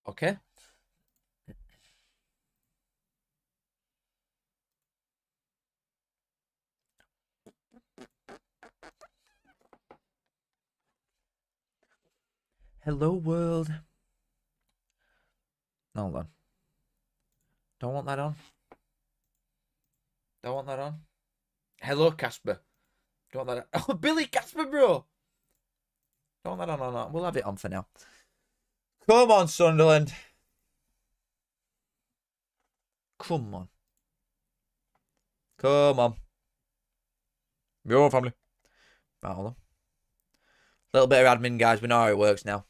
Okay. Hello, world. Hold on. Don't want that on. Don't want that on. Hello, Casper. Don't want that on. Oh, Billy Casper, bro. Don't want that on or not. We'll have it on for now. Come on, Sunderland. Come on. Come on. Your family. Right, hold on. Little bit of admin, guys. We know how it works now.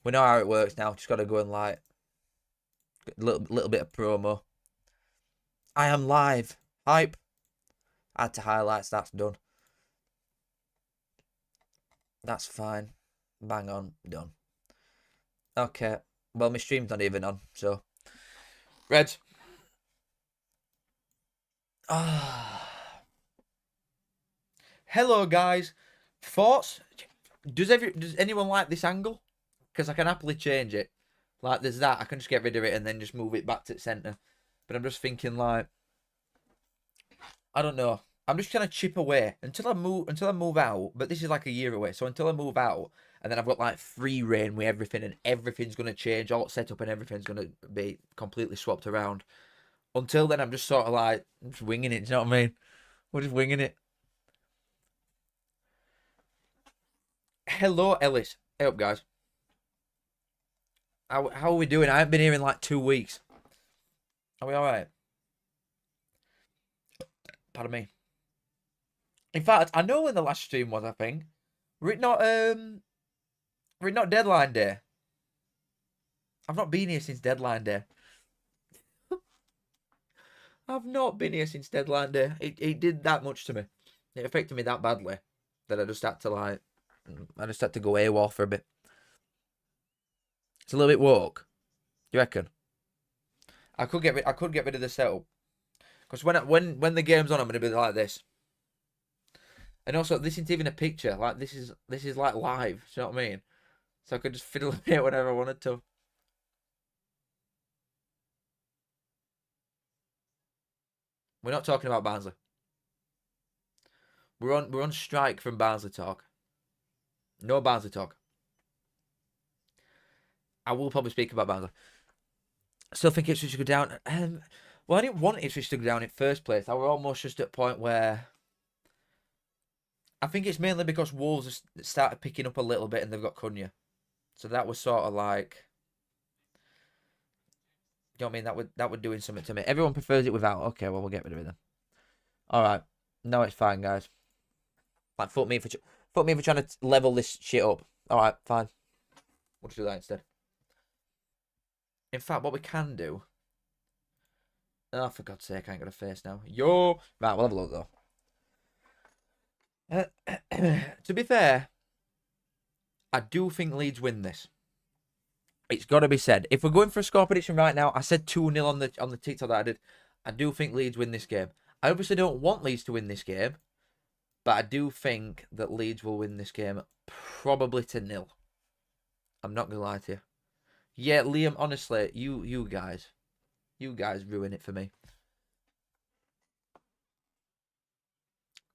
We know how it works now. Just got to go and like little bit of promo. I am live. Hype. Add to highlights. That's done. That's fine. Bang on. Done. Okay. Well, my stream's not even on, so. Reds. Ah. Hello, guys. Thoughts? Does anyone like this angle? Because I can happily change it. Like, there's that. I can just get rid of it and then just move it back to the centre. But I'm just thinking, like, I don't know. I'm just trying to chip away until I move out. But this is like a year away, so until I move out, and then I've got like free reign with everything, and everything's gonna change, all set up, and everything's gonna be completely swapped around. Until then, I'm just sort of like just winging it. Do you know what I mean? We're just winging it. Hello, Ellis. Hey up, guys. How are we doing? I haven't been here in like 2 weeks. Are we all right? Pardon me. In fact, I know when the last stream was. I think were it not deadline day? I've not been here since deadline day. I've not been here since deadline day. It did that much to me. It affected me that badly that I just had to go AWOL for a bit. It's a little bit woke. Do you reckon? I could get rid of the setup because when the game's on, I'm gonna be like this. And also, this isn't even a picture. Like this is like live. Do you know what I mean? So I could just fiddle it whenever I wanted to. We're not talking about Barnsley. We're on strike from Barnsley talk. No Barnsley talk. I will probably speak about Barnsley. Still think Ipswich should go down. Well, I didn't want Ipswich to go down in first place. I were almost just at a point where I think it's mainly because Wolves have started picking up a little bit and they've got Cunha. So that was sort of like, you know what I mean? That would doing something to me. Everyone prefers it without. Okay, well we'll get rid of it then. All right, no, it's fine, guys. Like fuck me for trying to level this shit up. All right, fine. We'll just do that instead. In fact, what we can do. Oh, for God's sake, I ain't got a face now. Yo, right, we'll have a look though. To be fair, I do think Leeds win this. It's got to be said. If we're going for a score prediction right now, I said 2-0 on the TikTok that I did. I do think Leeds win this game. I obviously don't want Leeds to win this game, but I do think that Leeds will win this game probably to 0. I'm not gonna lie to you. Yeah, Liam, honestly, you guys ruin it for me.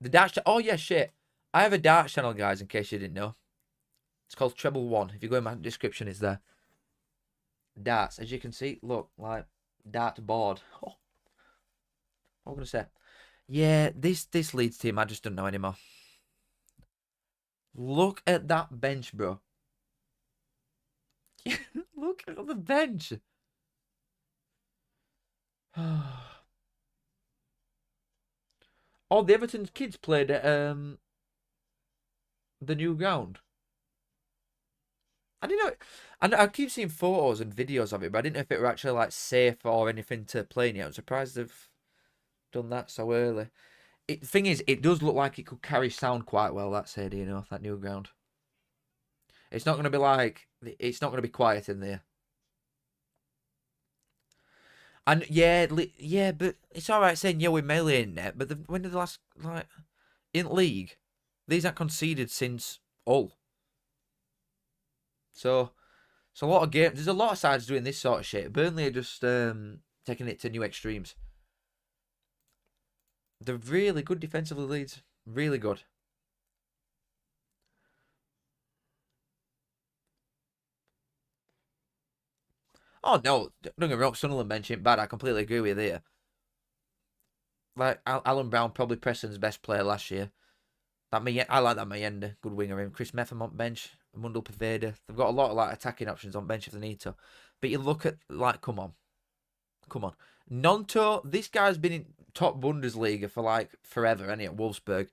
The darts. Oh yeah, shit. I have a darts channel, guys. In case you didn't know, it's called Treble One. If you go in my description, it's there. Darts, as you can see, look like dart board. Oh, what am I gonna say? Yeah, this Leeds team, I just don't know anymore. Look at that bench, bro. Look at the bench. All the Everton kids played at the new ground. I didn't know. I keep seeing photos and videos of it, but I didn't know if it were actually like safe or anything to play in yet. I'm surprised they've done that so early. The thing is, it does look like it could carry sound quite well. That said, that new ground. It's not going to be like it's not going to be quiet in there. And yeah, but it's all right saying we're melee in net. But when did the last in league? These aren't conceded since Hull. So It's a lot of games. There's a lot of sides doing this sort of shit. Burnley are just taking it to new extremes. They're really good defensively, Leeds. Really good. Oh, no. Don't get me wrong. Sunderland bench ain't bad. I completely agree with you there. Like, Alan Brown, probably Preston's best player last year. I like that Mayenda. Good winger in. Chris Meffam bench. Mundell Pervada. They've got a lot of like attacking options on bench if they need to. But you look at, like, come on. Come on. Nonto, this guy's been in top Bundesliga for like forever, and at Wolfsburg.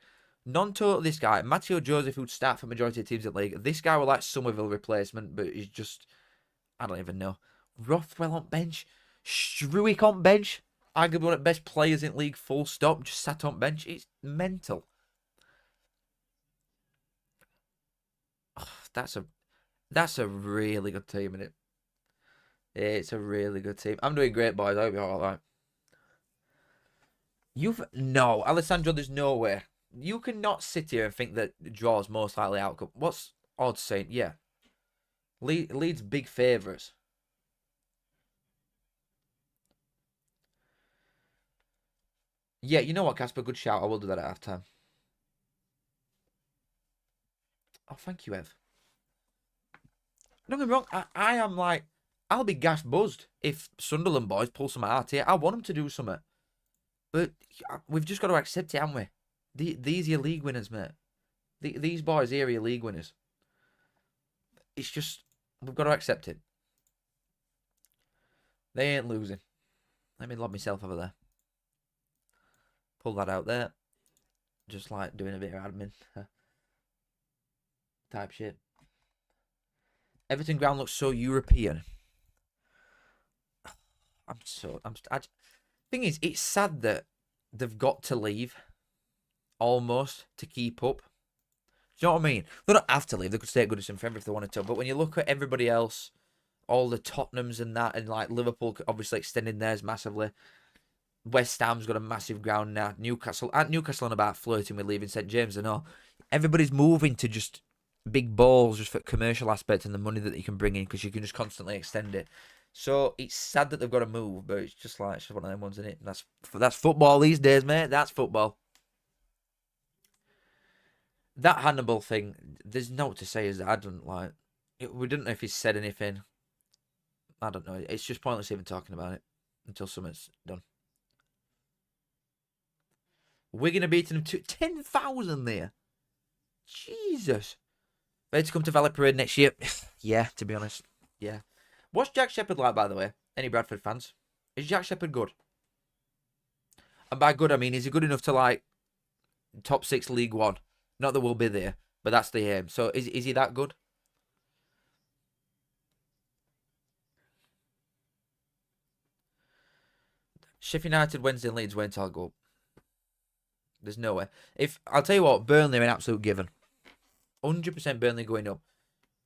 Nonto, this guy, Matteo Joseph, who'd start for majority of teams in the league. This guy was like Somerville replacement, but he's just, I don't even know. Rothwell on bench. Struick on bench. Arguably one of the best players in the league, full stop. Just sat on bench. It's mental. Oh, that's a really good team, isn't it? It's a really good team. I'm doing great, boys. I hope you're all right. No, Alessandro. There's no way you cannot sit here and think that draws most likely outcome. What's odds saying? Yeah, Leeds big favourites. Yeah, you know what, Casper? Good shout. I will do that at half time. Oh, thank you, Ev. Don't get me wrong. I am like, I'll be gas buzzed if Sunderland boys pull some out here. I want them to do something. But we've just got to accept it, haven't we? These are your league winners, mate. These boys here are your league winners. It's just, we've got to accept it. They ain't losing. Let me lob myself over there. Pull that out there. Just like doing a bit of admin type shit. Everton ground looks so European. Thing is, it's sad that they've got to leave almost to keep up. Do you know what I mean? They don't have to leave. They could stay at Goodison forever if they wanted to. But when you look at everybody else, all the Tottenhams and that, and like Liverpool obviously extending theirs massively. West Ham's got a massive ground now. Newcastle on about flirting with leaving St James and all. Everybody's moving to just big balls just for commercial aspects and the money that you can bring in because you can just constantly extend it. So it's sad that they've got to move, but it's just like, it's just one of them ones, isn't it? That's football these days, mate. That's football. That Hannibal thing, there's no to say is that I don't like. We didn't know if he said anything. I don't know. It's just pointless even talking about it until something's done. Wigan are beating them to 10,000 there. Jesus. Ready to come to Valley Parade next year? Yeah, to be honest. Yeah. What's Jack Shepherd like, by the way? Any Bradford fans? Is Jack Shepherd good? And by good, I mean, is he good enough to, like, top 6 League One? Not that we'll be there, but that's the aim. So is he that good? Sheffield United, Wednesday, and Leeds, wait until I go up. There's no way. I'll tell you what, Burnley are an absolute given. 100% Burnley going up.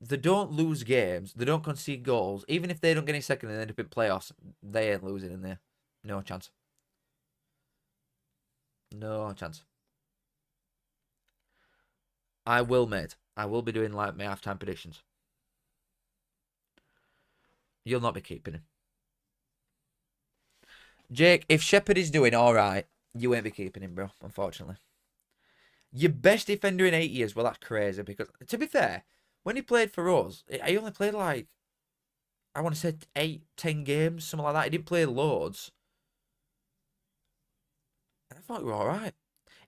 They don't lose games. They don't concede goals. Even if they don't get any second and end up in playoffs, they ain't losing in there. No chance. No chance. I will, mate. I will be doing like my halftime predictions. You'll not be keeping him. Jake, if Shepherd is doing all right, you won't be keeping him, bro, unfortunately. Your best defender in 8 years, well, that's crazy because, to be fair, when he played for us, he only played like, I want to say 8, 10 games, something like that. He didn't play loads. And I thought he was all right.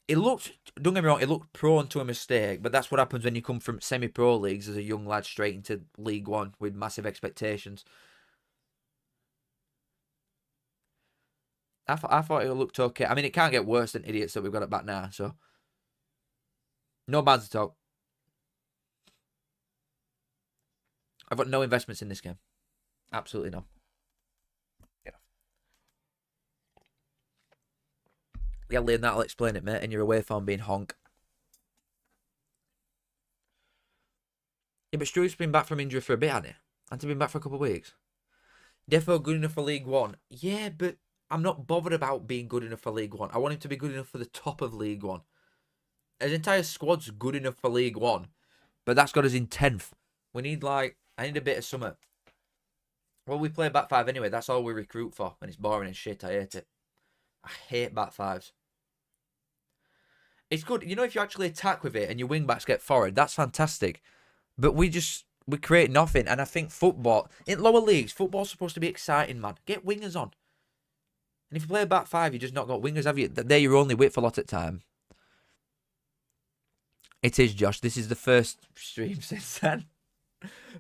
It looked, don't get me wrong, it looked prone to a mistake, but that's what happens when you come from semi-pro leagues as a young lad straight into League One with massive expectations. I thought it looked okay. I mean, it can't get worse than idiots that we've got at back now, so. No bands to talk. I've got no investments in this game. Absolutely none. Yeah, Liam, that'll explain it, mate. And your away form being honk. Yeah, but Struick's been back from injury for a bit, hasn't he? Hasn't he been back for a couple of weeks? Defo good enough for League One. Yeah, but I'm not bothered about being good enough for League One. I want him to be good enough for the top of League One. His entire squad's good enough for League One, but that's got us in 10th. We need, like, I need a bit of summer. Well, we play back five anyway. That's all we recruit for, and it's boring and shit. I hate it. I hate back fives. It's good, you know, if you actually attack with it and your wing backs get forward, that's fantastic. But we create nothing, and I think football in lower leagues, football's supposed to be exciting, man. Get wingers on. And if you play a back five, you just not got wingers, have you? They're your only width a lot of time. It is, Josh. This is the first stream since then.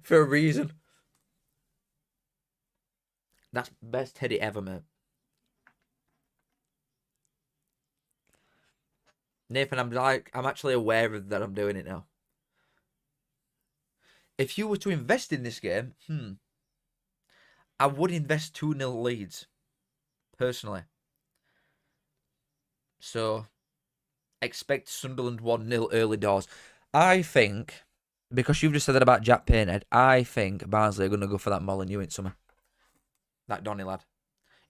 For a reason. That's best heady ever, mate. Nathan, I'm actually aware of that I'm doing it now. If you were to invest in this game, I would invest 2-0 Leeds. Personally. So, expect Sunderland 1-0 early doors. I think, because you've just said that about Jack Painhead, I think Barnsley are going to go for that Molineux in summer. That Donny lad.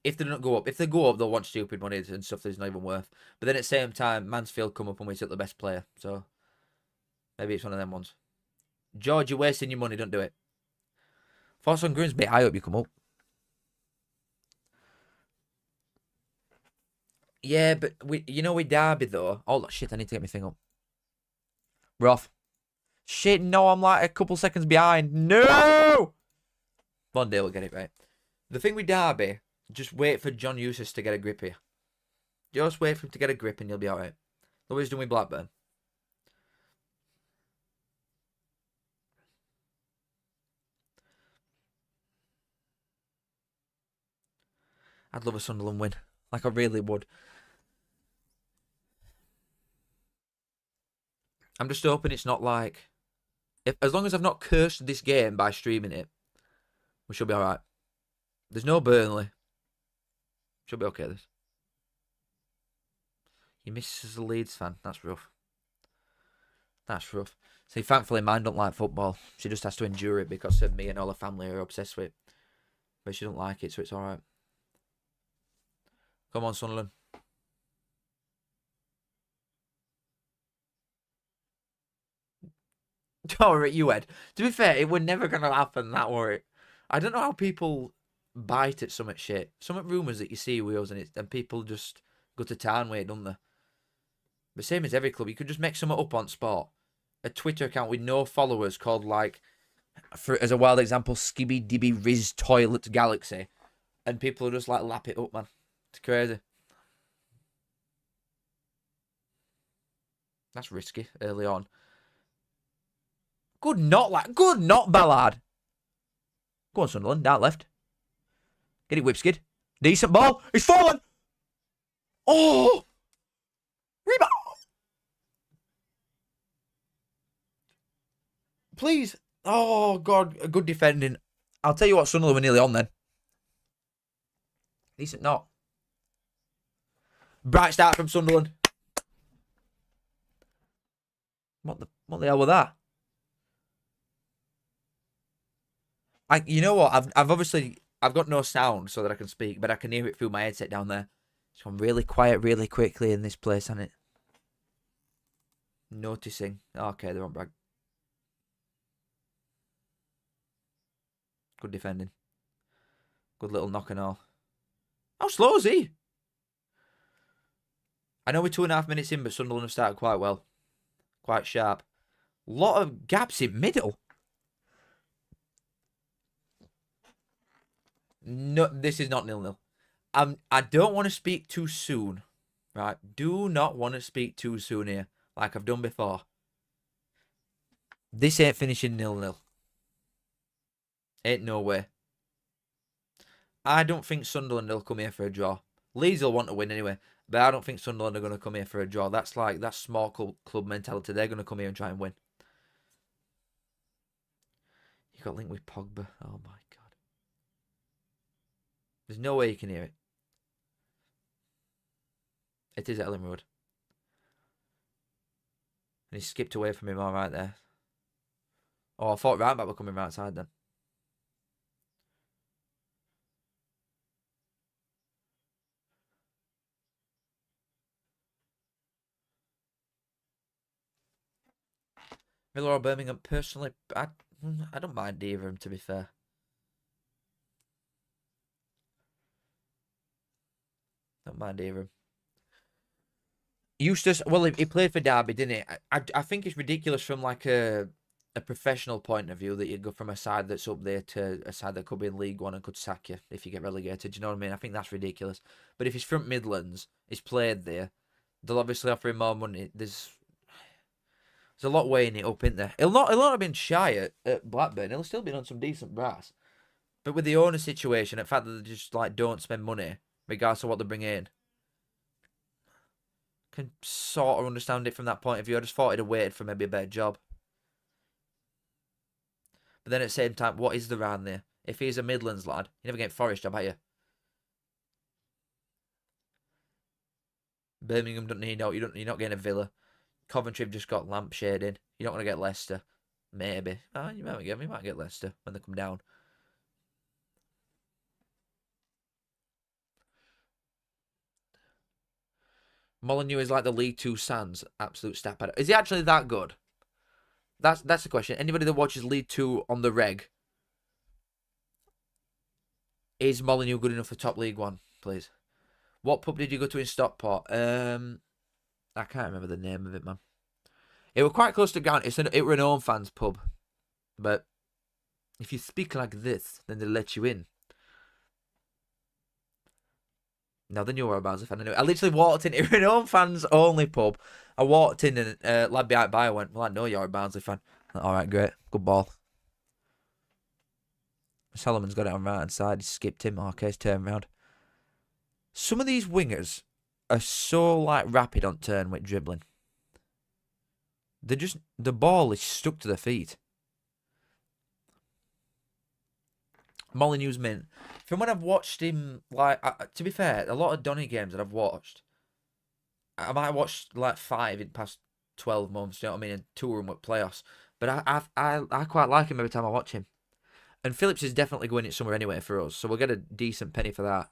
If they don't go up, they'll want stupid money and stuff that's not even worth. But then at the same time, Mansfield come up and we took the best player. So, maybe it's one of them ones. George, you're wasting your money. Don't do it. Force on Grimsby, I hope you come up. Yeah, but with Derby though. Oh shit! I need to get my thing up. We're off. Shit! No, I'm like a couple seconds behind. No. One day we'll get it right. The thing with Derby, just wait for John Eustace to get a grip here. Just wait for him to get a grip and you'll be alright. Look what he's doing with Blackburn. I'd love a Sunderland win. Like I really would. I'm just hoping it's not like... as long as I've not cursed this game by streaming it, we should be alright. There's no Burnley. Should be okay, this. He misses a Leeds fan. That's rough. That's rough. See, thankfully, mine don't like football. She just has to endure it because of me and all her family are obsessed with it. But she don't like it, so it's alright. Come on, Sunderland. Don't worry, you Ed. To be fair, it was never going to happen, that worry. I don't know how people bite at some shit. Some rumours that you see wheels and people just go to town with it, don't they? The same as every club. You could just make something up on spot. A Twitter account with no followers called, like, as a wild example, Skibby Dibby Riz Toilet Galaxy. And people just, like, lap it up, man. It's crazy. That's risky early on. Good not, Ballard. Go on, Sunderland. Down left. Get it, Whipskid. Decent ball. He's fallen. Oh! Rebound. Please. Oh, God. Good defending. I'll tell you what, Sunderland were nearly on then. Decent not. Bright start from Sunderland. What the hell was that? You know what? I've got no sound so that I can speak, but I can hear it through my headset down there. It's gone really quiet really quickly in this place, hasn't it? Noticing. Okay, they're on brag. Good defending. Good little knock and all. How slow is he? I know we're 2.5 minutes in, but Sunderland have started quite well. Quite sharp. Lot of gaps in middle. No, this is not 0-0. I don't want to speak too soon. Right? Do not want to speak too soon here. Like I've done before. This ain't finishing 0-0. Ain't no way. I don't think Sunderland will come here for a draw. Leeds will want to win anyway. But I don't think Sunderland are going to come here for a draw. That's small club mentality. They're going to come here and try and win. You got linked with Pogba. Oh my God. There's no way you can hear it. It is Ellen Road. And he skipped away from him all right there. Oh, I thought right back were coming right side then. Miller or Birmingham, personally, I don't mind either of them, to be fair. Don't mind hearing. Eustace, well, he played for Derby, didn't he? I think it's ridiculous from like a professional point of view that you'd go from a side that's up there to a side that could be in League One and could sack you if you get relegated. Do you know what I mean? I think that's ridiculous. But if he's from Midlands, he's played there, they'll obviously offer him more money. There's a lot weighing it up, isn't there? He'll not have been shy at Blackburn. He'll still been on some decent brass. But with the owner situation, the fact that they just like don't spend money regardless of what they bring in, can sort of understand it from that point of view. I just thought he'd have waited for maybe a better job. But then at the same time, what is the round there? If he's a Midlands lad, you never get a Forest job, are you? Birmingham don't need out. You're not getting a Villa. Coventry have just got lampshade in. You're not going to get Leicester. Maybe. Oh, you might get Leicester when they come down. Molineux is like the League Two Sands. Absolute step at it. Is he actually that good? That's the question. Anybody that watches League Two on the reg, is Molineux good enough for top League One, please? What pub did you go to in Stockport? I can't remember the name of it, man. It were quite close to ground. It were an home fans pub, but if you speak like this, then they let you in. Now then, you were a Barnsley fan anyway. I literally walked in. It were an home fans only pub. I walked in and lad behind by went, "Well, I know you're a Barnsley fan." All right, great, good ball. Solomon's got it on right hand side. He skipped him. Okay, he's turned around. Some of these wingers are so like rapid on turn with dribbling. The ball is stuck to their feet. Molineux's mint. From when I've watched him, like, to be fair, a lot of Donny games that I've watched, I might have watched like 5 in the past 12 months, you know what I mean, and 2 of them with playoffs. But I quite like him every time I watch him. And Phillips is definitely going it somewhere anyway for us, so we'll get a decent penny for that.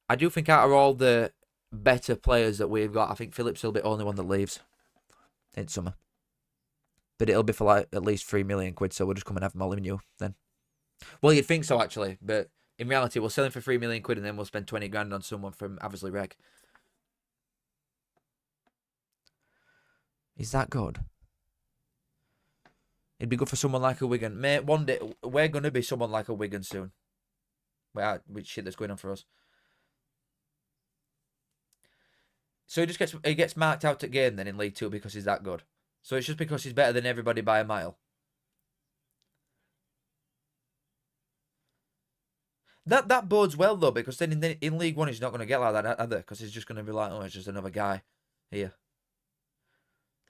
I do think out of all the better players that we've got, I think Phillips will be the only one that leaves in summer. But it'll be for like at least 3 million quid, so we'll just come and have Molineux then. Well, you'd think so, actually, but in reality, we'll sell him for 3 million quid and then we'll spend 20 grand on someone from Aversley Reg. Is that good? It'd be good for someone like a Wigan. Mate, one day, we're going to be someone like a Wigan soon. With shit that's going on for us. So he gets marked out at game then in League 2 because he's that good. So it's just because he's better than everybody by a mile. That bodes well, though, because then in League 1 he's not going to get like that either, because he's just going to be like, oh, it's just another guy here.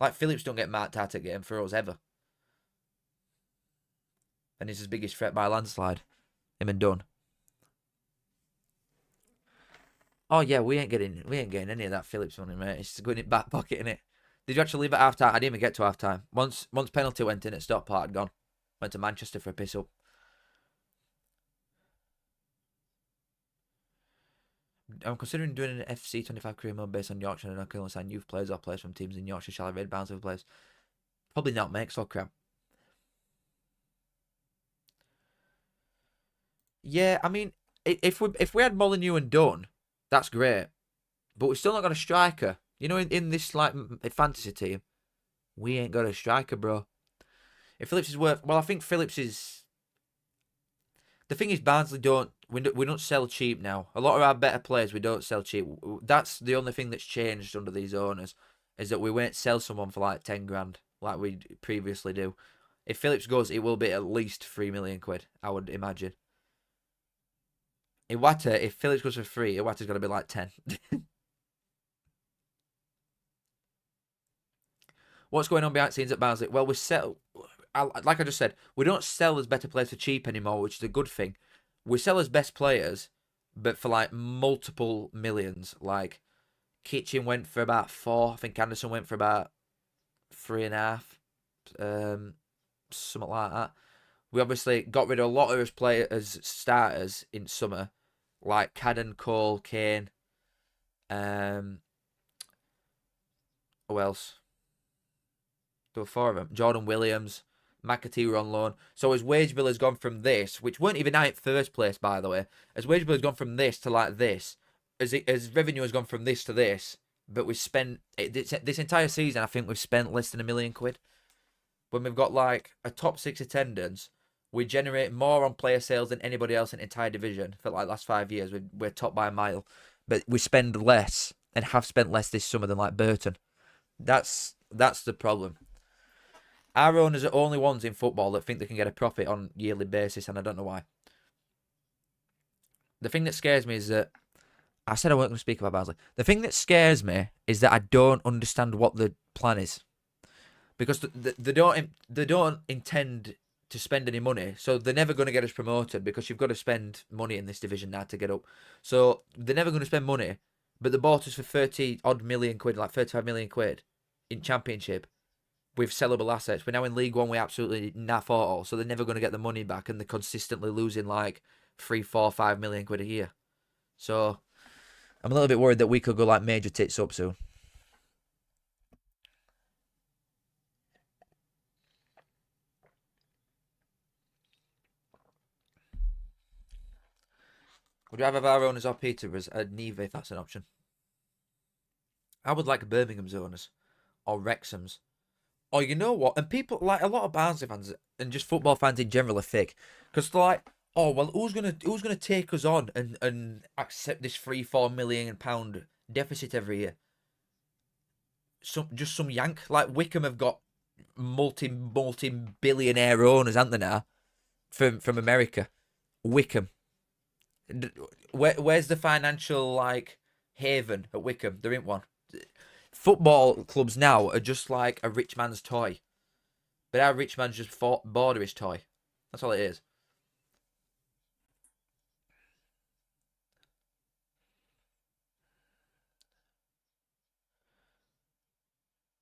Like, Phillips don't get marked out at game for us ever. And he's his biggest threat by a landslide. Him and Dunn. Oh, yeah, we ain't getting any of that Phillips money, mate. It's going in back pocket, innit? Did you actually leave at half-time? I didn't even get to half-time. Once penalty went in at Stockport, I'd gone. Went to Manchester for a piss-up. I'm considering doing an FC 25 career mode based on Yorkshire, and I can only sign youth players or players from teams in Yorkshire. Shall I raid Barnsley players? Probably not, mate. So crap. Yeah, I mean, if we had Molineux and Dunn, that's great. But we've still not got a striker. You know, in this like fantasy team, we ain't got a striker, bro. If Phillips is worth, well, I think Phillips is. The thing is, Barnsley we don't sell cheap now. A lot of our better players we don't sell cheap. That's the only thing that's changed under these owners, is that we won't sell someone for like 10 grand like we previously do. If Phillips goes, it will be at least 3 million quid, I would imagine. Iwata, if Phillips goes for 3, Iwata's got to be like 10. What's going on behind the scenes at Barnsley? Well, like I just said, we don't sell as better players for cheap anymore, which is a good thing. We sell as best players, but for like multiple millions. Like Kitchen went for about 4. I think Anderson went for about 3.5. Something like that. We obviously got rid of a lot of his players as starters in summer, like Cadden, Cole, Kane. Who else? There were 4 of them. Jordan Williams, McAtee were on loan. So his wage bill has gone from this, which weren't even out in first place, by the way. His wage bill has gone from this to like this. as revenue has gone from this to this, but we've spent this entire season. I think we've spent less than £1 million. When we've got like a top 6 attendance, we generate more on player sales than anybody else in the entire division for like last 5 years. We're top by a mile, but we spend less and have spent less this summer than like Burton. That's the problem. Our owners are only ones in football that think they can get a profit on a yearly basis, and I don't know why. The thing that scares me is that I said I weren't going to speak about Barnsley. The thing that scares me is that I don't understand what the plan is, because they don't intend to spend any money, so they're never going to get us promoted because you've got to spend money in this division now to get up. So they're never going to spend money, but they bought us for 30 odd million quid, like 35 million quid in Championship with sellable assets. We're now in League One, we absolutely naff all, so they're never going to get the money back, and they're consistently losing like 3, 4, 5 million quid a year. So I'm a little bit worried that we could go like major tits up soon. Would you rather have our owners or Peterborough's? Neither, if that's an option. I would like Birmingham's owners or Wrexham's. Or you know what? And people, like a lot of Barnsley fans and just football fans in general, are fake. Because they're like, oh well, who's gonna take us on and accept this £3-4 million deficit every year? Some yank. Like Wickham have got multi-billionaire owners, aren't they now? From America. Wickham. Where's the financial like haven at Wickham? There ain't one. Football clubs now are just like a rich man's toy, but our rich man's just bored of his toy. That's all it is.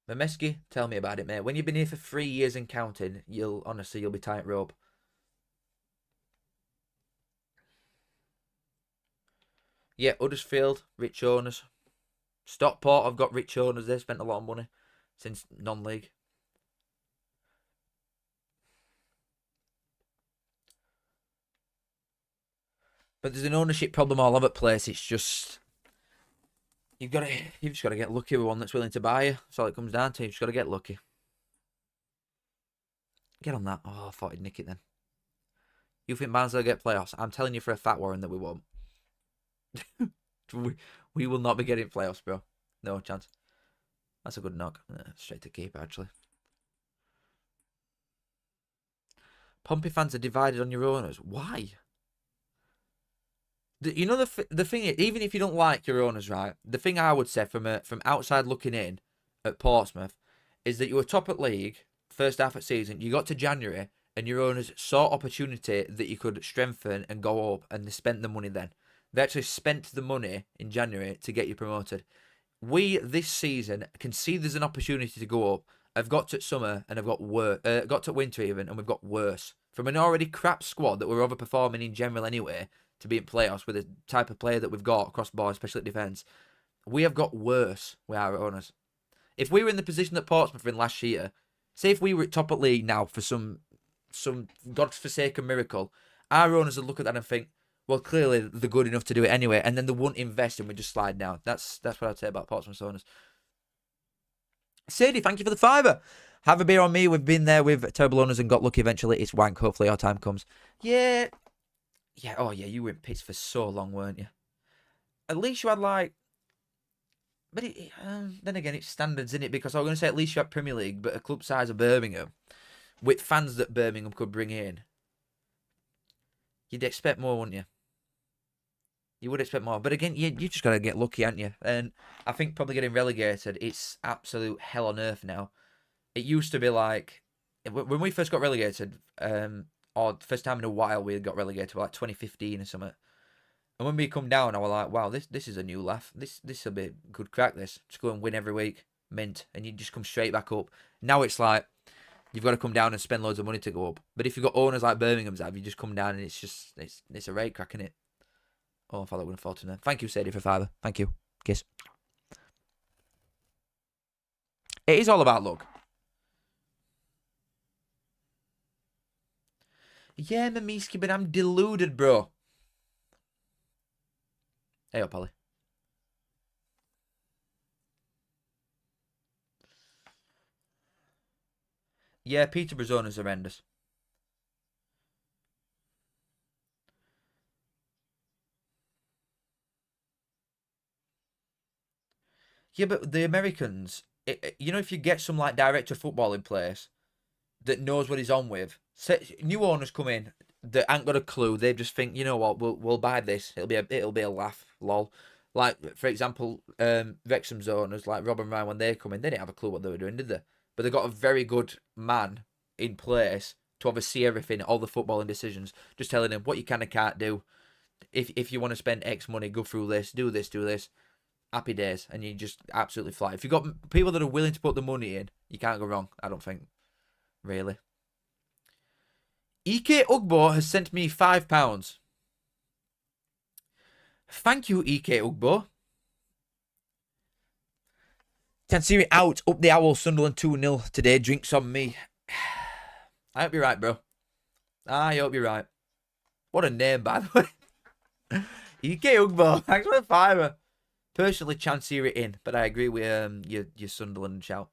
Memeski, tell me about it, mate. When you've been here for 3 years and counting, you'll be tightrope. Yeah, Huddersfield, rich owners. Stockport, I've got rich owners. They've spent a lot of money since non-league. But there's an ownership problem all over the place. It's just you've just got to get lucky with one that's willing to buy you. That's all it comes down to. You've just got to get lucky. Get on that. Oh, I thought he'd nick it then. You think Barnsley will get playoffs? I'm telling you for a fact, Warren, that we won't. we will not be getting playoffs, bro. No chance. That's a good knock. Straight to keeper, actually. Pompey fans are divided on your owners. Why? You know the thing is, even if you don't like your owners, right? The thing I would say from outside looking in at Portsmouth is that you were top at league first half of season. You got to January and your owners saw opportunity that you could strengthen and go up, and they spent the money then. They actually spent the money in January to get you promoted. We this season can see there's an opportunity to go up. I've got to summer and I've got got to winter even, and we've got worse from an already crap squad that we're overperforming in general anyway to be in playoffs with the type of player that we've got across the board, especially at defence. We have got worse with our owners. If we were in the position that Portsmouth were in last year, say if we were at top of league now for some godforsaken miracle, our owners would look at that and think, well, clearly they're good enough to do it anyway, and then they won't invest and we just slide down. That's what I'd say about Portsmouth owners. Sadie, thank you for the fiver. Have a beer on me. We've been there with terrible owners and got lucky eventually. It's wank. Hopefully our time comes. Yeah. Oh yeah, you were in pits for so long, weren't you? At least you had like... But then again, it's standards, isn't it? Because I was going to say at least you had Premier League, but a club size of Birmingham, with fans that Birmingham could bring in, you'd expect more, wouldn't you? You would expect more. But again, you just got to get lucky, haven't you? And I think probably getting relegated, it's absolute hell on earth now. It used to be like, when we first got relegated, or first time in a while we got relegated, like 2015 or something. And when we come down, I was like, wow, this is a new laugh. This will be good crack, this. Just go and win every week. Mint. And you just come straight back up. Now it's like, you've got to come down and spend loads of money to go up. But if you've got owners like Birmingham's have, you just come down and it's a rate crack, innit? Oh, I thought that wouldn't fall to me. Thank you, Sadie, for fiver. Thank you. Kiss. It is all about luck. Yeah, Mamiski, but I'm deluded, bro. Hey up, Ollie. Yeah, Peterborough's owners are horrendous. Yeah, but the Americans, you know, if you get some like director of football in place that knows what he's on with, new owners come in that ain't got a clue. They just think, you know what, we'll buy this. It'll be a laugh, lol. Like for example, Wrexham's owners like Rob and Ryan when they come in, they didn't have a clue what they were doing, did they? But they got a very good man in place to oversee everything, all the footballing decisions, just telling him what you can and can't do. If you want to spend X money, go through this, do this, do this. Happy days, and you just absolutely fly. If you've got people that are willing to put the money in, you can't go wrong. I don't think, really. Ike Ugbo has sent me £5. Thank you, Ike Ugbo. Tansiri out, up the owl, Sunderland 2-0 today. Drinks on me. I hope you're right, bro. I hope you're right. What a name, by the way. Ike Ugbo, thanks for the fiver. Personally, Chansiri in, but I agree with your Sunderland shout.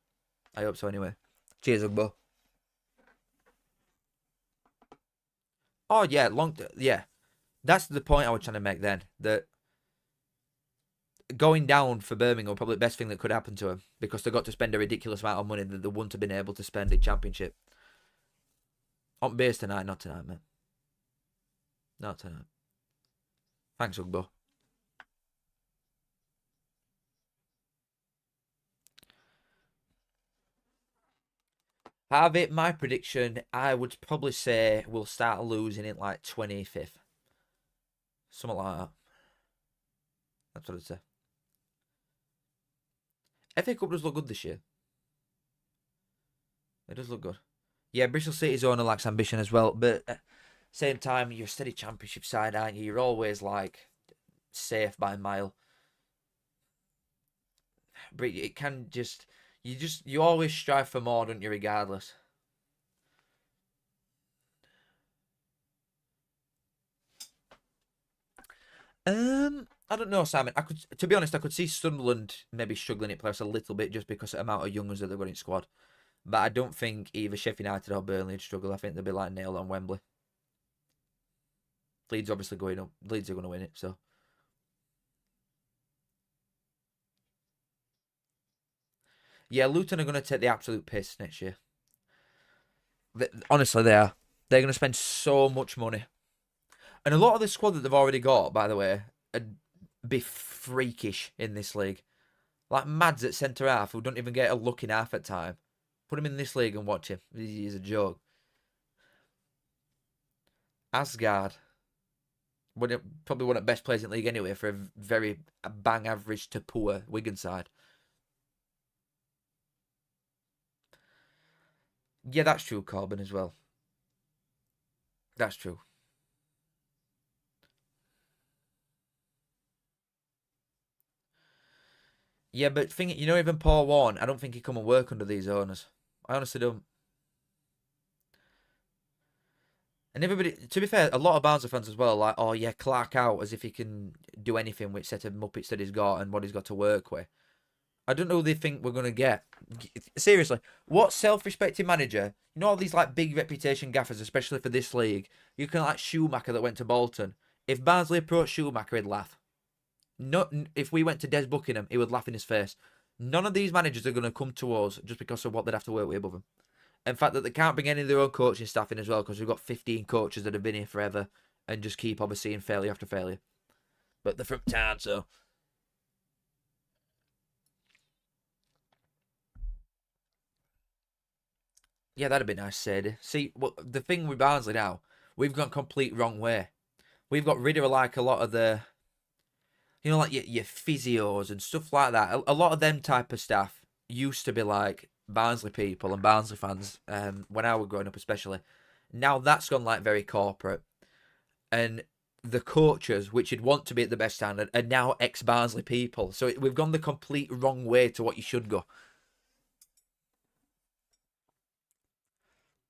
I hope so anyway. Cheers, Ugbo. Oh yeah, yeah. That's the point I was trying to make then. That going down for Birmingham probably the best thing that could happen to them because they got to spend a ridiculous amount of money that they wouldn't have been able to spend in Championship. On base tonight, not tonight, man. Not tonight. Thanks, Ugbo. Have it, my prediction, I would probably say we'll start losing it like 25th. Something like that. That's what I'd say. FA Cup does look good this year. It does look good. Yeah, Bristol City's owner lacks ambition as well, but at the same time, you're a steady Championship side, aren't you? You're always like safe by a mile. But it can you always strive for more, don't you, regardless. I don't know, Simon. To be honest, I could see Sunderland maybe struggling at playoffs a little bit just because of the amount of youngers that they've got in squad. But I don't think either Sheffield United or Burnley would struggle. I think they'll be like nailed on Wembley. Leeds obviously going up. Leeds are going to win it, so. Yeah, Luton are going to take the absolute piss next year. Honestly, they are. They're going to spend so much money. And a lot of the squad that they've already got, by the way, would be freakish in this league. Like Mads at centre half, who don't even get a look in half at time. Put him in this league and watch him. He's a joke. Asgard. Probably one of the best players in the league anyway for a very bang average to poor Wigan side. Yeah, that's true, Corbin, as well. That's true. Yeah, but even Paul Warren, I don't think he come and work under these owners. I honestly don't. And everybody, to be fair, a lot of Barnsley fans as well, like, oh yeah, Clark out as if he can do anything with set of Muppets that he's got and what he's got to work with. I don't know who they think we're going to get. Seriously, what self-respecting manager, all these like big reputation gaffers, especially for this league, you can like Schumacher that went to Bolton. If Barnsley approached Schumacher, he'd laugh. Not if we went to Des Buckingham, he would laugh in his face. None of these managers are going to come to us just because of what they'd have to work with above them. In fact, that they can't bring any of their own coaching staff in as well because we've got 15 coaches that have been here forever and just keep overseeing failure after failure. But they're from town, so. Yeah, that'd be nice, Sadie. See, the thing with Barnsley now, we've gone complete wrong way. We've got rid of like a lot of the, like your physios and stuff like that. A lot of them type of staff used to be like Barnsley people and Barnsley fans when I was growing up, especially. Now that's gone like very corporate, and the coaches, which you'd want to be at the best standard, are now ex-Barnsley people. So we've gone the complete wrong way to what you should go.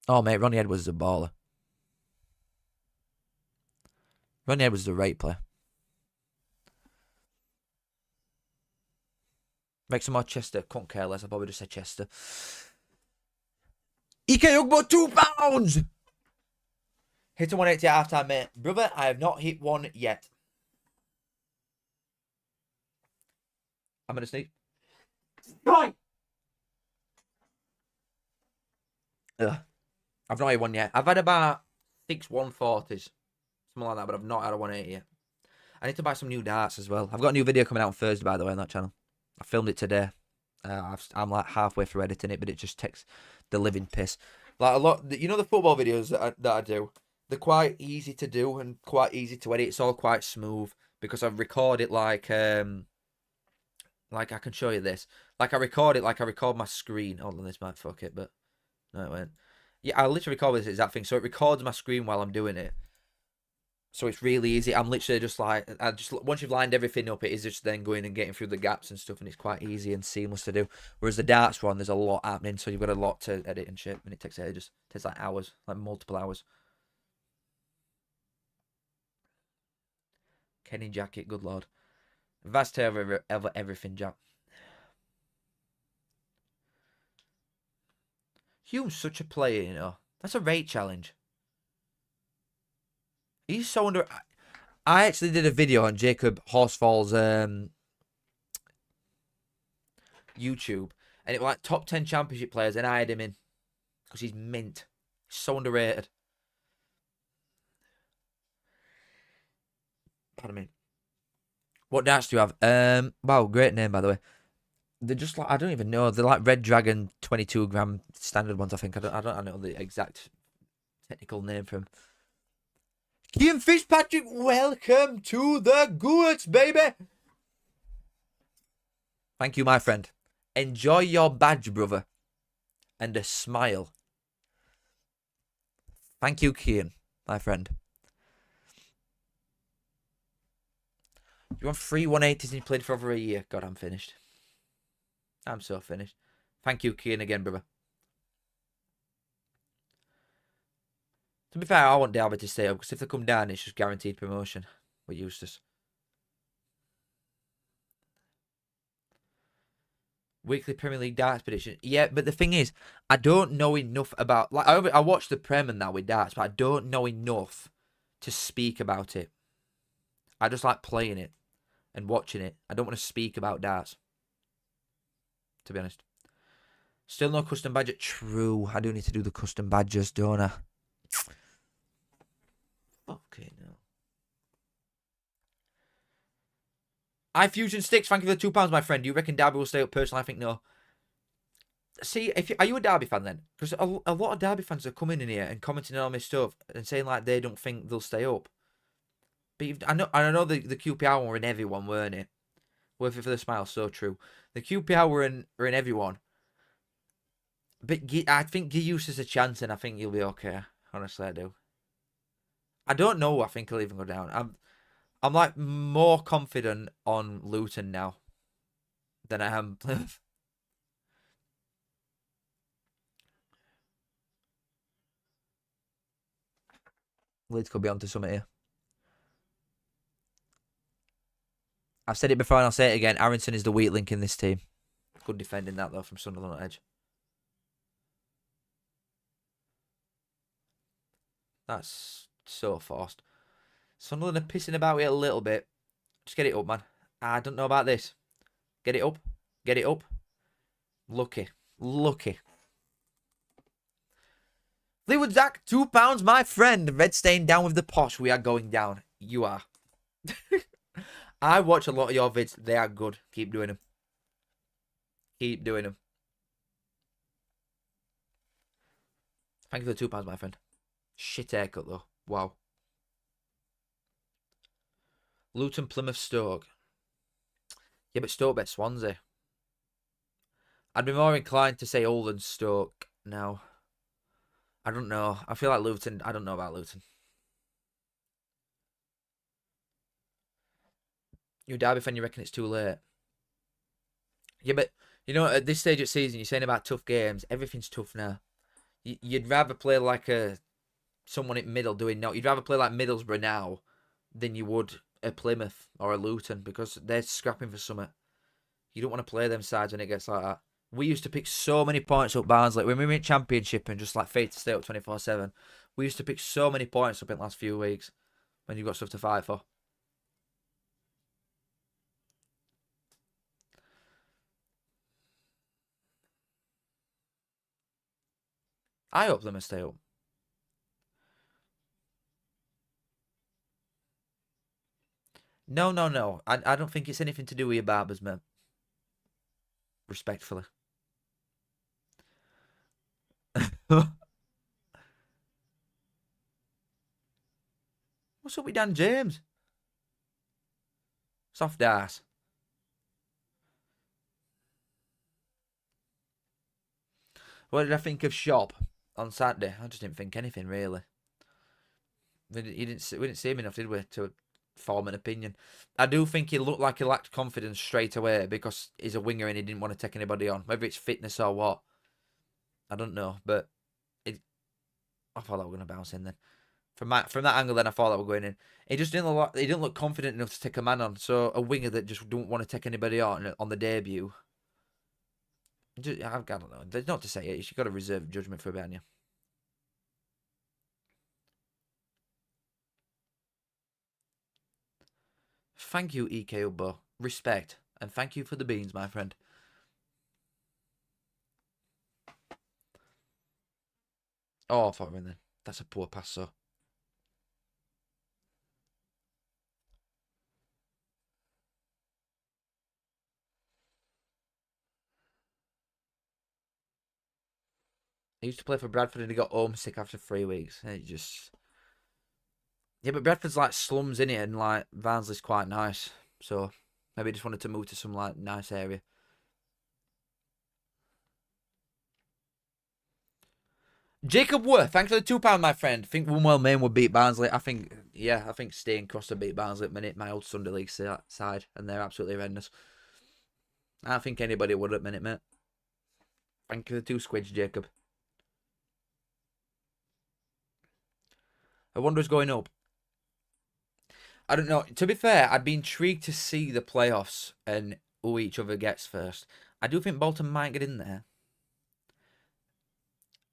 Oh mate, Ronnie Edwards is a baller. Ronnie Edwards is a great player. Wrexham or Chester, couldn't care less. I probably just said Chester. EK Ugbo, £2! Hit a 180 at half-time, mate. Brother, I have not hit one yet. I'm going to sneak. Ugh. I've not hit one yet. I've had about 6 140s. Something like that, but I've not had a 180 yet. I need to buy some new darts as well. I've got a new video coming out on Thursday, by the way, on that channel. I filmed it today. I'm like halfway through editing it, but it just takes the living piss. Like a lot, you know, the football videos that I do, they're quite easy to do and quite easy to edit. It's all quite smooth because I record it like I can show you this. Like I record it like I record my screen. Hold on, this might fuck it, but no, it won't. Yeah, I literally record this exact thing, so it records my screen while I'm doing it. So it's really easy. I'm literally just like, once you've lined everything up, it is just then going and getting through the gaps and stuff, and it's quite easy and seamless to do. Whereas the darts one, there's a lot happening, so you've got a lot to edit and shit, and it takes ages. It takes like hours, like multiple hours. Kenny jacket, good lord. Vast ever everything, Jack. Hume's such a player, you know. That's a rate challenge. He's so under. I actually did a video on Jacob Horsfall's YouTube, and it was like top 10 championship players, and I had him in because he's mint. He's so underrated. Pardon me. What darts do you have? Wow, great name by the way. They're just like, I don't even know. They're like Red Dragon 22 gram standard ones. I think I don't know the exact technical name for them. Ian Fitzpatrick, welcome to the Goats, baby. Thank you, my friend. Enjoy your badge, brother. And a smile. Thank you, Kian, my friend. You want 3 180s and you played for over a year? God, I'm finished. I'm so finished. Thank you, Kian, again, brother. To be fair, I want Derby to stay up because if they come down, it's just guaranteed promotion with Eustace. Weekly Premier League darts prediction. Yeah, but the thing is, I don't know enough about. Like, I watch the Prem and that with darts, but I don't know enough to speak about it. I just like playing it and watching it. I don't want to speak about darts, to be honest. Still no custom badge. True, I do need to do the custom badges, don't I? Okay, no. iFusion Sticks, thank you for the £2, my friend. Do you reckon Derby will stay up? Personally, I think no. See, are you a Derby fan then? Because a lot of Derby fans are coming in here and commenting on all my stuff and saying like they don't think they'll stay up. But I know the QPR one were in everyone, weren't it? Worth it for the smile, so true. The QPR were in everyone. But I think give Eustace a chance and I think he'll be okay. Honestly, I do. I don't know. I think he'll even go down. I'm like more confident on Luton now than I am Plymouth. Leeds could be onto something here. I've said it before and I'll say it again. Aronson is the weak link in this team. Good defending that though from Sunderland on edge. That's so forced. Sunderland are pissing about it a little bit. Just get it up, man. I don't know about this. Get it up. Get it up. Lucky. Lucky. Fleetwood Zach, £2, my friend. Red Stain down with the posh. We are going down. You are. I watch a lot of your vids. They are good. Keep doing them. Keep doing them. Thank you for the £2, my friend. Shit haircut, though. Wow. Luton, Plymouth, Stoke. Yeah, but Stoke bet Swansea. I'd be more inclined to say Hull than Stoke now. I don't know. I feel like Luton. I don't know about Luton. You Derby fan, you reckon it's too late? Yeah, but you know, at this stage of season, you're saying about tough games. Everything's tough now. You'd rather play like someone in middle doing no. You'd rather play like Middlesbrough now than you would a Plymouth or a Luton because they're scrapping for something. You don't want to play them sides when it gets like that. We used to pick so many points up Barnsley. When we were in Championship and just like fate to stay up 24/7, we used to pick so many points up in the last few weeks when you've got stuff to fight for. I hope them to stay up. No, no, no. I don't think it's anything to do with your barbers, man. Respectfully. What's up with Dan James? Soft ass. What did I think of Shop on Saturday? I just didn't think anything really. We didn't see him enough, did we, to form an opinion? I do think he looked like he lacked confidence straight away because he's a winger and he didn't want to take anybody on. Whether it's fitness or what, I don't know. But I thought that were going to bounce in then. From that angle, then I thought that were going in. He just didn't look confident enough to take a man on. So a winger that just don't want to take anybody on the debut. I don't know. There's not to say it. You've got to reserve judgment for Banya. Thank you, EK Ubbo. Respect. And thank you for the beans, my friend. Oh, I thought we were in there. That's a poor pass, so. He used to play for Bradford and he got homesick after 3 weeks. And it just... Yeah, but Bradford's like slums, innit? And like Barnsley's quite nice. So maybe he just wanted to move to some like nice area. Jacob Worth, thanks for the £2, my friend. I think Woolwell Main would beat Barnsley. I think staying across to beat Barnsley at the minute, my old Sunday League side, and they're absolutely horrendous. I don't think anybody would at the minute, mate. Thank you for the 2 squids, Jacob. I wonder who's going up. I don't know. To be fair, I'd be intrigued to see the playoffs and who each other gets first. I do think Bolton might get in there.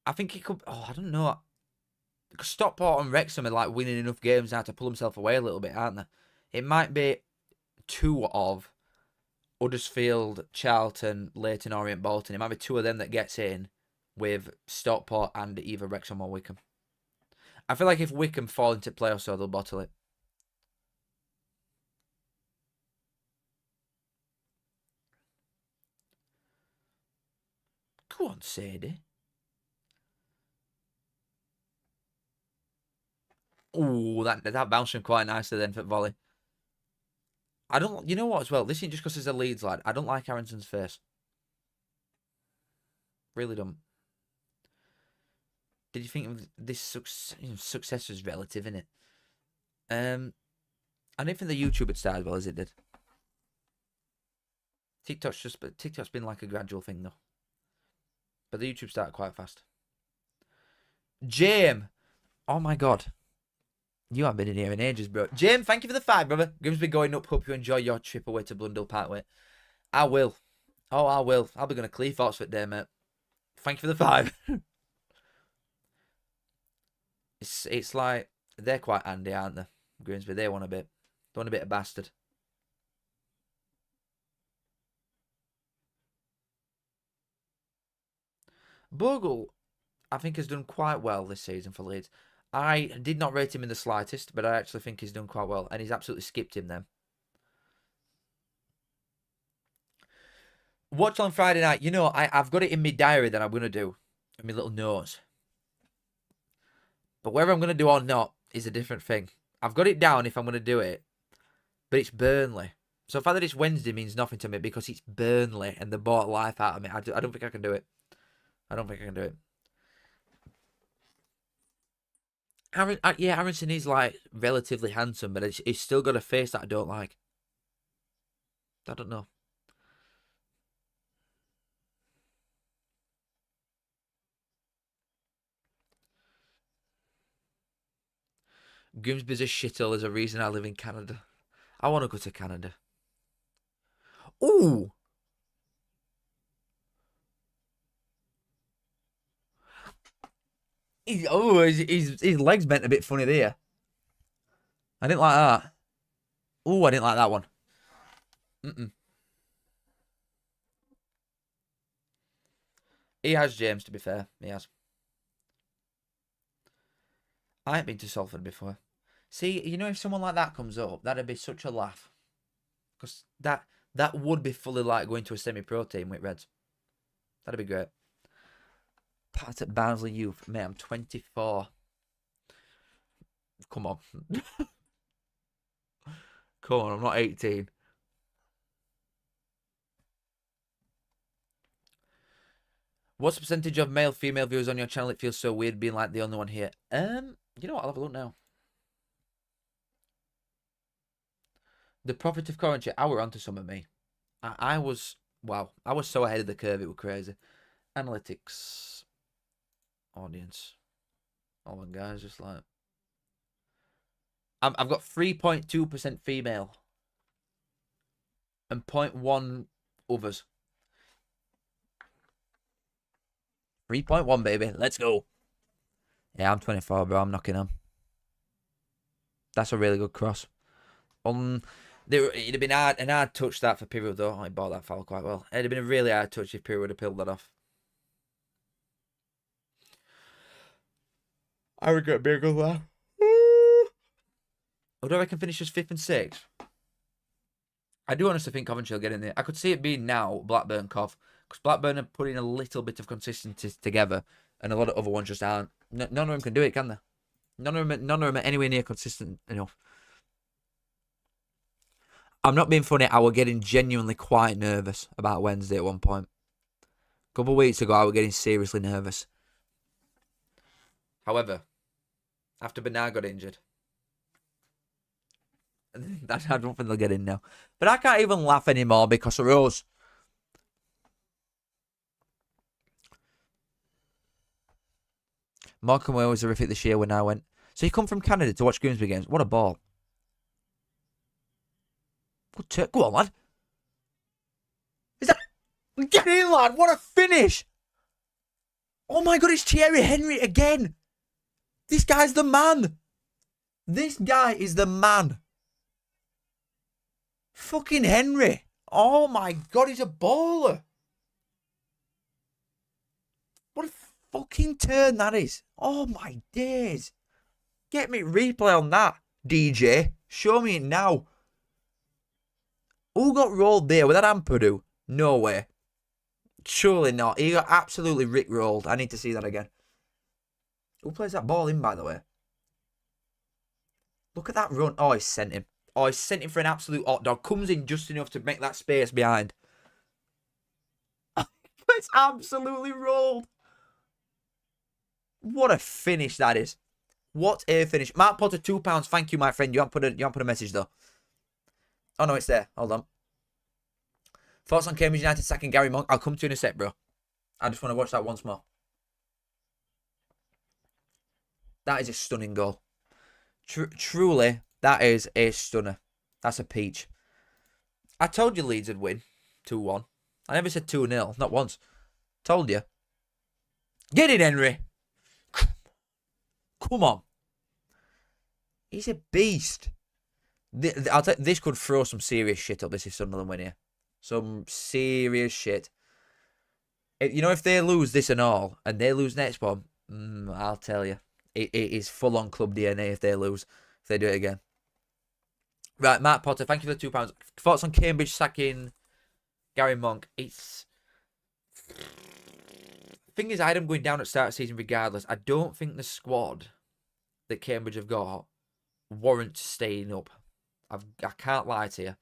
I think he could... Oh, I don't know. Because Stockport and Wrexham are like winning enough games now to pull himself away a little bit, aren't they? It might be 2 of Huddersfield, Charlton, Leyton Orient, Bolton. It might be 2 of them that gets in with Stockport and either Wrexham or Wickham. I feel like if Wickham fall into playoffs, so they'll bottle it. Go on, Sadie. Oh, that bounced him quite nicely then for volley. I don't... You know what as well? This isn't just because he's a Leeds lad. I don't like Harrington's face. Really don't. Did you think this success was relative, innit? I don't think the YouTube had started well as it did. TikTok's been like a gradual thing though. But the YouTube started quite fast. James! Oh my god. You haven't been in here in ages, bro. James, thank you for the 5, brother. Grimsby going up. Hope you enjoy your trip away to Blundell Parkway. I will. Oh, I will. I'll be going to Cleethorpes for the day, mate. Thank you for the 5. It's like, they're quite handy, aren't they? Grimsby, they want a bit of bastard. Bogle, I think, has done quite well this season for Leeds. I did not rate him in the slightest, but I actually think he's done quite well, and he's absolutely skipped him then. Watch on Friday night. You know, I've got it in my diary that I'm going to do, in my little notes. But whether I'm going to do or not is a different thing. I've got it down if I'm going to do it, but it's Burnley. So the fact that it's Wednesday means nothing to me because it's Burnley and they bought life out of me. I don't think I can do it. I don't think I can do it. Aronson is like relatively handsome, but he's still got a face that I don't like. I don't know. Grimsby's a shithole. There's a reason I live in Canada. I want to go to Canada. Ooh! His legs bent a bit funny there. I didn't like that. Oh, I didn't like that one. He has, James, to be fair. He has. I ain't been to Salford before. See, you know, if someone like that comes up, that'd be such a laugh. Because that would be fully like going to a semi-pro team with Reds. That'd be great. Part at Barnsley Youth. Mate, I'm 24. Come on. Come on, I'm not 18. What's the percentage of male, female viewers on your channel? It feels so weird being like the only one here. You know what? I'll have a look now. The profit of commentary. I were onto some of me. I was, wow. I was so ahead of the curve. It was crazy. Analytics. Audience. Oh my guys, just like. I've got 3.2% female. And 0.1 others. 3.1, baby. Let's go. Yeah, I'm 24, bro. I'm knocking on. That's a really good cross. It'd have been an hard touch that for Pirro, though. I bought that foul quite well. It'd have been a really hard touch if Pirro would have peeled that off. I regret being good there. Although I can finish as 5th and 6th. I do honestly think Coventry will get in there. I could see it being now Blackburn, Cov. Because Blackburn are putting a little bit of consistency together. And a lot of other ones just aren't. None of them can do it, can they? None of them are anywhere near consistent enough. I'm not being funny. I was getting genuinely quite nervous about Wednesday at one point. A couple of weeks ago, I was getting seriously nervous. However, after Bernard got injured, I don't think they'll get in now. But I can't even laugh anymore because of Rose. Morecambe was horrific this year when I went. So you come from Canada to watch Grimsby games. What a ball. Go on, lad. Is that... Get in, lad. What a finish. Oh, my God. It's Thierry Henry again. This guy's the man. This guy is the man. Fucking Henry. Oh, my God. He's a baller. What a fucking turn that is. Oh, my days. Get me replay on that, DJ. Show me it now. Who got rolled there? Was that Ampadu? No way. Surely not. He got absolutely rick-rolled. I need to see that again. Who plays that ball in, by the way? Look at that run. Oh, he sent him. Oh, he sent him for an absolute hot dog. Comes in just enough to make that space behind. It's absolutely rolled. What a finish that is. What a finish. Mark Potter, £2. Thank you, my friend. You haven't put a message, though. Oh, no, it's there. Hold on. Thoughts on Cambridge United sacking Gary Monk? I'll come to you in a sec, bro. I just want to watch that once more. That is a stunning goal. Truly, that is a stunner. That's a peach. I told you Leeds would win 2-1. I never said 2-0. Not once. Told you. Get it, Henry. Come on. He's a beast. I'll tell you, this could throw some serious shit up. This is Sunderland win here. Some serious shit. You know, if they lose this and all, and they lose next one, I'll tell you. It is full-on club DNA if they lose. If they do it again. Right, Matt Potter, thank you for the £2. Thoughts on Cambridge sacking Gary Monk? It's... Thing is, I had him going down at start of season regardless. I don't think the squad that Cambridge have got warrants staying up. I can't lie to you.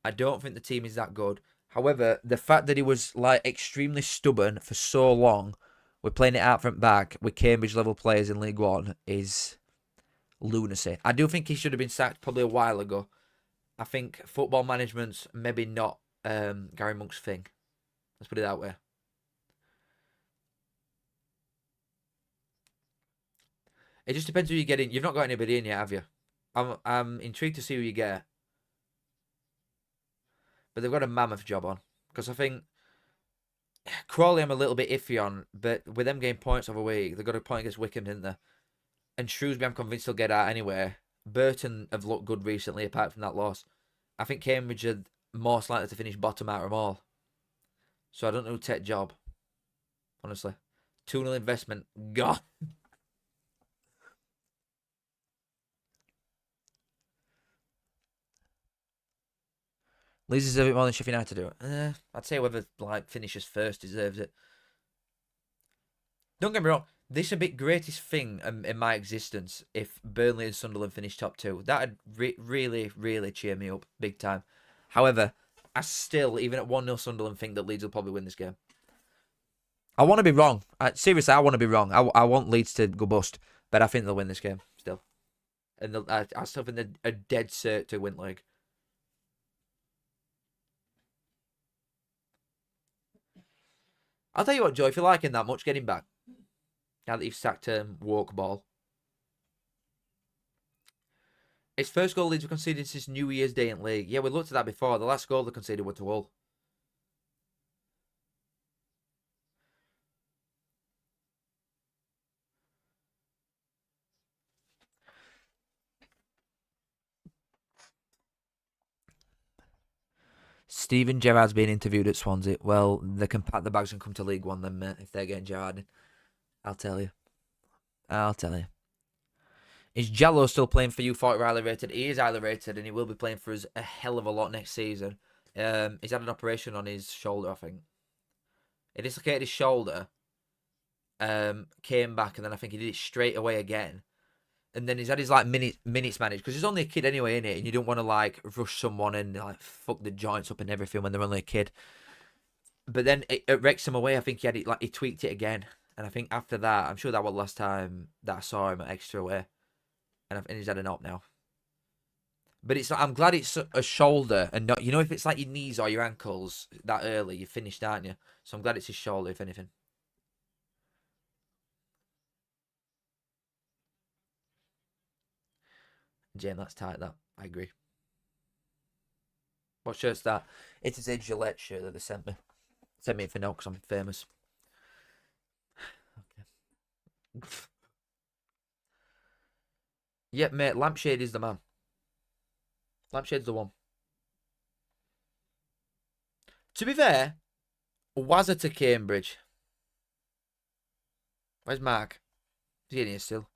I don't think the team is that good. However, the fact that he was like extremely stubborn for so long, we're playing it out front back with Cambridge level players in League One, is lunacy. I do think he should have been sacked probably a while ago. I think football management's maybe not Gary Monk's thing. Let's put it that way. It just depends who you get in. You've not got anybody in yet, have you? I'm intrigued to see who you get. But they've got a mammoth job on. Because I think Crawley I'm a little bit iffy on, but with them getting points over week, they got a point against Wickham, didn't they? And Shrewsbury, I'm convinced they'll get out anyway. Burton have looked good recently, apart from that loss. I think Cambridge are most likely to finish bottom out of them all. So I don't know who take job, honestly. 2-0 investment, God. Leeds deserve it more than Sheffield United do. I'd say whoever finishes first deserves it. Don't get me wrong. This would be the greatest thing in my existence if Burnley and Sunderland finished top 2. That'd really, really cheer me up big time. However, I still, even at 1-0 Sunderland, think that Leeds will probably win this game. I want to be wrong. Seriously, I want to be wrong. I want Leeds to go bust, but I think they'll win this game still. And I still think they're a dead cert to win league. I'll tell you what, Joe, if you like him that much, get him back. Now that you've sacked walk ball. His first goal Leeds were conceded since New Year's Day in league. Yeah, we looked at that before. The last goal they conceded was to Hull. Steven Gerrard's being interviewed at Swansea. Well, they can pack the bags and come to League One then, mate, if they're getting Gerrard in. I'll tell you. Is Jallo still playing for you? Thought highly rated. He is highly rated, and he will be playing for us a hell of a lot next season. He's had an operation on his shoulder, I think. He dislocated his shoulder. Came back, and then I think he did it straight away again. And then he's had his minutes managed because he's only a kid anyway, innit? And you don't want to rush someone and fuck the joints up and everything when they're only a kid. But then at Wrexham away, I think he had it he tweaked it again. And I think after that, I'm sure that was the last time that I saw him at Exeter away. And he's had an op now. But I'm glad it's a shoulder and not, if it's like your knees or your ankles that early, you're finished, aren't you? So I'm glad it's his shoulder, if anything. Jane, that's tight, that. I agree. What shirt's that? It is a Gillette shirt that they sent me. Sent me for now because I'm famous. Okay. Yep, mate, Lampshade is the man. Lampshade's the one. To be fair, was it to Cambridge? Where's Mark? Is he in here still?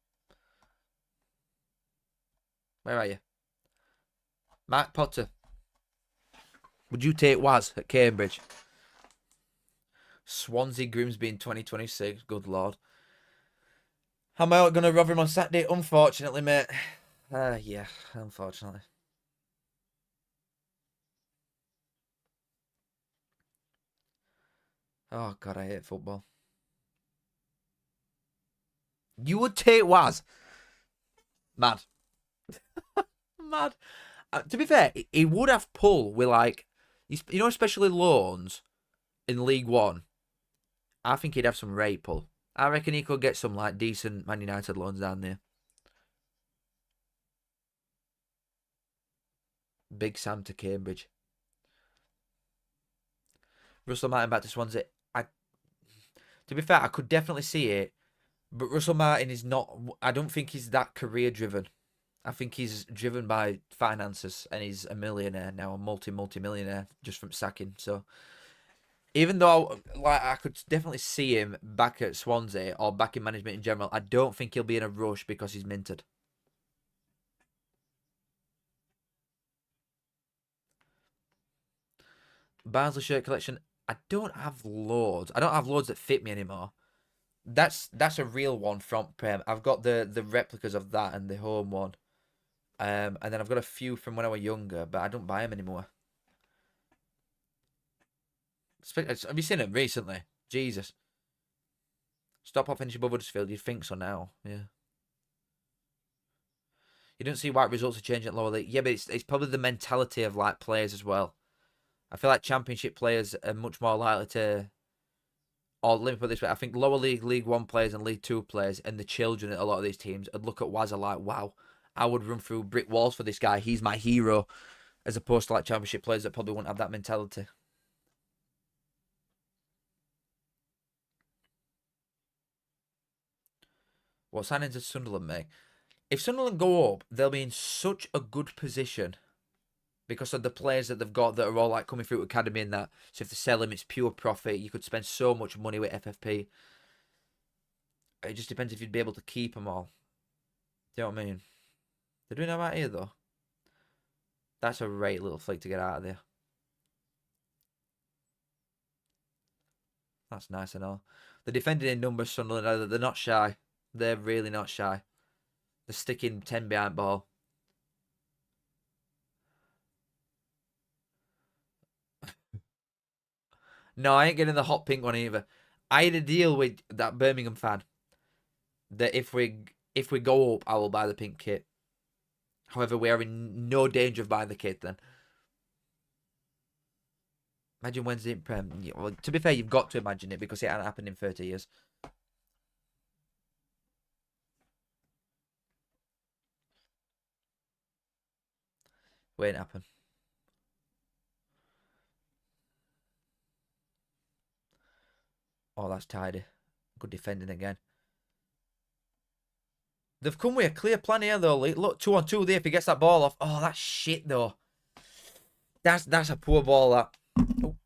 Where are you? Mark Potter. Would you take Was at Cambridge? Swansea Grimsby in 2026. Good lord. Am I going to rob him on Saturday? Unfortunately, mate. Yeah, unfortunately. Oh, God, I hate football. You would take Was? Mad. Mad. To be fair, he would have pull with especially loans in League One. I think he'd have some rate pull. I reckon he could get some decent Man United loans down there. Big Sam to Cambridge. Russell Martin back to Swansea. To be fair, I could definitely see it, but Russell Martin is not. I don't think he's that career driven. I think he's driven by finances, and he's a millionaire now, a multi-millionaire just from sacking. So even though I could definitely see him back at Swansea or back in management in general, I don't think he'll be in a rush because he's minted. Barnsley shirt collection. I don't have loads. I don't have loads that fit me anymore. That's a real one from Prem. I've got the replicas of that and the home one. And then I've got a few from when I was younger, but I don't buy them anymore. Have you seen them recently? Jesus. Stop off finish above Huddersfield. You'd think so now. Yeah. You don't see why results are changing at lower league. Yeah, but it's probably the mentality of players as well. I feel like Championship players are much more likely to. Or let me put it this way: I think lower league, League One players, and League Two players, and the children at a lot of these teams would look at Wazza like, "Wow, I would run through brick walls for this guy. He's my hero," as opposed to Championship players that probably wouldn't have that mentality. What signings does Sunderland make? If Sunderland go up, they'll be in such a good position because of the players that they've got that are all like coming through academy and that. So if they sell them, it's pure profit. You could spend so much money with FFP. It just depends if you'd be able to keep them all. Do you know what I mean? They're doing alright here though. That's a great little flick to get out of there. That's nice and all. The defending in numbers, Sunderland, they're not shy. They're really not shy. They're sticking 10 behind ball. No, I ain't getting the hot pink one either. I had a deal with that Birmingham fan that if we go up, I will buy the pink kit. However, we are in no danger of buying the kit then. Imagine Wednesday in Prem. Well, to be fair, you've got to imagine it because it hasn't happened in 30 years. Won't happen. Oh, that's tidy. Good defending again. They've come with a clear plan here, though. Look, 2-on-2 there if he gets that ball off. Oh, that's shit, though. That's a poor ball, that. Oh.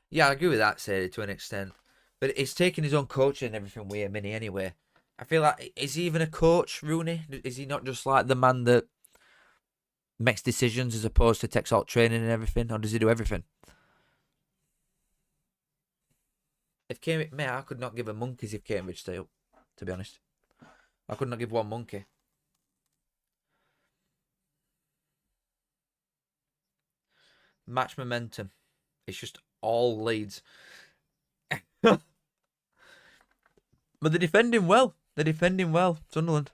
Yeah, I agree with that, Sadie, to an extent. But it's taking his own coaching and everything with him, Mini, anyway. I feel like, is he even a coach, Rooney? Is he not just like the man that makes decisions as opposed to takes out training and everything? Or does he do everything? If Cambridge, mate, I could not give a monkeys if Cambridge stay up, to be honest. I could not give one monkey. Match momentum. It's just all Leeds. But they're defending well. They're defending well, Sunderland.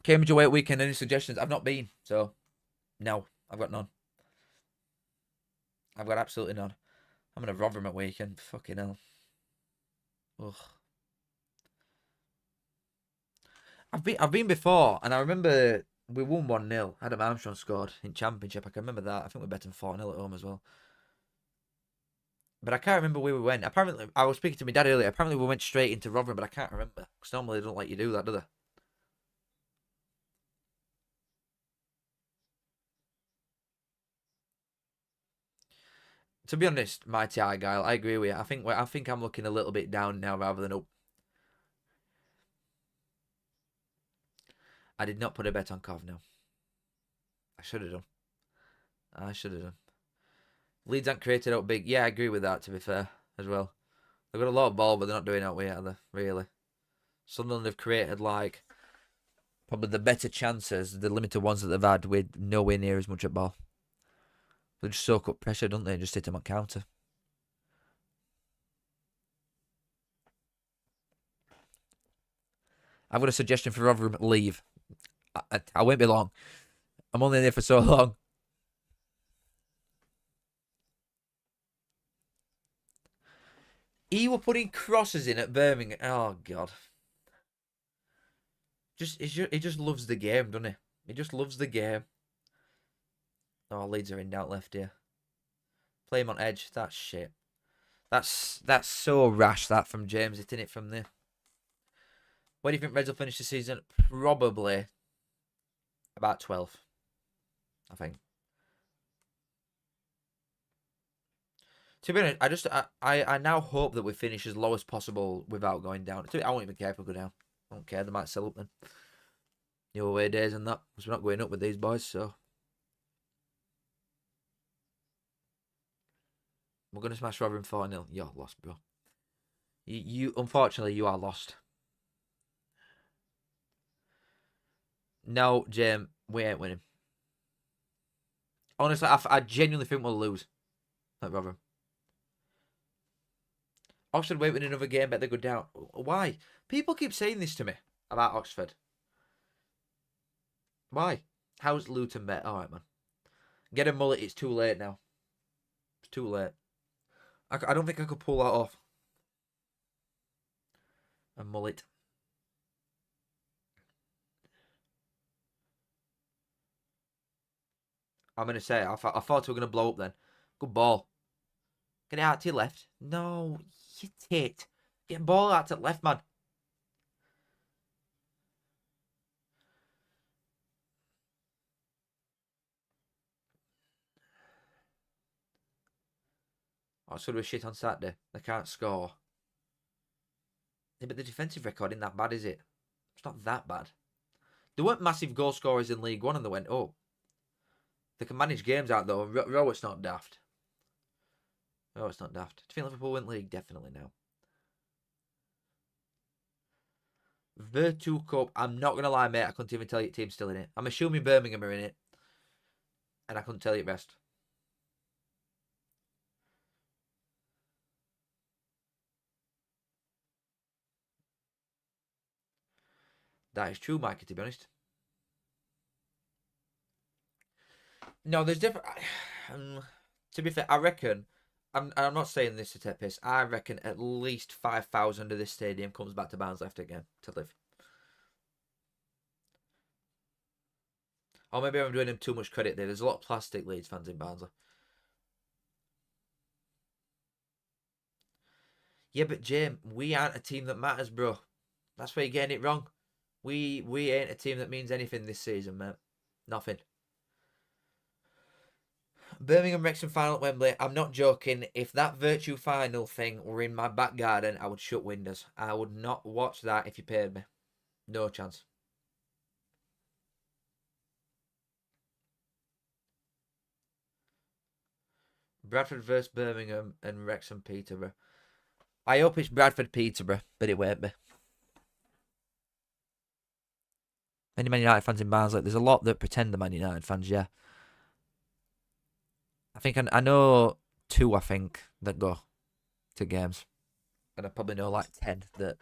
Cambridge away at weekend. Any suggestions? I've not been, so no, I've got none. I've got absolutely none. I'm gonna Rotherham at weekend. Fucking hell. Ugh. I've been before, and I remember we won 1-0. Adam Armstrong scored in Championship. I can remember that. I think we bet him 4-0 at home as well. But I can't remember where we went. Apparently, I was speaking to my dad earlier. Apparently, we went straight into Rotherham, but I can't remember. Because normally they don't let you do that, do they? To be honest, my TI guy, I agree with you. I think I'm looking a little bit down now rather than up. I did not put a bet on Cov now. I should have done. I should have done. Leeds aren't created out big. Yeah, I agree with that, to be fair, as well. They've got a lot of ball, but they're not doing out way, are they? Really. Sunderland have created, like, probably the better chances, the limited ones that they've had with nowhere near as much at ball. They just soak up pressure, don't they, and just hit them on counter. I've got a suggestion for Rotherham. Leave. I won't be long. I'm only there for so long. He were putting crosses in at Birmingham. Oh, God. He just loves the game, doesn't he? He just loves the game. Oh, Leeds are in doubt left here. Play him on edge. That's shit. That's so rash, that, from James, hitting it from there. Where do you think Reds will finish the season? Probably about 12th, I think. To be honest, I now hope that we finish as low as possible without going down. I won't even care if we go down. I don't care. They might sell up then. Your away days and that. Because we're not going up with these boys, so. We're going to smash Rotherham 4-0. You're lost, bro. You unfortunately, you are lost. No, Jim, we ain't winning. Honestly, I genuinely think we'll lose at Rotherham. Oxford won't win another game, bet they go down. Why? People keep saying this to me about Oxford. Why? How's Luton bet? Alright, man. Get a mullet, it's too late now. It's too late. I don't think I could pull that off. A mullet. I'm going to say, I thought we were going to blow up then. Good ball. Get it out to your left. No, you tit. Get ball out to the left, man. Oh, it's going to be shit on Saturday. They can't score. Yeah, but the defensive record isn't that bad, is it? It's not that bad. There weren't massive goal scorers in League One and they went, oh. They can manage games out, though. Rowett's not daft. Rowett's not daft. Do you think Liverpool win league? Definitely now. Virtu Cup. I'm not going to lie, mate. I couldn't even tell you the team's still in it. I'm assuming Birmingham are in it. And I couldn't tell you the rest. That is true, Mikey, to be honest. No, there's different... to be fair, I reckon... I'm not saying this to take piss. I reckon at least 5,000 of this stadium comes back to Barnsley after again to live. Or maybe I'm doing him too much credit there. There's a lot of plastic Leeds fans in Barnsley. Yeah, but James, we aren't a team that matters, bro. That's where you're getting it wrong. We ain't a team that means anything this season, mate. Nothing. Birmingham Wrexham final at Wembley. I'm not joking. If that Virtue final thing were in my back garden, I would shut windows. I would not watch that if you paid me. No chance. Bradford versus Birmingham and Wrexham Peterborough. I hope it's Bradford Peterborough, but it won't be. Any Man United fans in Barnsley? There's a lot that pretend they're Man United fans, yeah. I think I know 2, I think, that go to games. And I probably know like 10 that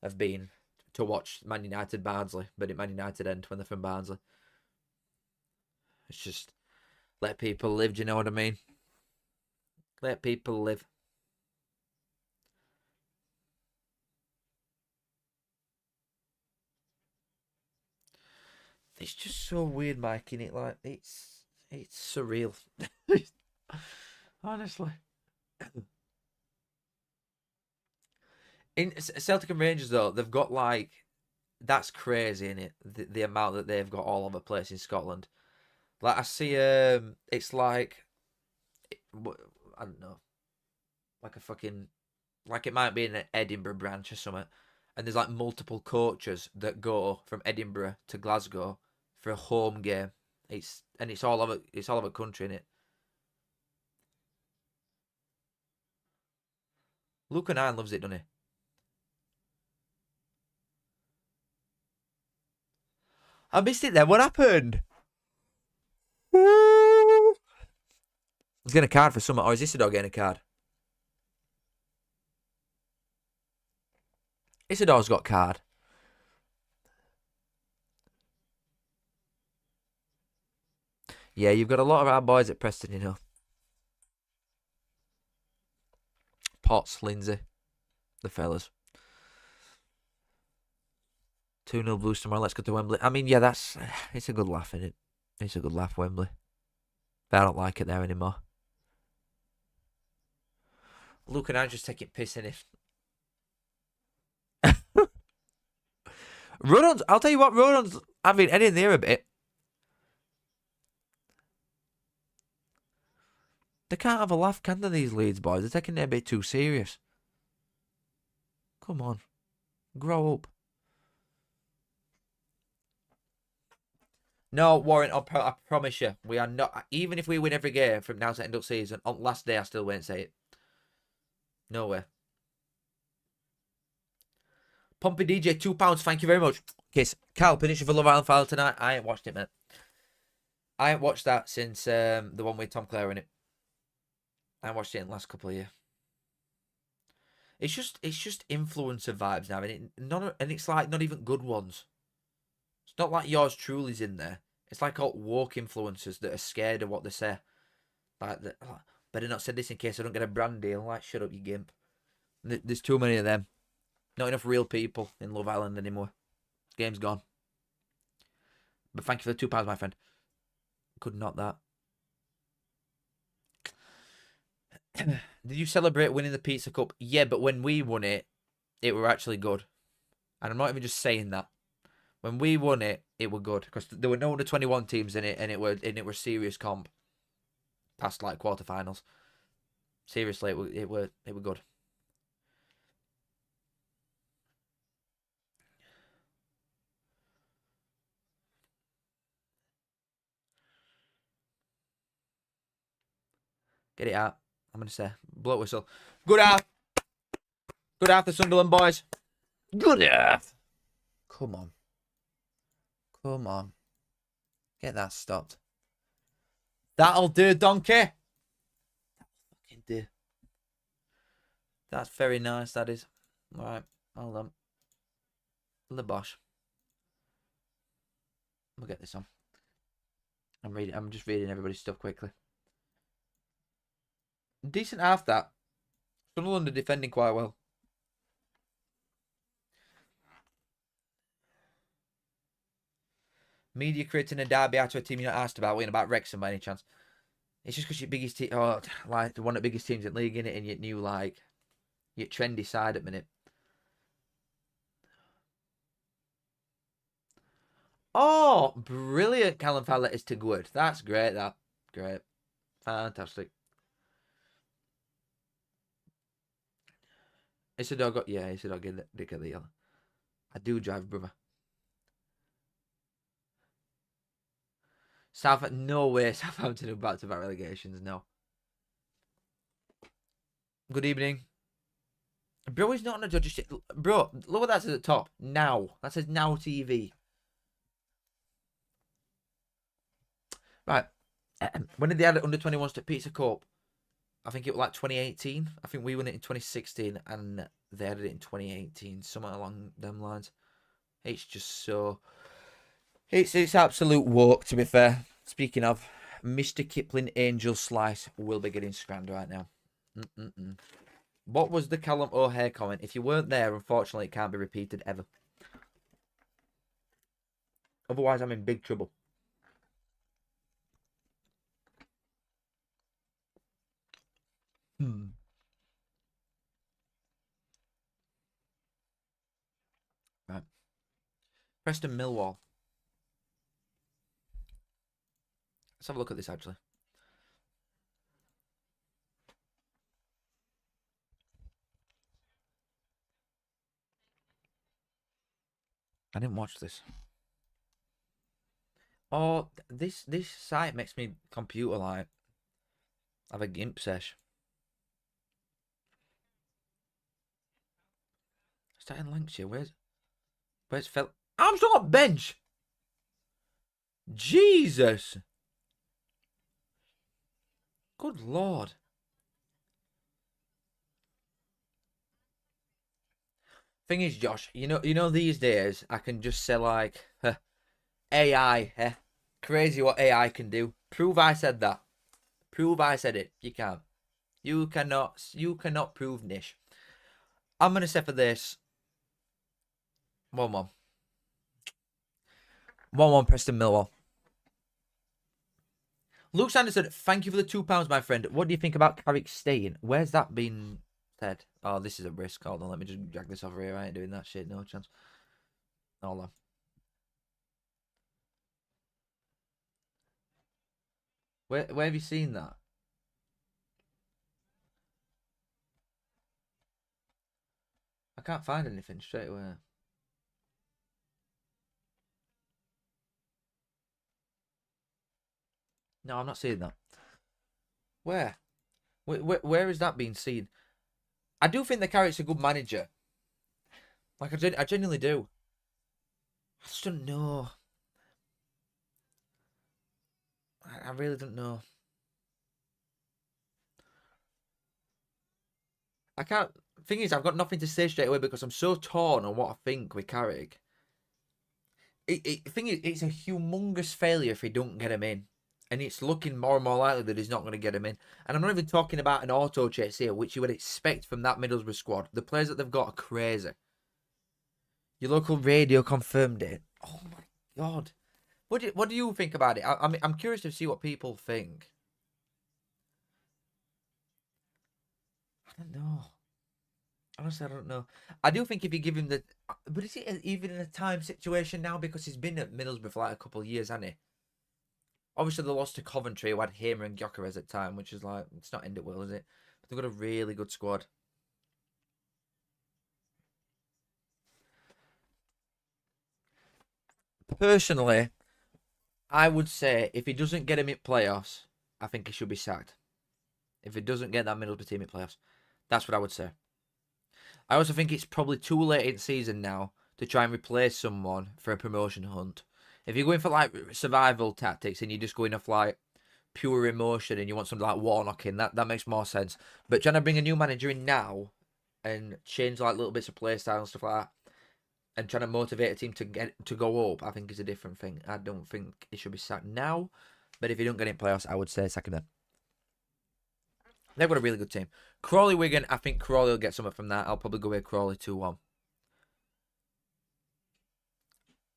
have been to watch Man United Barnsley, but at Man United end when they're from Barnsley. It's just let people live, do you know what I mean? Let people live. It's just so weird, Mike, innit? Like it's surreal. Honestly. In Celtic and Rangers though, they've got like that's crazy, in it. The amount that they've got all over the place in Scotland. Like I see, it's like I don't know, like a fucking like it might be in an Edinburgh branch or something, and there's like multiple coaches that go from Edinburgh to Glasgow for a home game. It's all over country, innit? Luke Nine loves it, doesn't he? I missed it then. What happened? He's getting a card for someone, or is this a dog getting a card? Isidore's got card. Yeah, you've got a lot of our boys at Preston, you know. Potts, Lindsay, the fellas. 2-0 Blues tomorrow. Let's go to Wembley. I mean, yeah, it's a good laugh, isn't it? It's a good laugh, Wembley. But I don't like it there anymore. Luke and I just taking piss in it. Rodon's, I'll tell you what, Rodon's having Eddie in there a bit. They can't have a laugh, can they, these Leeds boys? They're taking it a bit too serious. Come on. Grow up. No, Warren, I promise you, we are not. Even if we win every game from now to end of season, on last day I still won't say it. No way. Pompey DJ, £2. Thank you very much. Kiss. Carl, prediction for Love Island Final tonight. I ain't watched it, mate. I ain't watched that since the one with Tom Clare in it. I haven't watched it in the last couple of years. It's just influencer vibes now, and it's like not even good ones. It's not like yours truly's in there. It's like all woke influencers that are scared of what they say. Like, better not say this in case I don't get a brand deal. Like, shut up, you gimp. There's too many of them. Not enough real people in Love Island anymore. Game's gone. But thank you for the £2, my friend. Could not that. Did you celebrate winning the Pizza Cup? Yeah, but when we won it, it were actually good. And I'm not even just saying that. When we won it, it were good. Because there were no under 21 teams in it, and it were serious comp. Past like quarterfinals. Seriously, it were good. Get it out. I'm gonna say blow whistle. Good half. Good half the Sunderland boys. Good half. Come on. Come on. Get that stopped. That'll do, donkey. That'll fucking do. That's very nice, that is. Alright, hold on. The Bosch. We'll get this on. I'm just reading everybody's stuff quickly. Decent half that. Sunderland are defending quite well. Media creating a derby out of a team you're not asked about, winning about Wrexham by any chance. It's just because your biggest team, like one of the biggest teams in the league, in it, and your new like your trendy side at minute. Oh, brilliant! Callum Fowler is to good. That's great. That great, fantastic. It's a dog. Yeah, it's a dog. Get the yellow. I do drive, brother. No way. Southampton are back-to-back relegations. No. Good evening. Bro, he's not on a judge. Bro, look what that says at the top. Now. That says Now TV. Right. When did they add it under 21s to Pizza Cup? I think it was like 2018. I think we won it in 2016 and they added it in 2018. Somewhere along them lines. It's just so... It's absolute work, to be fair. Speaking of, Mr. Kipling Angel Slice will be getting scrammed right now. What was the Callum O'Hare comment? If you weren't there, unfortunately, it can't be repeated ever. Otherwise, I'm in big trouble. Right. Preston Millwall. Let's have a look at this, actually. I didn't watch this. Oh, this site makes me computer like have a gimp sesh. Starting Lancashire, where's Phil? Armstrong on bench. Jesus. Good Lord. Thing is, Josh, you know these days I can just say like AI, crazy what AI can do. Prove I said that. Prove I said it. You can't. You cannot prove niche. I'm gonna say for this 1-1. 1-1 Preston Millwall. Luke Sanderson, thank you for the £2, my friend. What do you think about Carrick staying? Where's that been said? Oh, this is a risk. Hold on, let me just drag this over here. I ain't doing that shit, no chance. Hold on. Where have you seen that? I can't find anything straight away. No, I'm not seeing that. Where? Where is that being seen? I do think the Carrick's a good manager. Like, I genuinely do. I just don't know. I really don't know. I can't... Thing is, I've got nothing to say straight away because I'm so torn on what I think with Carrick. Thing is, it's a humongous failure if he don't get him in. And it's looking more and more likely that he's not going to get him in. And I'm not even talking about an auto chase here, which you would expect from that Middlesbrough squad. The players that they've got are crazy. Your local radio confirmed it. Oh my god. What do you think about it? I'm curious to see what people think. I don't know. Honestly, I don't know. I do think if you give him the, but is it even in a time situation now because he's been at Middlesbrough for like a couple of years, hasn't he? Obviously, they lost to Coventry, who had Hamer and Gyökeres at time, which is like it's not ended well, is it? But they've got a really good squad. Personally, I would say if he doesn't get him in playoffs, I think he should be sacked. If he doesn't get that Middlesbrough team in playoffs, that's what I would say. I also think it's probably too late in the season now to try and replace someone for a promotion hunt. If you're going for like survival tactics and you're just going off like pure emotion and you want something like Warnock in, that makes more sense. But trying to bring a new manager in now and change like little bits of play style and stuff like that, and trying to motivate a team to go up, I think is a different thing. I don't think it should be sacked now, but if you don't get in playoffs, I would say sack him then. They've got a really good team. Crawley Wigan, I think Crawley will get something from that. I'll probably go with Crawley 2-1.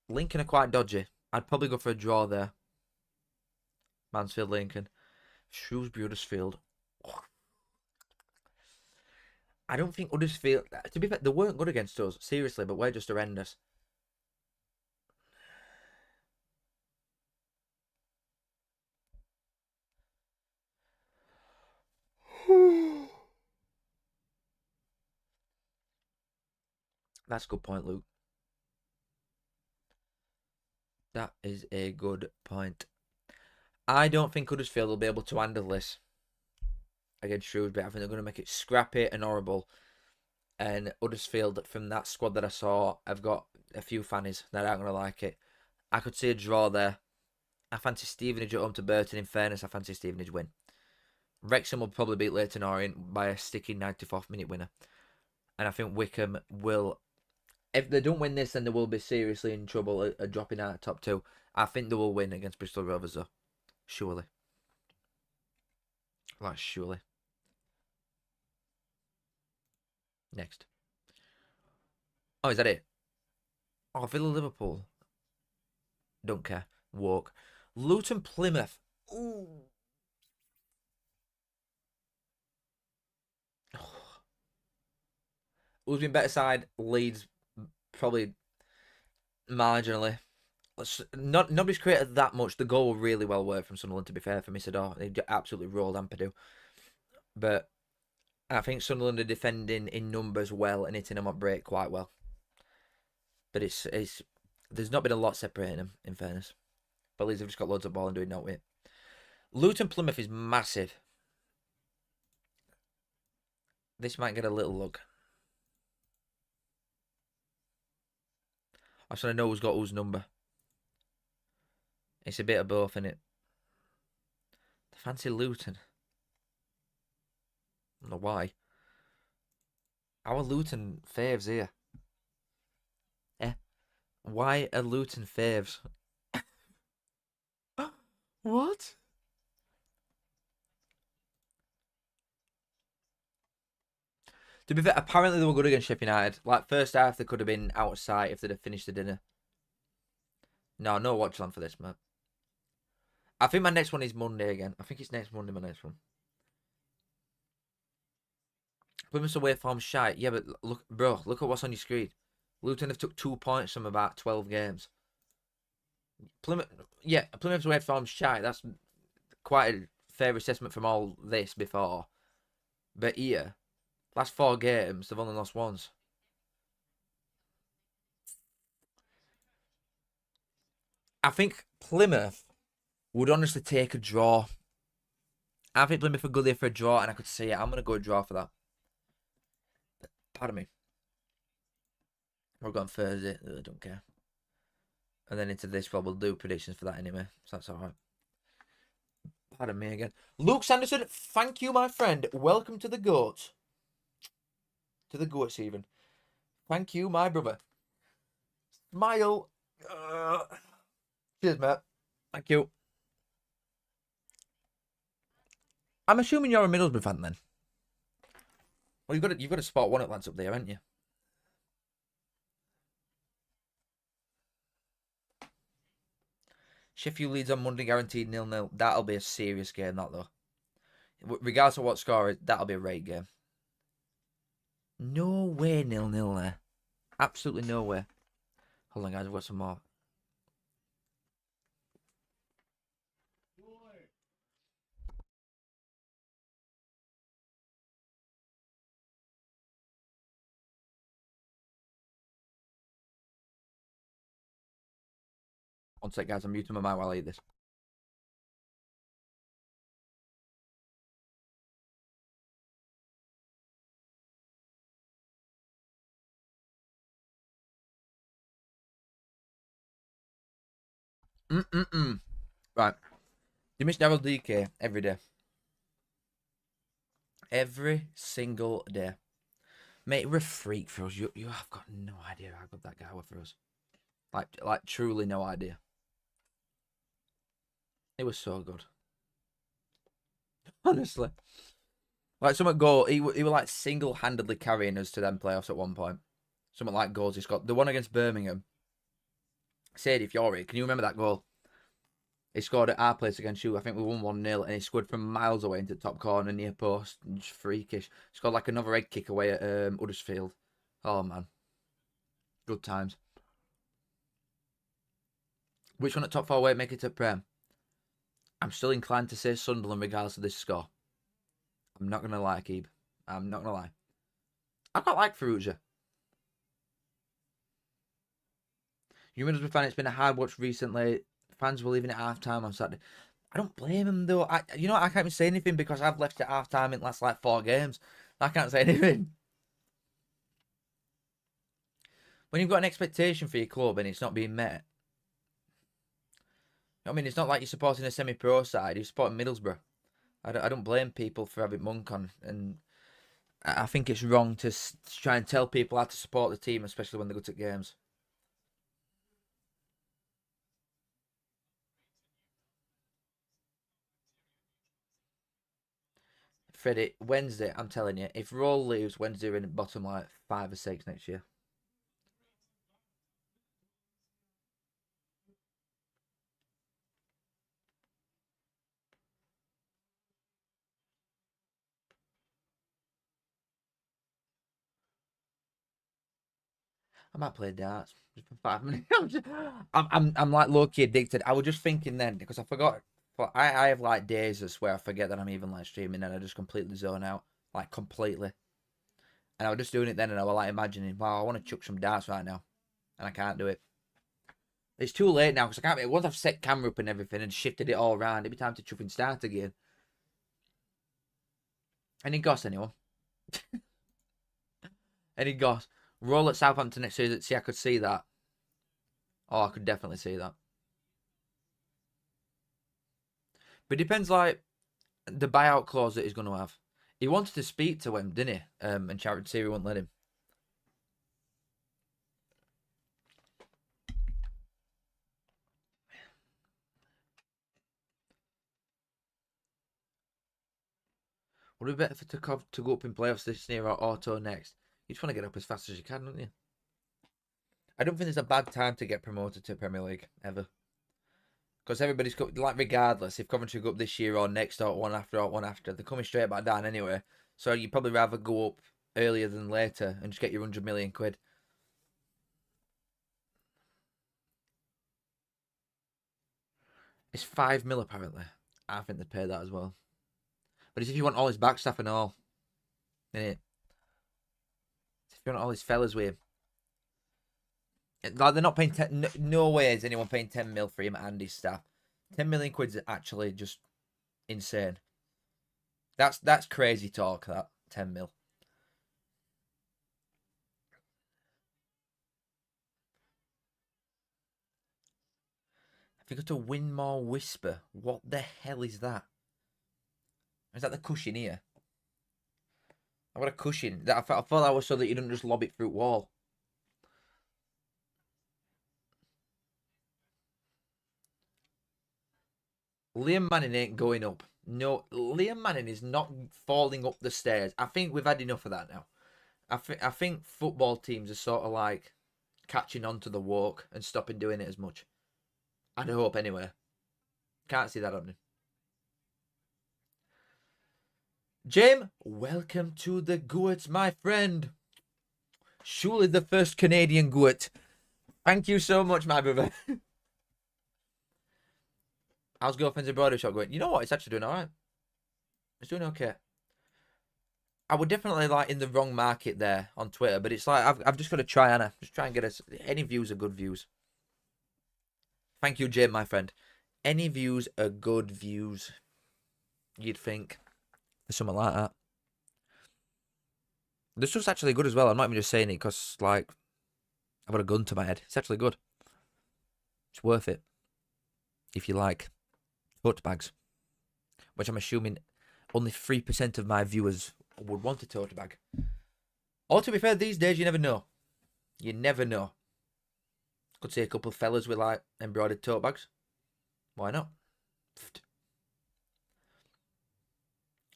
Lincoln are quite dodgy. I'd probably go for a draw there. Mansfield, Lincoln. Shrewsbury, Huddersfield. I don't think Huddersfield... To be fair, they weren't good against us, seriously, but we're just horrendous. That's a good point, Luke. That is a good point. I don't think Huddersfield will be able to handle this against Shrewsbury. I think they're going to make it scrappy and horrible. And Huddersfield, from that squad that I saw, I've got a few fannies that aren't going to like it. I could see a draw there. I fancy Stevenage at home to Burton. In fairness, I fancy Stevenage win. Wrexham will probably beat Leyton Orient by a sticky 94th minute winner. And I think Wickham will... If they don't win this, then they will be seriously in trouble at dropping out of top two. I think they will win against Bristol Rovers, though. Surely. Like, surely. Next. Oh, is that it? Oh, Villa Liverpool. Don't care. Walk. Luton Plymouth. Ooh. Who's been better side? Leeds. Probably marginally. Nobody's created that much. The goal really well worked from Sunderland, to be fair, for Misador. They absolutely rolled Ampadu. But I think Sunderland are defending in numbers well and hitting them at break quite well. But it's there's not been a lot separating them, in fairness. But Leeds have just got loads of ball and doing no with it. Luton Plymouth is massive. This might get a little look. I just want to know who's got whose number. It's a bit of both, innit? Fancy Luton. I don't know why. Our Luton faves here. Eh? Why are Luton faves? What? To be fair, apparently they were good against Sheffield United. Like, first half, they could have been out of sight if they'd have finished the dinner. No watch on for this, mate. I think my next one is Monday again. I think it's next Monday, my next one. Plymouth's away form shite. Yeah, but look, bro, look at what's on your screen. Luton have took 2 points from about 12 games. Plymouth's away form shite. That's quite a fair assessment from all this before. But here, last 4 games, they've only lost once. I think Plymouth would honestly take a draw. I think Plymouth would go there for a draw, and I could see it. I'm going to go a draw for that. Pardon me. We're going Thursday. I don't care. And then into this, we'll do predictions for that anyway. So that's alright. Pardon me again. Luke Sanderson, thank you, my friend. Welcome to the GOAT. To the GOATs, even. Thank you, my brother. Smile. Cheers, mate. Thank you. I'm assuming you're a Middlesbrough fan then. Well, you've got to spot one at lads up there, haven't you? Sheffield Leeds on Monday, guaranteed 0-0. That'll be a serious game, that though. Regardless of what score is, that'll be a great game. No way 0-0 there. Absolutely no way. Hold on, guys. I've got some more. One sec, guys. I'm muting my mic while I eat this. Right. You miss Daryl DK every day. Every single day. Mate, we're a freak for us. You have got no idea how good that guy was for us. Like truly no idea. It was so good. Honestly. Like, something goal, he was like single-handedly carrying us to them playoffs at one point. Something like goals he scored. The one against Birmingham. Sadie Fiore, can you remember that goal? He scored at our place against you. I think we won 1-0, and he scored from miles away into the top corner near post. Just freakish. He scored like another egg kick away at Huddersfield. Oh, man. Good times. Which one at top 4 won't make it to Prem? I'm still inclined to say Sunderland regardless of this score. I'm not going to lie, Keeb. I'm not going to lie. I quite like Ferrugia. You must be fan. It's been a hard watch recently. Fans were leaving at half-time on Saturday. I don't blame them, though. I can't even say anything because I've left at half-time in the last, 4 games. I can't say anything. When you've got an expectation for your club and it's not being met. I mean, it's not like you're supporting a semi-pro side. You're supporting Middlesbrough. I don't blame people for having Monk on. And I think it's wrong to try and tell people how to support the team, especially when they go to games. Freddie, Wednesday, I'm telling you, if Roll leaves, Wednesday we're in the bottom 5 or 6 next year. I might play darts just for 5 minutes. I'm like low-key addicted. I was just thinking then because I forgot. But I have days I swear I forget that I'm even streaming and I just completely zone out, completely. And I was just doing it then and I was imagining, wow, I want to chuck some darts right now, and I can't do it. It's too late now because I can't. Once I've set camera up and everything and shifted it all around, it'd be time to chuck and start again. Any goss, anyone? Any goss? Roll at Southampton next season. See, I could see that. Oh, I could definitely see that. But it depends, the buyout clause that he's going to have. He wanted to speak to him, didn't he? And Charity Siri wouldn't let him. Would it be better for Tukov to go up in playoffs this year or Auto next? You just want to get up as fast as you can, don't you? I don't think there's a bad time to get promoted to Premier League, ever. Because everybody's, regardless, if Coventry go up this year or next or one after, they're coming straight back down anyway. So you'd probably rather go up earlier than later and just get your 100 million quid. It's 5 mil apparently. I think they'd pay that as well. But it's if you want all his back staff and all. Innit? If you want all his fellas with him. They're not paying 10. No way is anyone paying 10 mil for him and his staff. 10 million quid's actually just insane. That's crazy talk, that 10 mil. Have you got a Winmore Whisper? What the hell is that? Is that the cushion here? I've got a cushion. I thought that was so that you didn't just lob it through wall. Liam Manning ain't going up. No, Liam Manning is not falling up the stairs. I think we've had enough of that now. I think football teams are sort of catching on to the walk and stopping doing it as much. I'd hope anyway. Can't see that happening. Jim, welcome to the Goat, my friend. Surely the first Canadian Goat. Thank you so much, my brother. How's Girlfriend's Embroidery Shop going? You know what? It's actually doing alright. It's doing okay. I would definitely like in the wrong market there on Twitter, but it's like I've just got to try, Anna. Just try and get us. Any views are good views. Thank you, Jim, my friend. Any views are good views. You'd think. There's something like that. This stuff's actually good as well. I'm not even just saying it because, like, I've got a gun to my head. It's actually good. It's worth it. If you like tote bags. Which I'm assuming only 3% of my viewers would want a tote bag. Or to be fair, these days, you never know. You never know. Could see a couple of fellas with, like, embroidered tote bags. Why not?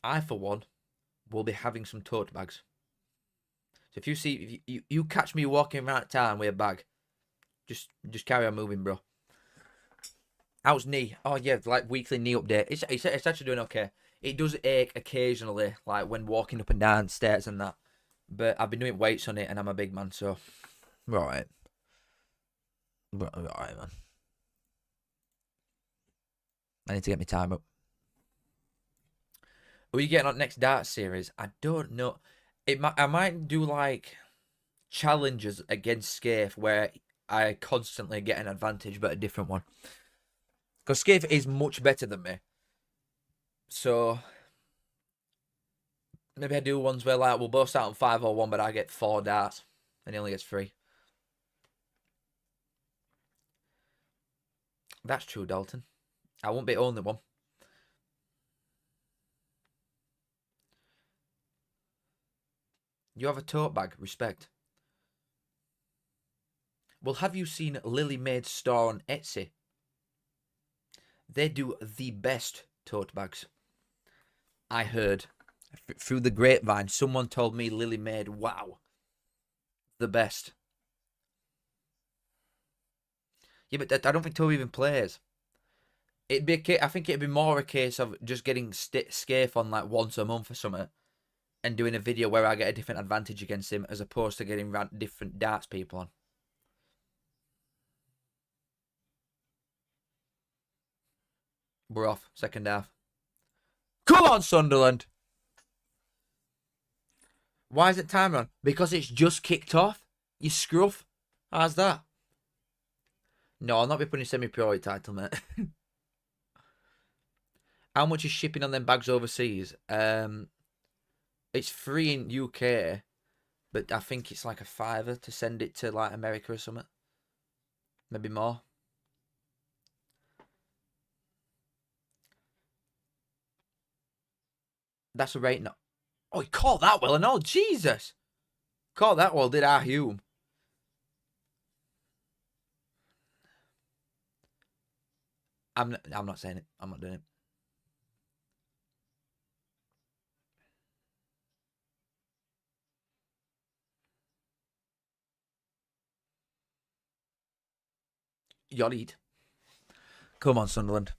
I, for one, will be having some tote bags. So if you see, if you catch me walking around town with a bag, just carry on moving, bro. How's knee? Oh yeah, like weekly knee update. It's actually doing okay. It does ache occasionally, like when walking up and down stairs and that. But I've been doing weights on it, and I'm a big man, so we're alright. We're alright, man. I need to get my time up. Are you getting on next dart series? I don't know. I might do like challenges against Scaife where I constantly get an advantage, but a different one. Because Scaife is much better than me. So maybe I do ones where like we'll both start on 5 or 1, but I get 4 darts and he only gets 3. That's true, Dalton. I won't be only one. You have a tote bag. Respect. Well, have you seen Lily Maid's store on Etsy? They do the best tote bags. I heard through the grapevine. Someone told me Lily Maid, wow, the best. Yeah, but I don't think Toby even plays. I think it'd be more a case of just getting Scaife on like once a month or something, and doing a video where I get a different advantage against him, as opposed to getting different darts people on. We're off. Second half. Come on, Sunderland! Why is it time run? Because it's just kicked off. You scruff. How's that? No, I'll not be putting semi-priority title, mate. How much is shipping on them bags overseas? It's free in UK, but I think it's like a £5 to send it to like America or something. Maybe more. That's a rate. No. Oh, he caught that well and all. Jesus. Caught that well, did our Hume. I'm not saying it. I'm not doing it. Yoddied. Come on, Sunderland.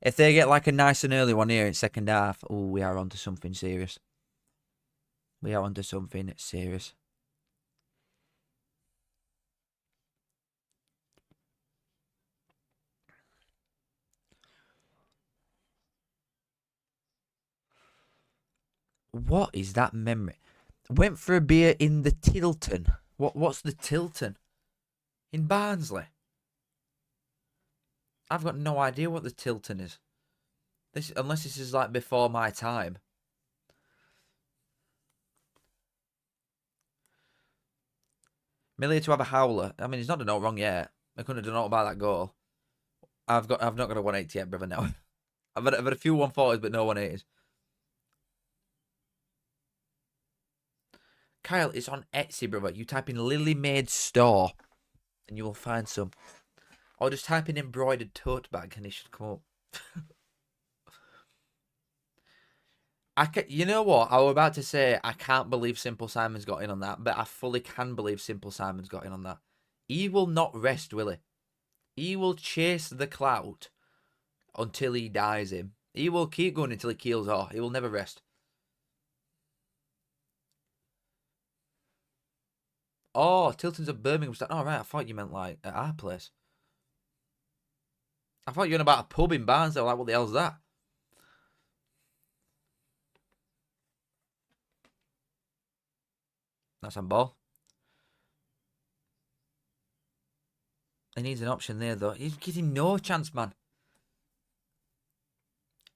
If they get like a nice and early one here in second half, oh, we are onto something serious. We are onto something serious. What is that memory? Went for a beer in the Tilton. What's the Tilton? In Barnsley. I've got no idea what the Tilton is. Unless this is like before my time. Millie to have a howler. I mean, he's not done no wrong yet. I couldn't have done all about that goal. I've not got a 180 yet, brother. No, I've had a few 140s, but no 180s. Kyle, it's on Etsy, brother. You type in Lily Maid store, and you will find some. Or just type in embroidered tote bag, and it should come up. You know what? I was about to say I can't believe Simple Simon's got in on that, but I fully can believe Simple Simon's got in on that. He will not rest, will he? He will chase the clout until he dies him. He will keep going until he kills all. He will never rest. Oh, Tilton's at Birmingham. Oh, right. I thought you meant like at our place. I thought you were on about a pub in Barnsley. Like, what the hell's that? That's on ball. He needs an option there, though. He's getting no chance, man.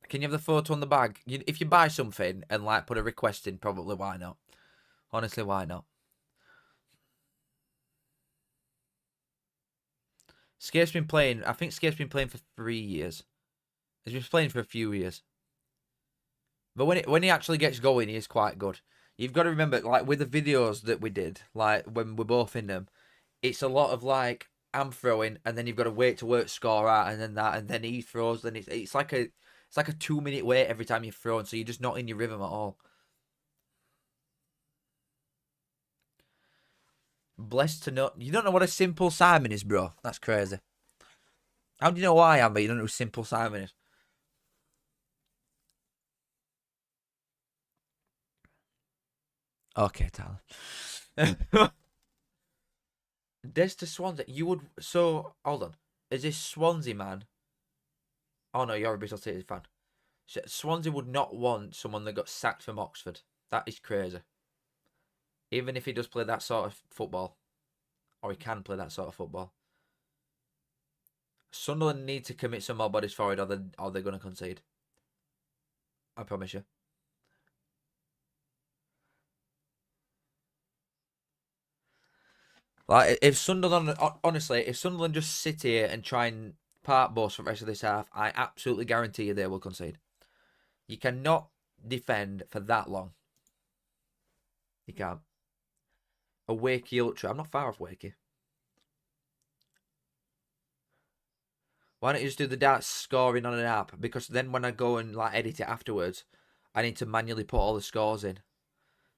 Can you have the photo on the bag? If you buy something and like put a request in, probably why not? Honestly, why not? Scape's been playing. I think Scape's been playing for 3 years. He's been playing for a few years. But when he actually gets going, he is quite good. You've got to remember, like with the videos that we did, like when we're both in them, it's a lot of like I'm throwing, and then you've got to wait to work score out, and then that, and then he throws. Then it's like a 2-minute wait every time you're throwing, so you're just not in your rhythm at all. Blessed to know. You don't know what a Simple Simon is, bro. That's crazy. How do you know who I am, but you don't know who Simple Simon is? Okay, Tyler. Des to Swansea. You would. So, hold on. Is this Swansea man? Oh, no, you're a Bristol City fan. Swansea would not want someone that got sacked from Oxford. That is crazy. Even if he does play that sort of football. Or he can play that sort of football. Sunderland need to commit some more bodies forward, or they're going to concede. I promise you. Like, if Sunderland, honestly, if Sunderland just sit here and try and park boss for the rest of this half, I absolutely guarantee you they will concede. You cannot defend for that long. You can't. A Wakey Ultra. I'm not far off Wakey. Why don't you just do the darts scoring on an app? Because then when I go and like edit it afterwards, I need to manually put all the scores in.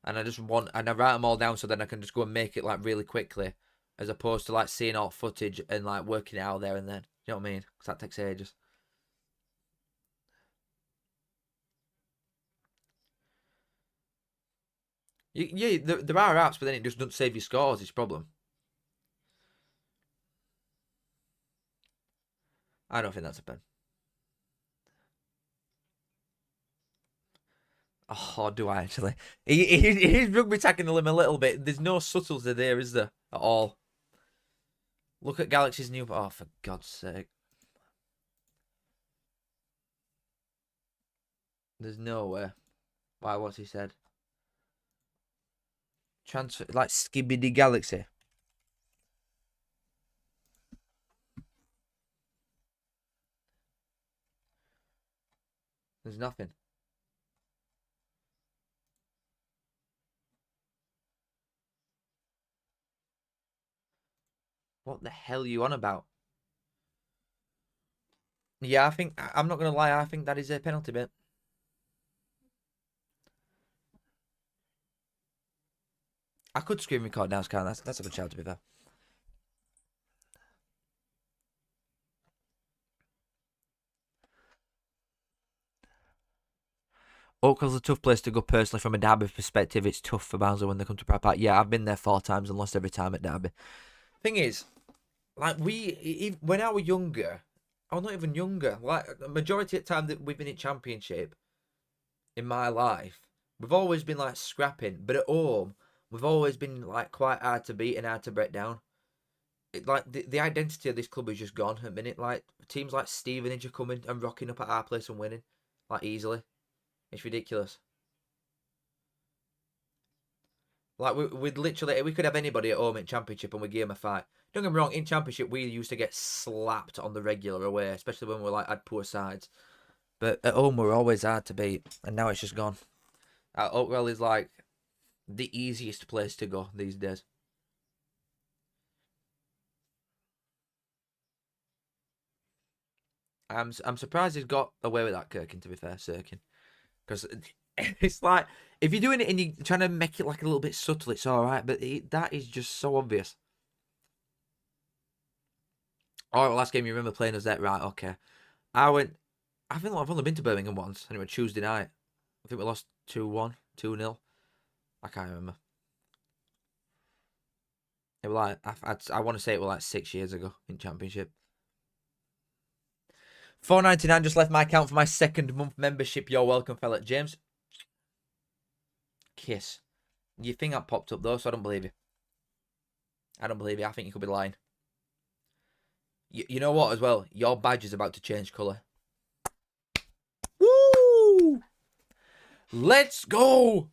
And I write them all down so then I can just go and make it like really quickly, as opposed to like seeing all footage and like working it out there and then. You know what I mean? Because that takes ages. Yeah, there are apps, but then it just doesn't save your scores. It's a problem. I don't think that's a pen. Oh, do I actually? He's rugby tackling him a little bit. There's no subtlety there, is there? At all. Look at Galaxy's new... Oh, for God's sake. There's no way. Why, what's he said? Transfer... Like Skibidi Galaxy. There's nothing. What the hell are you on about? Yeah, I think... I'm not going to lie. I think that is a penalty bit. I could screen record now, Scan. That's a good shout, to be fair. Oakwell's a tough place to go personally from a Derby perspective. It's tough for Barnsley when they come to Pride Park. Yeah, I've been there 4 times and lost every time at Derby. Thing is, like when I was younger, or not even younger, like the majority of the time that we've been in Championship in my life, we've always been like scrapping. But at home, we've always been like quite hard to beat and hard to break down. Like the identity of this club is just gone at the minute. Like teams like Stevenage are coming and rocking up at our place and winning, like easily. It's ridiculous. Like we'd literally, we could have anybody at home in Championship and we'd give them a fight. Don't get me wrong, in Championship we used to get slapped on the regular away, especially when we had poor sides. But at home we're always hard to beat, and now it's just gone. Oakwell is like the easiest place to go these days. I'm surprised he's got away with that, Kirkin. To be fair, Sirkin, because it's like if you're doing it and you're trying to make it like a little bit subtle, it's all right. But that is just so obvious. Oh, last game you remember playing us that, right? Okay, I went I think I've only been to Birmingham once, and it was Tuesday night. I think we lost 2-1, 2-0. I can't remember. It was like I want to say it was like 6 years ago in Championship. $4.99 just left my account for my second month membership. You're welcome, fella. James. Kiss. Your thing had popped up though, so I don't believe you. I don't believe you. I think you could be lying. You know what as well? Your badge is about to change colour. Woo! Let's go!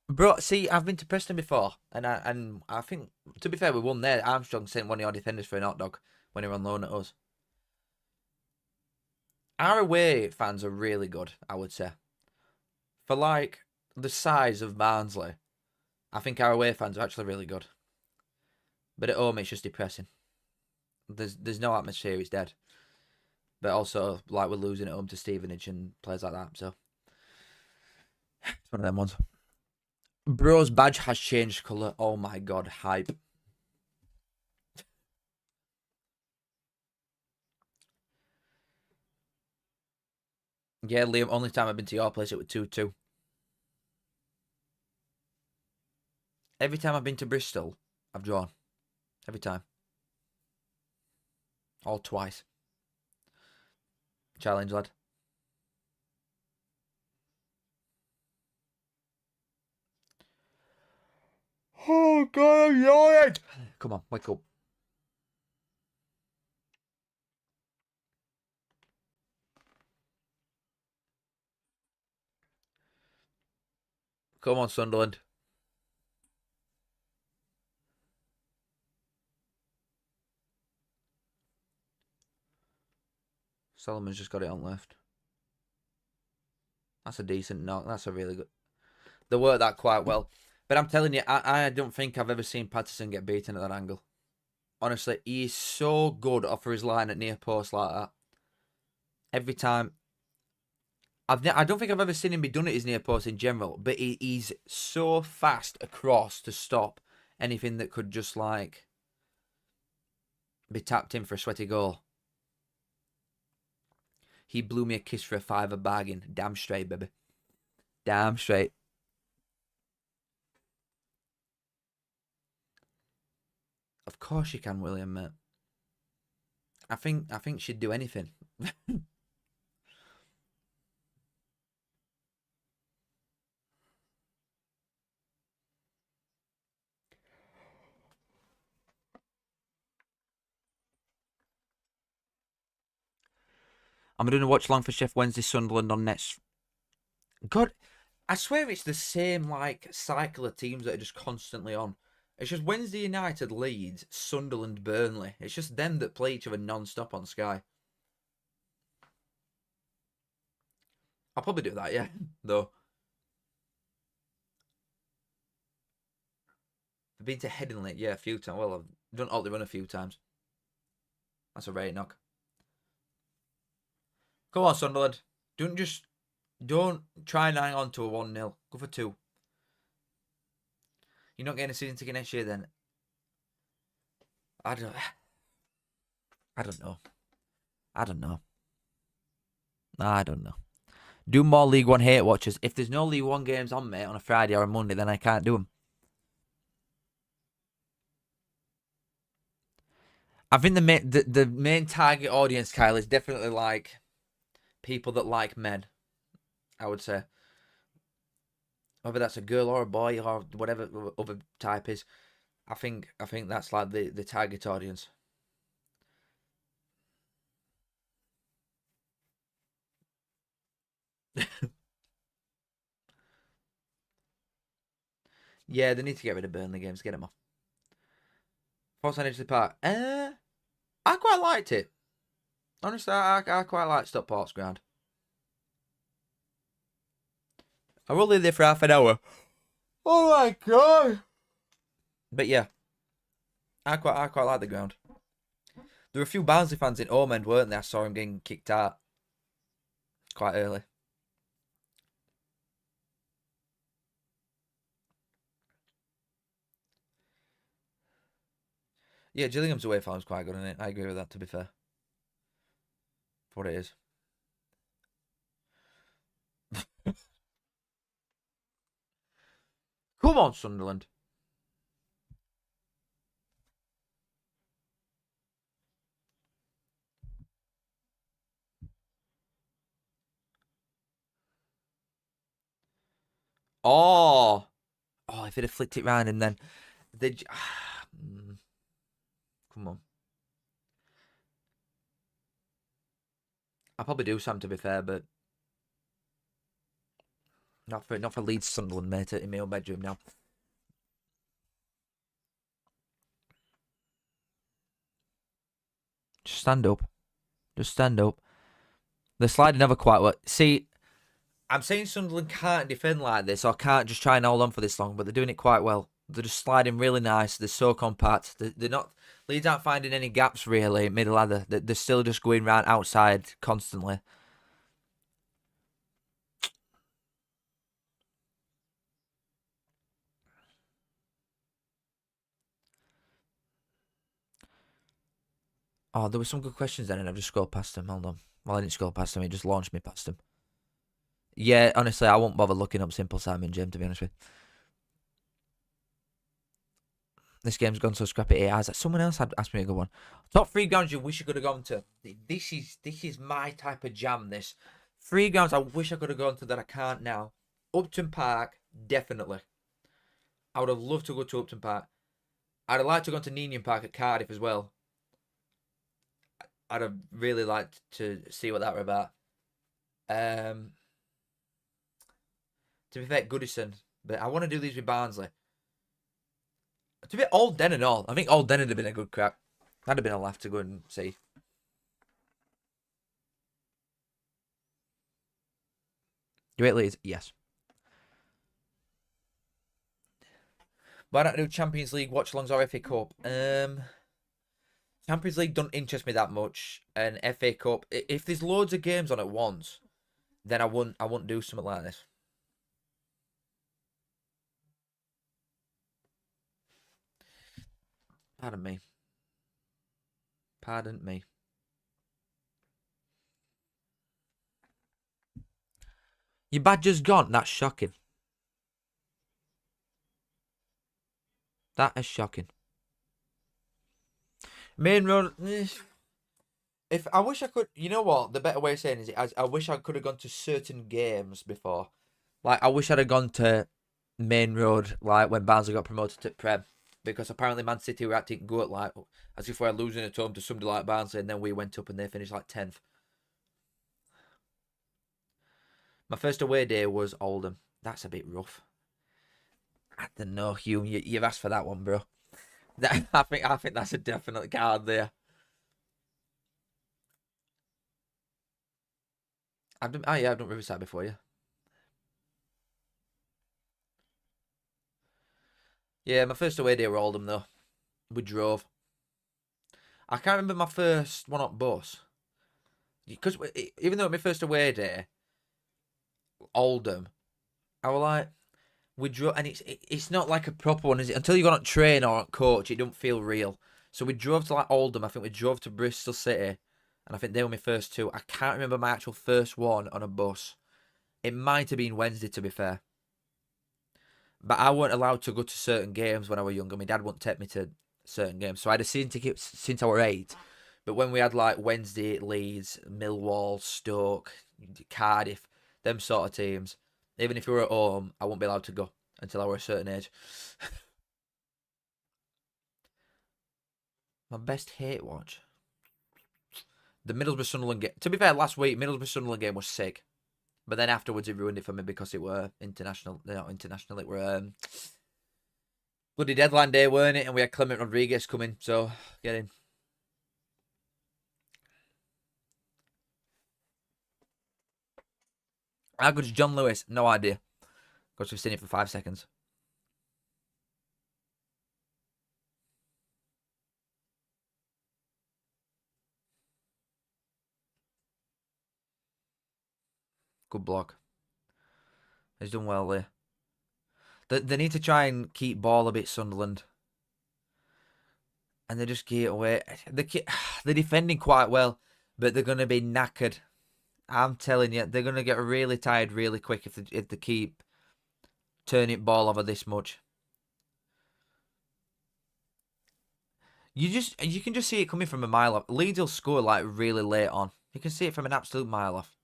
Bro, see, I've been to Preston before, and I think, to be fair, we won there. Armstrong sent one of your defenders for an hot dog when he was on loan at us. Our away fans are really good, I would say. For like the size of Barnsley, I think our away fans are actually really good. But at home, it's just depressing. There's no atmosphere, it's dead. But also, like, we're losing at home to Stevenage and players like that, so it's one of them ones. Bro's badge has changed colour. Oh my god, hype. Yeah, Liam, only time I've been to your place, it was 2-2. Every time I've been to Bristol, I've drawn. Every time. All twice. Challenge, lad. Oh, God, I'm yawning. Come on, wake up. Come on, Sunderland. Solomon's just got it on left. That's a decent knock. That's a really good. They worked that quite well. But I'm telling you, I don't think I've ever seen Patterson get beaten at that angle. Honestly, he is so good off of his line at near post like that. Every time. I don't think I've ever seen him be done at his near post in general, but he's so fast across to stop anything that could just like be tapped in for a sweaty goal. He blew me a kiss for a £5 bargain. Damn straight, baby. Damn straight. Of course you can, William, mate. I think she'd do anything. I'm doing a watch along for Chef Wednesday Sunderland on next. God, I swear it's the same like cycle of teams that are just constantly on. It's just Wednesday United, Leeds, Sunderland, Burnley. It's just them that play each other non-stop on Sky. I'll probably do that, yeah. Though. I've been to Headingley, yeah, a few times. Well, I've done Otley Run a few times. That's a rate knock. Come on, Sunderland. Don't try and hang on to a 1-0. Go for 2. You're not getting a season ticket next year then? I don't know. I don't know. I don't know. Do more League One hate watches. If there's no League One games on, mate, on a Friday or a Monday, then I can't do them. I think the main target audience, Kyle, is definitely like people that like men. I would say, whether that's a girl or a boy or whatever other type is. I think that's like the target audience. Yeah, they need to get rid of Burnley games. Get them off. Force Energy Park. I quite liked it. Honestly, I quite liked Stockport's ground. I will live there for half an hour. Oh my god! But yeah, I quite like the ground. There were a few Barnsley fans in Ormond, weren't there? I saw him getting kicked out quite early. Yeah, Gillingham's away form's quite good, isn't it? I agree with that, to be fair. For what it is. Come on, Sunderland. Oh. Oh, if he'd have flicked it round and then... Come on. I'll probably do some, to be fair, but... Not for Leeds Sunderland, mate, in my own bedroom now. Just stand up. Just stand up. The sliding never quite worked. See, I'm saying Sunderland can't defend like this or can't just try and hold on for this long, but they're doing it quite well. They're just sliding really nice. They're so compact. They're not... Leeds aren't finding any gaps, really, middle either. They're still just going round outside constantly. Oh, there were some good questions then, and I've just scrolled past them. Hold on. Well, I didn't scroll past them. It just launched me past them. Yeah, honestly, I won't bother looking up Simple Simon Jim, to be honest with you. This game's gone so scrappy it has. Someone else had asked me a good one. Top 3 grounds you wish you could have gone to. This is my type of jam, this. 3 grounds I wish I could have gone to that I can't now. Upton Park, definitely. I would have loved to go to Upton Park. I'd have liked to go to Ninian Park at Cardiff as well. I'd have really liked to see what that were about. To be fair, Goodison. But I want to do these with Barnsley. To be Old Den and all. I think Old Den would have been a good crack. That'd have been a laugh to go and see. Do it, Leeds? Yes. Why don't I do Champions League watch-alongs or FA Cup? Champions League don't interest me that much, and FA Cup. If there's loads of games on at once, then I wouldn't do something like this. Pardon me. Pardon me. Your badger's gone. That's shocking. That is shocking. Main Road. If I wish I could, you know what? The better way of saying it is, I wish I could have gone to certain games before. Like I wish I'd have gone to Main Road, like when Barnsley got promoted to Prem, because apparently Man City were acting good, like as if we're losing at home to somebody like Barnsley, and then we went up and they finished like 10th. My first away day was Oldham. That's a bit rough. I don't know, Hugh. You've asked for that one, bro. I think that's a definite card there. I've done Riverside before, yeah. Yeah, my first away day were Oldham though. We drove. I can't remember my first one up bus because even though it was my first away day, Oldham, I was like, we drove, and it's not like a proper one, is it? Until you got on train or on coach, it don't feel real. So we drove to like Oldham. I think we drove to Bristol City, and I think they were my first 2. I can't remember my actual first one on a bus. It might have been Wednesday, to be fair. But I weren't allowed to go to certain games when I was younger. My dad wouldn't take me to certain games, so I had a season ticket since I was 8. But when we had like Wednesday, Leeds, Millwall, Stoke, Cardiff, them sort of teams, even if we were at home, I wouldn't be allowed to go until I were a certain age. My best hate watch. The Middlesbrough Sunderland game. To be fair, last week Middlesbrough Sunderland game was sick, but then afterwards it ruined it for me because it were international. Not international. It were bloody deadline day, weren't it? And we had Clement Rodriguez coming, so get in. How good is John Lewis? No idea. Because we've seen it for 5 seconds. Good block. He's done well there. They need to try and keep ball a bit, Sunderland. and they just get away. They're defending quite well, but they're going to be knackered. I'm telling you, they're going to get really tired really quick if they keep turning ball over this much. You can just see it coming from a mile off. Leeds will score like really late on. You can see it from an absolute mile off.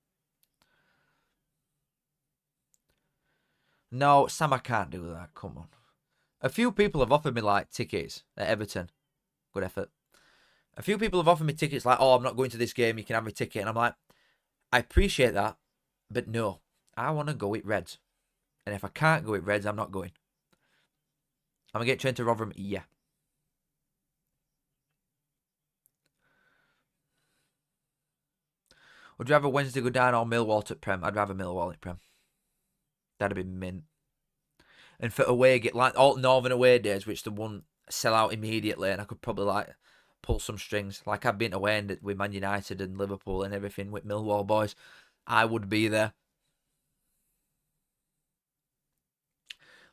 No, Sam, I can't do that. Come on. A few people have offered me like tickets at Everton. Good effort. A few people have offered me tickets like, oh, I'm not going to this game. You can have my ticket. And I'm like, I appreciate that, but no. I want to go with Reds. And if I can't go with Reds, I'm not going. I'm going to get trained to Rotherham. Yeah. Would you rather Wednesday go down or Millwall at Prem? I'd rather Millwall at Prem. That'd be mint. And for away, get like all Northern away days, which the one sell out immediately, and I could probably like pull some strings. Like I've been away with Man United and Liverpool and everything with Millwall boys. I would be there.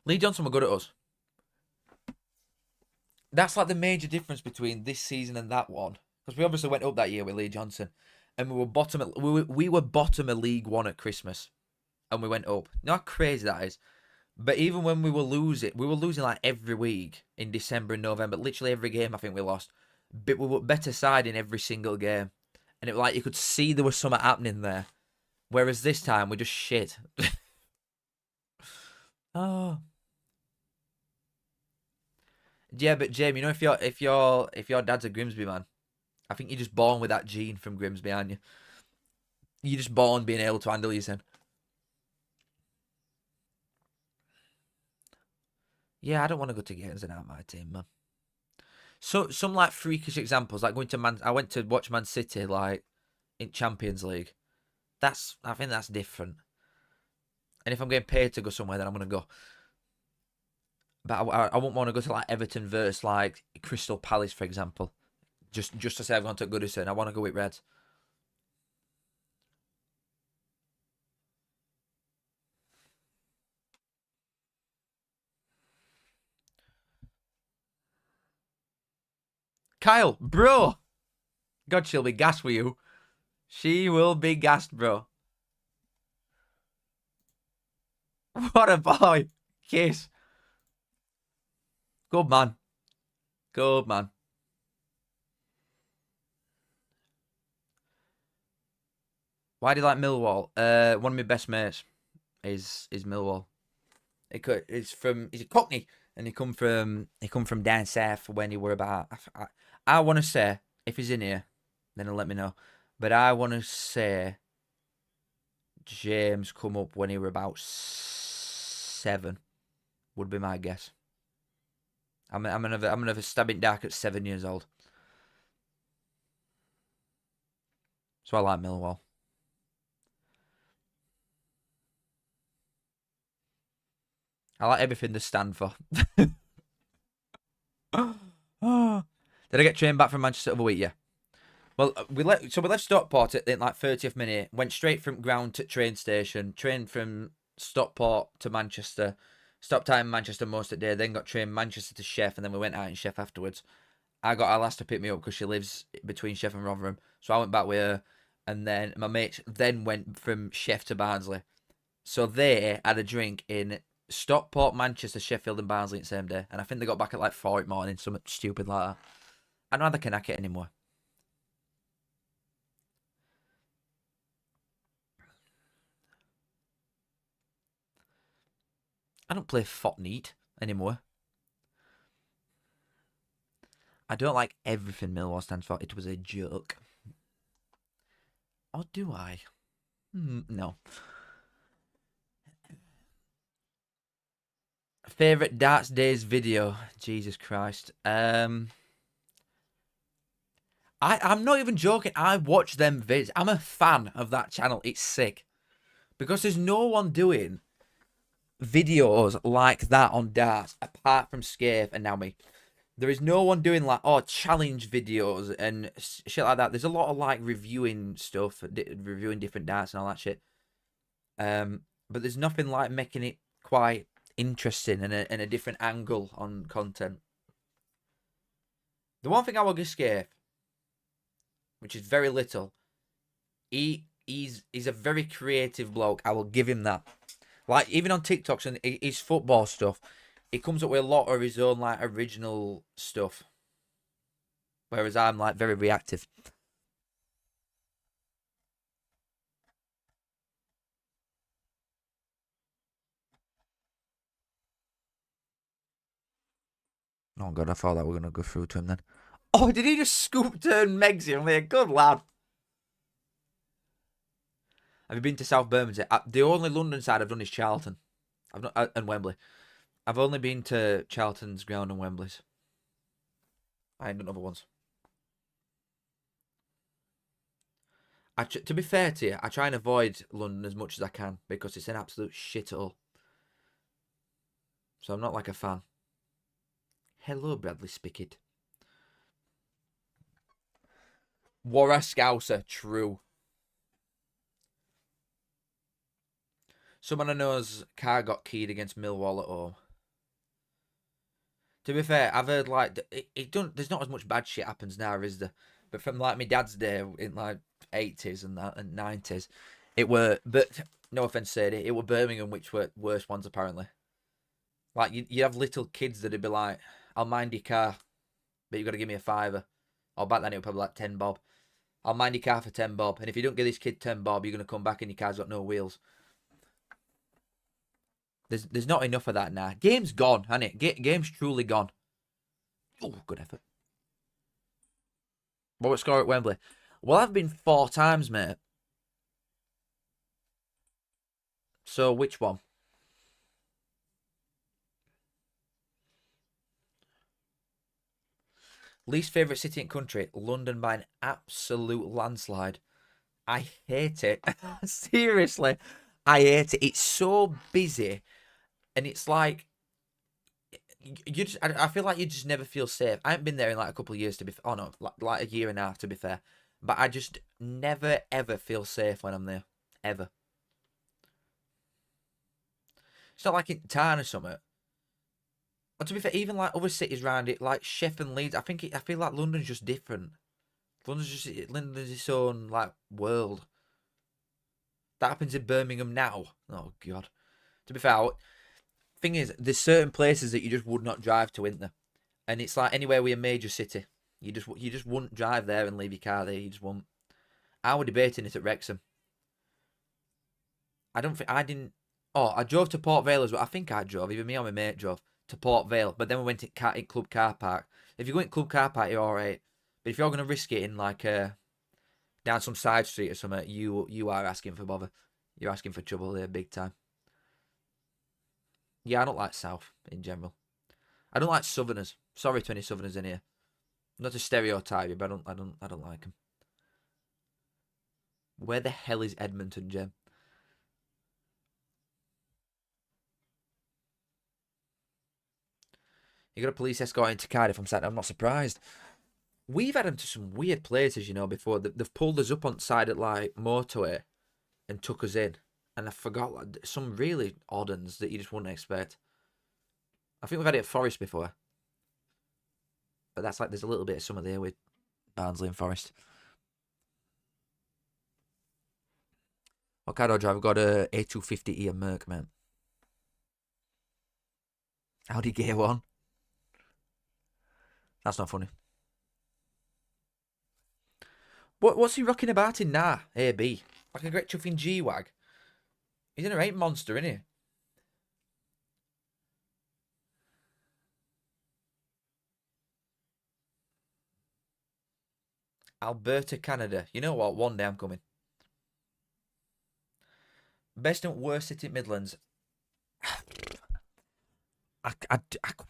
Lee Johnson were good at us. That's like the major difference between this season and that one. Because we obviously went up that year with Lee Johnson. And we were bottom of League One at Christmas. And we went up. You know how crazy that is? But even when we were losing like every week in December and November. Literally every game I think we lost. But we were better side in every single game. And it was like you could see there was something happening there. Whereas this time we're just shit. Oh. Yeah, but Jamie, you know if your dad's a Grimsby man, I think you're just born with that gene from Grimsby, aren't you? You're just born being able to handle yourself. Yeah, I don't want to go to games and out my team, man. So some like freakish examples, like going to I went to watch Man City like in Champions League. I think that's different. And if I'm getting paid to go somewhere, then I'm gonna go. But I wouldn't want to go to like Everton versus like Crystal Palace, for example. Just to say I've gone to Goodison. I want to go with Reds. Kyle, bro. God, she'll be gassed with you. She will be gassed, bro. What a boy. Kiss. Good man. Good man. Why do you like Millwall? One of my best mates is Millwall. He's a Cockney, and he come from down south when he were about. I want to say if he's in here, then he'll let me know. But I want to say James come up when he were about 7. Would be my guess. I'm gonna have a stab in dark at 7 years old. So I like Millwall. I like everything they stand for. Did I get trained back from Manchester over the week? Yeah. Well, we left Stockport at like 30th minute. Went straight from ground to train station. Trained from Stockport to Manchester. Stopped out in Manchester most of the day. Then got trained Manchester to Sheff, and then we went out in Sheff afterwards. I got Alice to pick me up because she lives between Sheff and Rotherham. So I went back with her, and then my mates then went from Sheff to Barnsley. So they had a drink in Stockport, Manchester, Sheffield, and Barnsley the same day. And I think they got back at like 4 in the morning, something stupid like that. I don't have the Kanaka anymore. I don't play Fortnite anymore. I don't like everything Millwall stands for. It was a joke. Or do I? No. Favorite Darts Days video? Jesus Christ. I'm not even joking. I watch them vids. I'm a fan of that channel. It's sick. Because there's no one doing videos like that on darts apart from Scaife and now me. There is no one doing like challenge videos and shit like that. There's a lot of like reviewing stuff, reviewing different darts and all that shit. But there's nothing like making it quite interesting and a different angle on content. The one thing I will give Scaife, which is very little, he's a very creative bloke. I will give him that. Like, even on TikToks and his football stuff, he comes up with a lot of his own, like, original stuff. Whereas I'm, like, very reactive. Oh, God, I thought that we were going to go through to him then. Oh, did he just scoop turn Megsy on me? Good lad. Have you been to South Bermondsey? The only London side I've done is Charlton. I've not and Wembley. I've only been to Charlton's ground and Wembley's. I ain't done other ones. To be fair to you, I try and avoid London as much as I can because it's an absolute shithole. So I'm not like a fan. Hello, Bradley Spickett. Warra Scouser, true. Someone I know's car got keyed against Millwall at home. To be fair, I've heard like there's not as much bad shit happens now, is there? But from like my dad's day in like 80s and that and 90s, it were. But no offense, Sadie, it were Birmingham which were worst ones apparently. Like you have little kids that'd be like, "I'll mind your car, but you got to give me a fiver." Or back then it was probably like 10 bob. I'll mind your car for 10 bob, and if you don't give this kid 10 bob, you're gonna come back and your car's got no wheels. There's not enough of that now. Game's gone, hasn't it? Game's truly gone. Oh, good effort. What would score at Wembley? Well, I've been 4 times, mate. So which one? Least favourite city in country? London by an absolute landslide. I hate it. Seriously. I hate it. It's so busy. And it's like I feel like you just never feel safe. I haven't been there in like a couple of years to be. Oh no, like a year and a half to be fair. But I just never ever feel safe when I'm there, ever. It's not like in town or something. But to be fair, even like other cities around it, like Sheffield and Leeds, I feel like London's just different. London's its own like world. That happens in Birmingham now. Oh God. To be fair, thing is, there's certain places that you just would not drive to, isn't there? And it's like anywhere with a major city, you just wouldn't drive there and leave your car there. You just won't. I was debating it at Wrexham. I don't think I didn't. Oh, I drove to Port Vale as well. I think I drove. Either me or my mate drove to Port Vale, but then we went in club car park. If you go in club car park, you're all right. But if you're gonna risk it in like down some side street or something, you are asking for bother. You're asking for trouble there, big time. Yeah, I don't like South in general. I don't like Southerners. Sorry to any Southerners in here. Not to stereotype you, but I don't like them. Where the hell is Edmonton, Jem? You got a police escort into Cardiff. I'm not surprised. We've had them to some weird places, you know, before. They've pulled us up on side at like motorway and took us in. And I forgot like, some really odd ones that you just wouldn't expect. I think we've had it at Forest before. But that's like, there's a little bit of some of there with Barnsley and Forest. What car do I drive? I've got a A250E and Merc, man. Audi Gear 1. That's not funny. What's he rocking about in now? AB. Like a great chuffing G-Wag. He's in a 8 monster, isn't he? Alberta, Canada. You know what? One day I'm coming. Best and worst city Midlands. I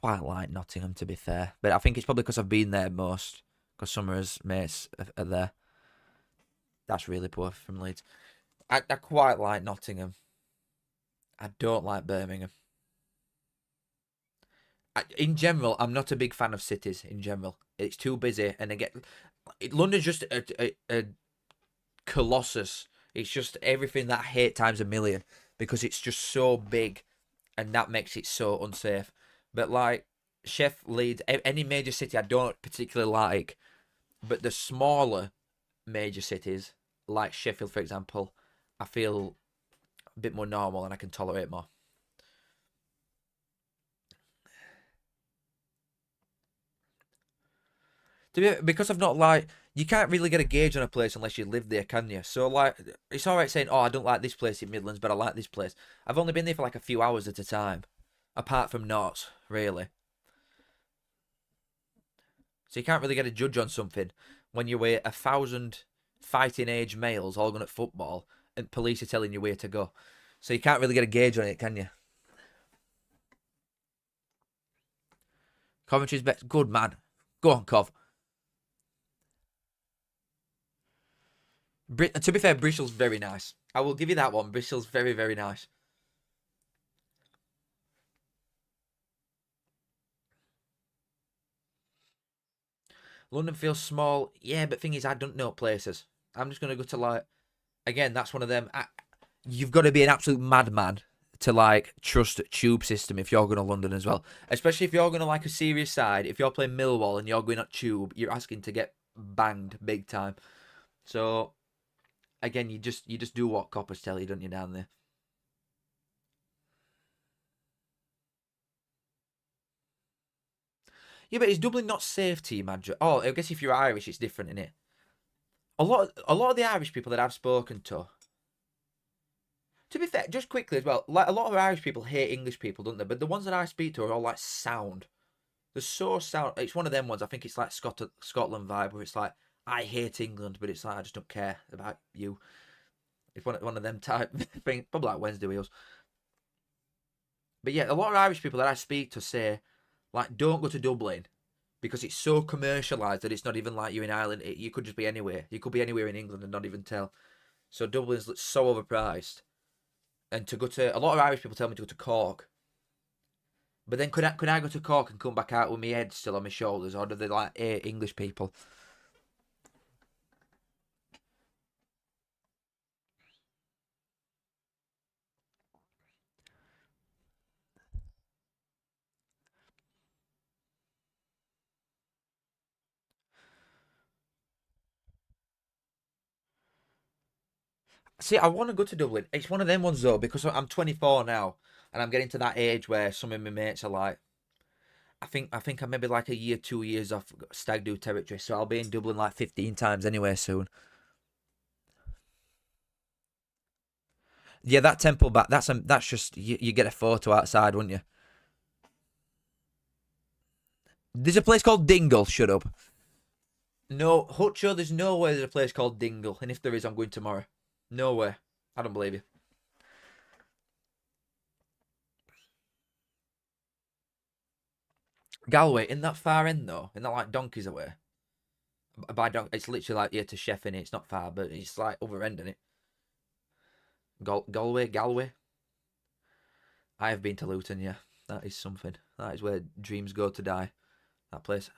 quite like Nottingham, to be fair. But I think it's probably because I've been there most. Because some of his mates are there. That's really poor from Leeds. I quite like Nottingham. I don't like Birmingham. In general, I'm not a big fan of cities. In general, it's too busy, and London's just a colossus. It's just everything that I hate times a million because it's just so big, and that makes it so unsafe. But like Leeds, any major city I don't particularly like, but the smaller major cities, like Sheffield, for example, I feel a bit more normal and I can tolerate more. Because I've not like you can't really get a gauge on a place unless you live there, can you? So like it's all right saying, "Oh, I don't like this place in Midlands, but I like this place." I've only been there for like a few hours at a time, apart from not really. So you can't really get a judge on something when you're with 1,000 fighting age males all going at football and police are telling you where to go. So you can't really get a gauge on it, can you? Coventry's best. Good man. Go on, Cov. To be fair, Bristol's very nice. I will give you that one. Bristol's very, very nice. London feels small. Yeah, but thing is, I don't know places. I'm just going to go to like, again, that's one of them. You've got to be an absolute madman to like trust tube system if you're going to London as well. Especially if you're going to like a serious side. If you're playing Millwall and you're going at tube, you're asking to get banged big time. So again, you just do what coppers tell you, don't you, down there? Yeah, but is Dublin not safe to you, Madrid? Oh, I guess if you're Irish, it's different, isn't it? A lot of the Irish people that I've spoken to be fair, just quickly as well, like a lot of Irish people hate English people, don't they? But the ones that I speak to are all like sound. They're so sound. It's one of them ones. I think it's like Scotland vibe where it's like I hate England, but it's like I just don't care about you. It's one of them type thing. Probably like Wednesday wheels. But yeah, a lot of Irish people that I speak to say like don't go to Dublin because it's so commercialised that it's not even like you're in Ireland. You could just be anywhere. You could be anywhere in England and not even tell. So Dublin's so overpriced. And to go to a lot of Irish people tell me to go to Cork, but then could I go to Cork and come back out with my head still on my shoulders, or do they like English people? See, I want to go to Dublin. It's one of them ones though because I'm 24 now, and I'm getting to that age where some of my mates are like, I think I'm maybe like a year, 2 years off stag do territory, so I'll be in Dublin like 15 times anyway soon. Yeah, that temple back. That's just you get a photo outside, wouldn't you? There's a place called Dingle. Shut up. No, Hutcho, there's no way there's a place called Dingle, and if there is, I'm going tomorrow. No way. I don't believe you. Galway, in that far end though, in that like donkeys away. By it's literally like here to Chef in it. It's not far, but it's like other end in it. Galway. I have been to Luton. Yeah, that is something. That is where dreams go to die. That place.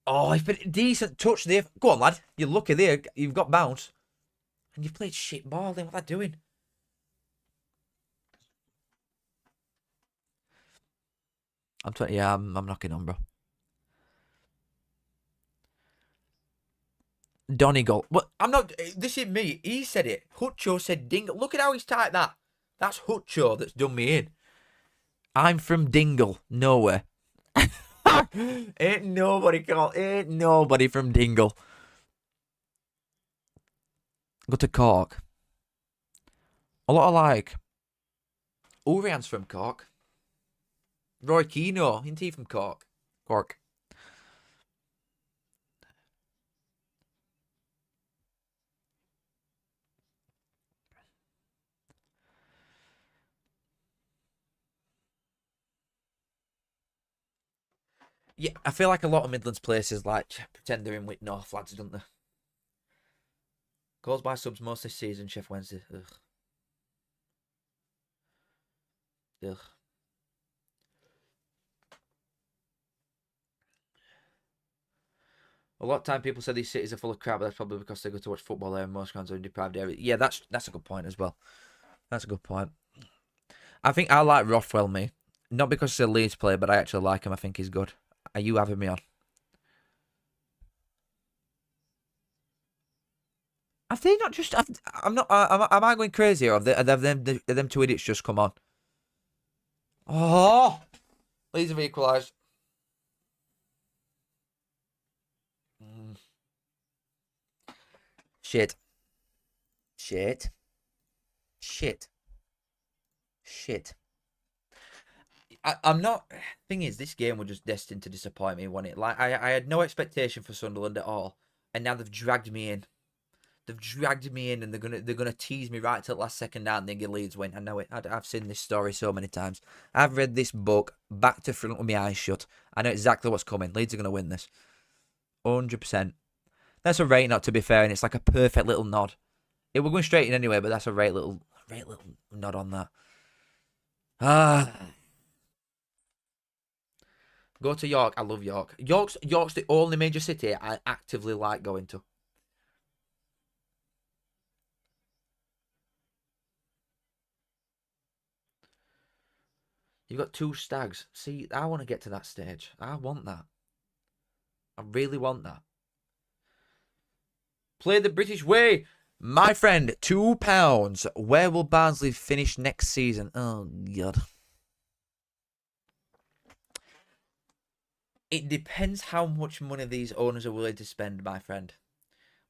Oh, it's been a decent touch there. Go on, lad. You're lucky there. You've got bounce, and you've played shit ball. Then what are they doing? I'm 20. Yeah, I'm knocking on, bro. Donegal. What? I'm not. This is me. He said it. Hutcho said Dingle. Look at how he's typed that. That's Hutcho that's done me in. I'm from Dingle. Nowhere. Ain't nobody from Dingle. Go to Cork. A lot of like Urian's from Cork. Roy Keane, isn't he from Cork? Cork. Yeah, I feel like a lot of Midlands places like pretend they're in with North lads, don't they? Goals by subs most this season, Chef Wednesday. Ugh. Ugh. A lot of time people say these cities are full of crap, but that's probably because they go to watch football there and most fans are in deprived areas. Yeah, that's a good point as well. That's a good point. I think I like Rothwell, me. Not because he's a Leeds player, but I actually like him. I think he's good. Are you having me on? Have they not just? I'm not. Am I going crazy, or have them two idiots just come on? Oh, Leeds have equalised. Shit. Shit. Shit. Shit. I'm not. Thing is, this game was just destined to disappoint me, wasn't it? Like I had no expectation for Sunderland at all, and now they've dragged me in. They've dragged me in, and they're gonna tease me right till the last second out and then get Leeds win. I know it. I've seen this story so many times. I've read this book back to front with my eyes shut. I know exactly what's coming. Leeds are gonna win this, 100%. That's a rate not to be fair, and it's like a perfect little nod. It we're going straight in anyway, but that's a great little nod on that. Ah. Go to York. I love York. York's the only major city I actively like going to. You've got two stags. See, I want to get to that stage. I want that. I really want that. Play the British way. My friend, £2. Where will Barnsley finish next season? Oh, God. It depends how much money these owners are willing to spend, my friend.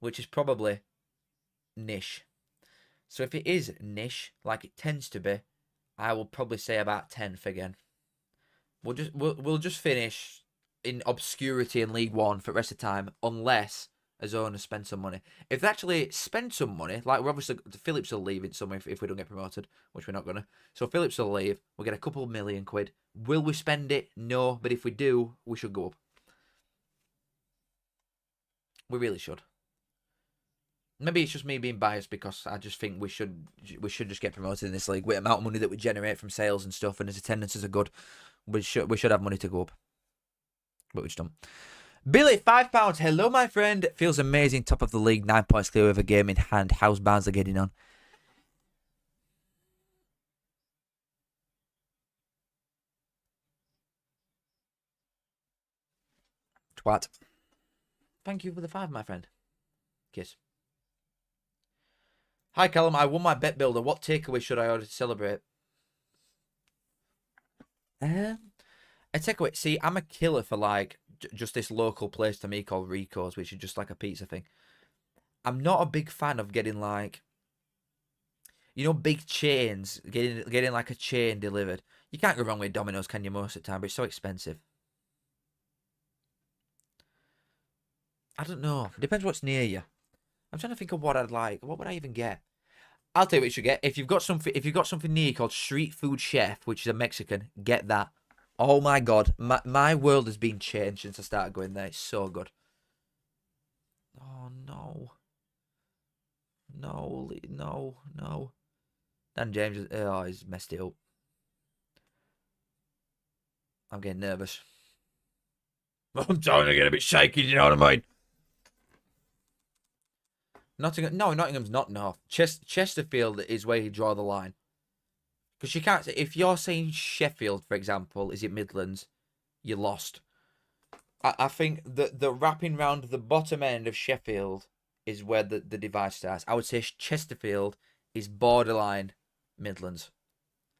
Which is probably niche. So if it is niche, like it tends to be, I will probably say about 10 for again. We'll just finish in obscurity in League One for the rest of the time, unless a zone has spent some money. If they actually spend some money, like we're obviously Phillips will leave in summer if we don't get promoted, which we're not gonna. So Phillips will leave. We'll get a couple million quid. Will we spend it? No, but if we do, we should go up. We really should. Maybe it's just me being biased because I just think we should just get promoted in this league with the amount of money that we generate from sales and stuff, and as attendances are good, we should have money to go up. But we just don't. Billy, £5. Hello, my friend. Feels amazing. Top of the league, 9 points clear with a game in hand. How's Barnsley getting on? Twat. Thank you for the 5, my friend. Kiss. Hi, Callum. I won my bet builder. What takeaway should I order to celebrate? A takeaway. See, I'm a killer for like just this local place to me called Rico's, which is just like a pizza thing. I'm not a big fan of getting like, big chains, getting like a chain delivered. You can't go wrong with Domino's, can you, most of the time, but it's so expensive. I don't know. Depends what's near you. I'm trying to think of what I'd like. What would I even get? I'll tell you what you should get. If you've got something near you called Street Food Chef, which is a Mexican, get that. Oh my god. My world has been changed since I started going there. It's so good. Oh no. No, no, no. Dan James he's messed it up. I'm getting nervous. I'm starting to get a bit shaky, you know what I mean? Nottingham's not north. Chesterfield is where you draw the line. Because you can't say, if you're saying Sheffield, for example, is it Midlands? You're lost. I think the wrapping round the bottom end of Sheffield is where the divide starts. I would say Chesterfield is borderline Midlands.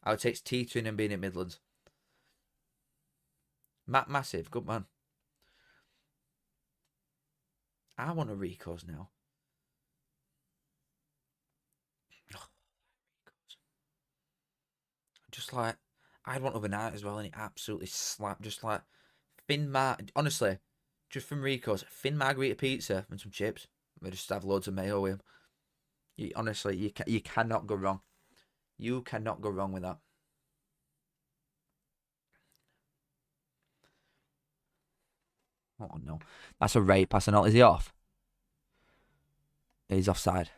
I would say it's teetering and being in Midlands. Massive, good man. I want a Rico's now. Just like I had one overnight as well, and it absolutely slapped. Just like honestly, just from Rico's Finn Margarita pizza and some chips. We just have loads of mayo with them. Honestly, you cannot go wrong. You cannot go wrong with that. Oh no, that's a rape. That's not. Is he off? He's offside.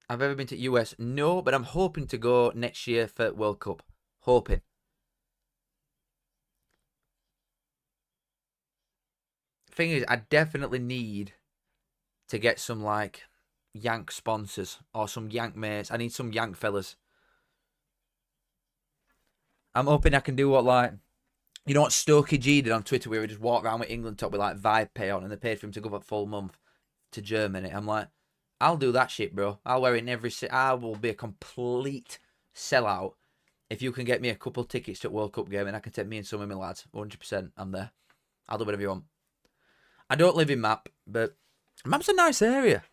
I've ever been to US? No, but I'm hoping to go next year for World Cup. Hoping. Thing is, I definitely need to get some like Yank sponsors or some Yank mates. I need some Yank fellas. I'm hoping I can do what like, you know what Stokey G did on Twitter, where he just walked around with England top with like Vibe pay on, and they paid for him to go for a full month to Germany. I'm like, I'll do that shit, bro. I'll wear it in every. I will be a complete sellout if you can get me a couple tickets to a World Cup game, and I can take me and some of my lads. 100%, I'm there. I'll do whatever you want. I don't live in Map, but Map's a nice area.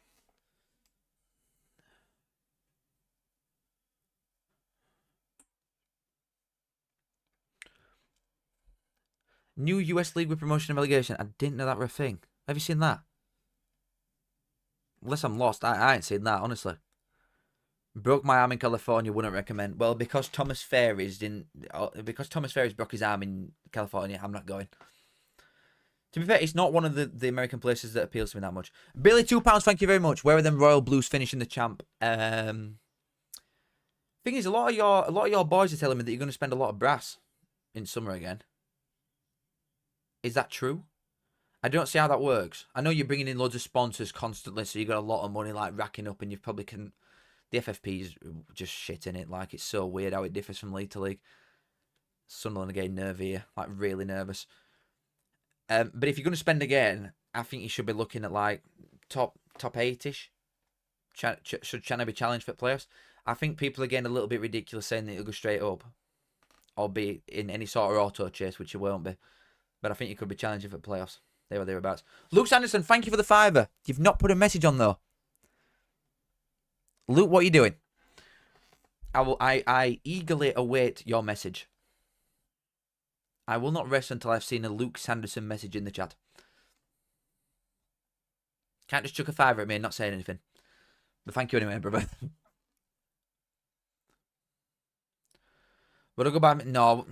New US League with promotion and relegation. I didn't know that were a thing. Have you seen that? Unless I'm lost, I ain't seen that, honestly. Broke my arm in California, wouldn't recommend. Well, because Thomas Ferries broke his arm in California, I'm not going. To be fair, it's not one of the American places that appeals to me that much. Billy, £2, thank you very much. Where are them Royal Blues finishing the champ? Thing is, a lot of your boys are telling me that you're going to spend a lot of brass in summer again. Is that true? I don't see how that works. I know you're bringing in loads of sponsors constantly, so you got a lot of money like racking up, and you probably can. The FFP is just shit in it. Like, it's so weird how it differs from league to league. Sunderland are getting nervy here, like really nervous. But if you're going to spend again, I think you should be looking at like top 8-ish. Should China be challenged for playoffs? I think people are getting a little bit ridiculous saying that it'll go straight up, or be in any sort of auto chase, which it won't be. But I think you could be challenging for playoffs. They were thereabouts. Luke Sanderson, thank you for the £5. You've not put a message on though. Luke, what are you doing? I eagerly await your message. I will not rest until I've seen a Luke Sanderson message in the chat. Can't just chuck a £5 at me and not saying anything. But thank you anyway, brother. Would I go back? No.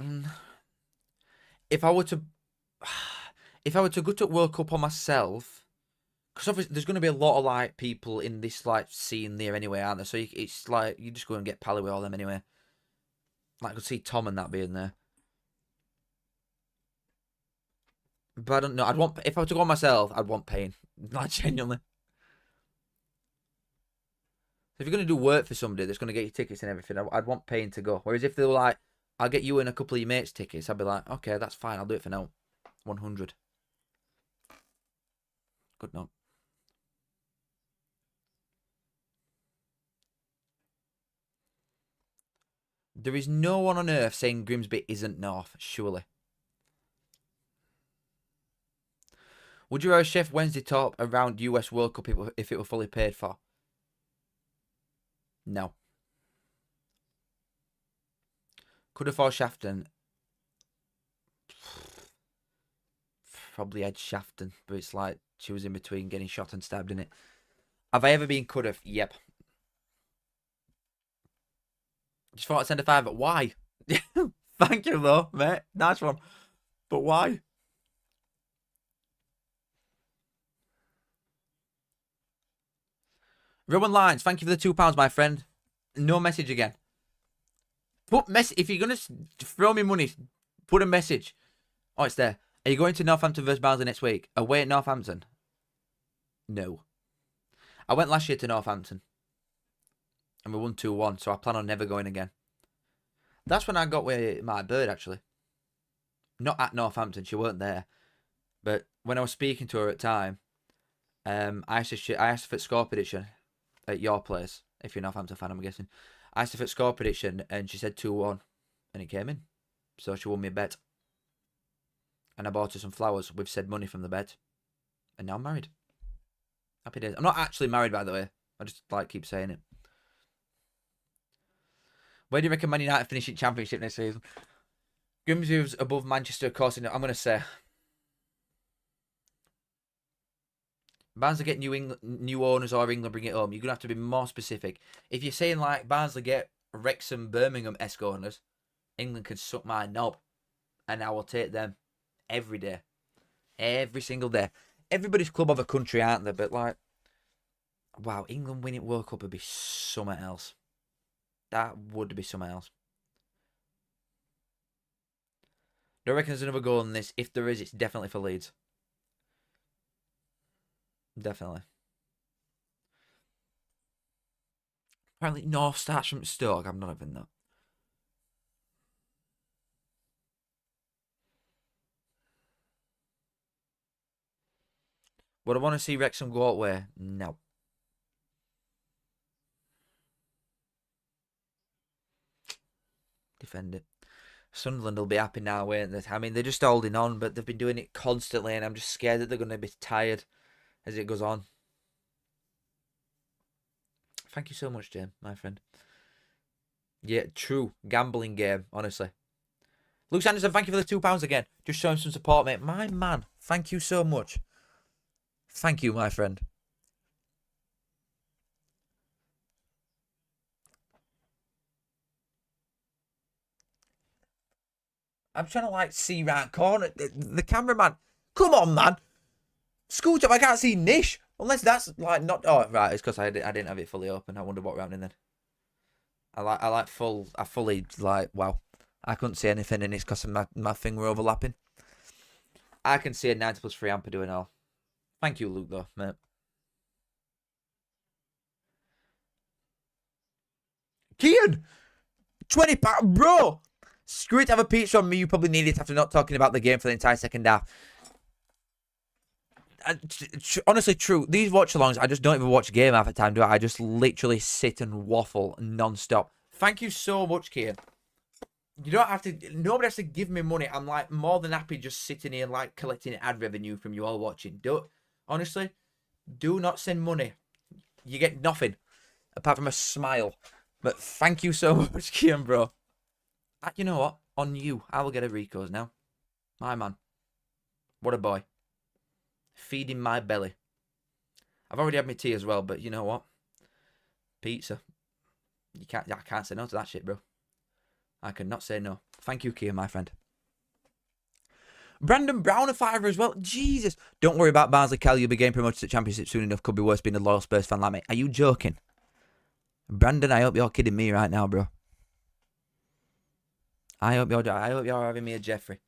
If I were to go to World Cup on myself, because obviously there's going to be a lot of like people in this like scene there anyway, aren't there? So it's like you just go and get pally with all them anyway. Like I could see Tom and that being there. But I don't know. If I were to go on myself, I'd want Payne. Like genuinely. If you're going to do work for somebody that's going to get you tickets and everything, I'd want Payne to go. Whereas if they were like, I'll get you and a couple of your mates tickets, I'd be like, okay, that's fine. I'll do it for now. 100. Good note. There is no one on earth saying Grimsby isn't North, surely. Would you rather Chef Wednesday talk around US World Cup if it were fully paid for? No. Could afford Shafton. Probably Ed Shafton, but it's like she was in between getting shot and stabbed in it. Have I ever been could have? Yep. Just thought I'd send a £5, but why? Thank you though, mate. Nice one. But why? Rowan Lines, thank you for the £2, my friend. No message again. If you're gonna throw me money, put a message. Oh, it's there. Are you going to Northampton versus Barnsley next week? Away at Northampton? No. I went last year to Northampton. And we won 2-1, so I plan on never going again. That's when I got with my bird, actually. Not at Northampton, she weren't there. But when I was speaking to her at the time, I asked her for score prediction at your place. If you're a Northampton fan, I'm guessing. I asked her for score prediction, and she said 2-1. And it came in. So she won me a bet. And I bought her some flowers with said money from the bet. And now I'm married. Happy days. I'm not actually married, by the way. I just like keep saying it. Where do you reckon Man United finishing Championship next season? Grimsby's above Manchester, of course. I'm going to say Barnsley get new owners or England bring it home. You're going to have to be more specific. If you're saying like Barnsley get Wrexham, Birmingham-esque owners, England can suck my knob. And I will take them every day. Every single day. Everybody's club of a country, aren't they? But like, wow, England winning World Cup would be something else. That would be something else. Do I reckon there's another goal in this? If there is, it's definitely for Leeds. Definitely. Apparently North starts from Stoke. I'm not having that. Would I want to see Wrexham go away? No. Defend it. Sunderland will be happy now, won't they? I mean, they're just holding on, but they've been doing it constantly, and I'm just scared that they're going to be tired as it goes on. Thank you so much, Jim, my friend. Yeah, true. Gambling game, honestly. Luke Sanderson, thank you for the £2 again. Just showing some support, mate. My man, thank you so much. Thank you, my friend. I'm trying to like see right corner. The cameraman. Come on, man. School job. I can't see Nish. Unless that's like not. Oh, right. It's because I didn't have it fully open. I wonder what round in then. I fully like. Wow. I couldn't see anything, and it's because my finger overlapping. I can see a 90 plus 3 ampere doing all. Thank you, Luke, though, mate. Kian! £20, bro! Screw it to have a pizza on me. You probably need it after not talking about the game for the entire second half. Honestly, true. These watch-alongs, I just don't even watch a game half the time, do I? I just literally sit and waffle non-stop. Thank you so much, Kian. You don't have to. Nobody has to give me money. I'm like more than happy just sitting here like collecting ad revenue from you all watching. Honestly, do not send money. You get nothing apart from a smile. But thank you so much, Kian, bro. You know what? On you, I will get a Rico's now. My man. What a boy. Feeding my belly. I've already had my tea as well, but you know what? Pizza. I can't say no to that shit, bro. I cannot say no. Thank you, Kian, my friend. Brandon Brown a fiver as well. Jesus. Don't worry about Barnsley, Cal. You'll be getting promoted to the Championship soon enough. Could be worse being a loyal Spurs fan like me. Are you joking? Brandon, I hope you're kidding me right now, bro. I hope you're having me a Jeffrey.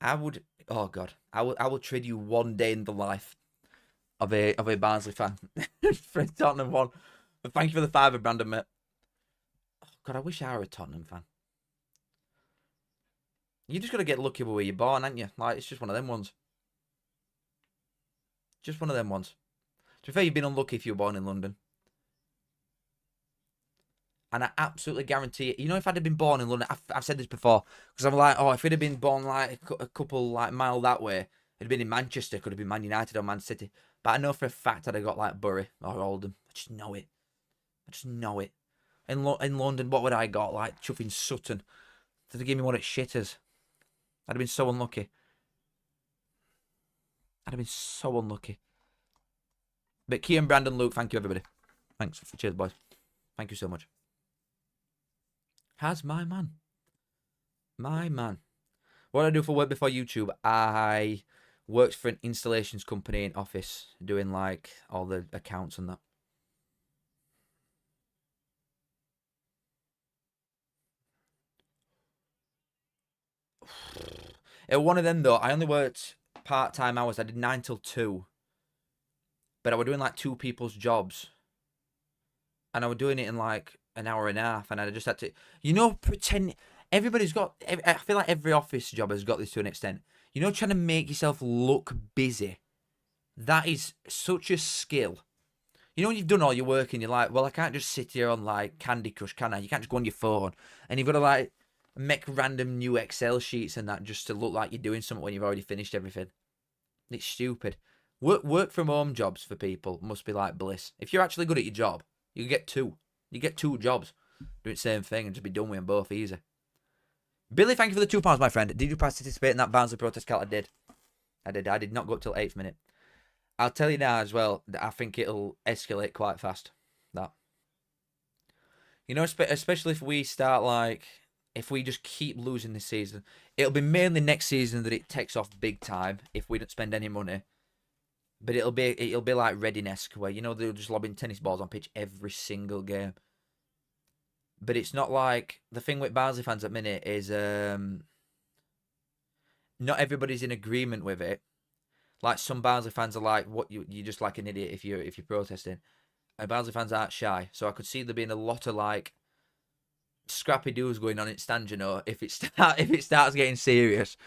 Oh God, I will trade you one day in the life of a Barnsley fan for a Tottenham one. But thank you for the fiver, Brandon, mate. Oh God, I wish I were a Tottenham fan. You just got to get lucky with where you're born, ain't you? Like, it's just one of them ones. Just one of them ones. To be fair, you've been unlucky if you were born in London. And I absolutely guarantee it. You know, if I'd have been born in London, I've said this before, because I'm like, oh, if it'd have been born like a couple like mile that way, it'd have been in Manchester, could have been Man United or Man City. But I know for a fact I'd have got like Bury or Oldham. I just know it. I just know it. In London, what would I got? Like chuffing Sutton. Did they give me one at Shitters? I'd have been so unlucky. I'd have been so unlucky. But Kian, Brandon, Luke, thank you, everybody. Thanks. Cheers, boys. Thank you so much. Has my man. My man. What do I do for work before YouTube? I worked for an installations company in office, doing like all the accounts and that. One of them though, I only worked part-time hours. I did 9 till 2. But I was doing like 2 people's jobs. And I was doing it in like an hour and a half. And I just had to, pretend. Everybody's got, I feel like every office job has got this to an extent. Trying to make yourself look busy. That is such a skill. When you've done all your work and you're like, well, I can't just sit here on like Candy Crush, can I? You can't just go on your phone. And you've got to like make random new Excel sheets and that just to look like you're doing something when you've already finished everything. It's stupid. Work from home jobs for people must be like bliss. If you're actually good at your job, you get 2. You get 2 jobs. Do the same thing and just be done with them both easy. Billy, thank you for the £2, my friend. Did you participate in that Barnsley protest, Cal? I did. I did not go up till 8th minute. I'll tell you now as well that I think it'll escalate quite fast. That. Especially if we start like, if we just keep losing this season, it'll be mainly next season that it takes off big time if we don't spend any money. But it'll be like Reading-esque where, they're just lobbing tennis balls on pitch every single game. But it's not like, the thing with Barnsley fans at the minute is not everybody's in agreement with it. Like some Barnsley fans are like, "What you're just like an idiot if you're protesting," And Barnsley fans aren't shy, so I could see there being a lot of like scrappy doos going on in stand, you know, if it starts getting serious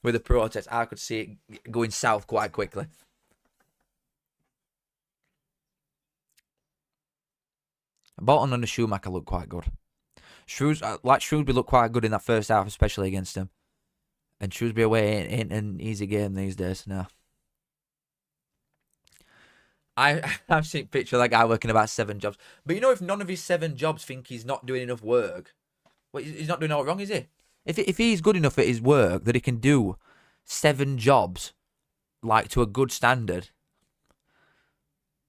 with the protest, I could see it going south quite quickly. Bolton under Schumacher looked quite good. Shrewsbury looked quite good in that first half, especially against him. And Shrewsbury away ain't an easy game these days. No. I've seen a picture of that guy working about 7 jobs. But you know, if none of his 7 jobs think he's not doing enough work, well, he's not doing all wrong, is he? If he's good enough at his work that he can do 7 jobs, like to a good standard,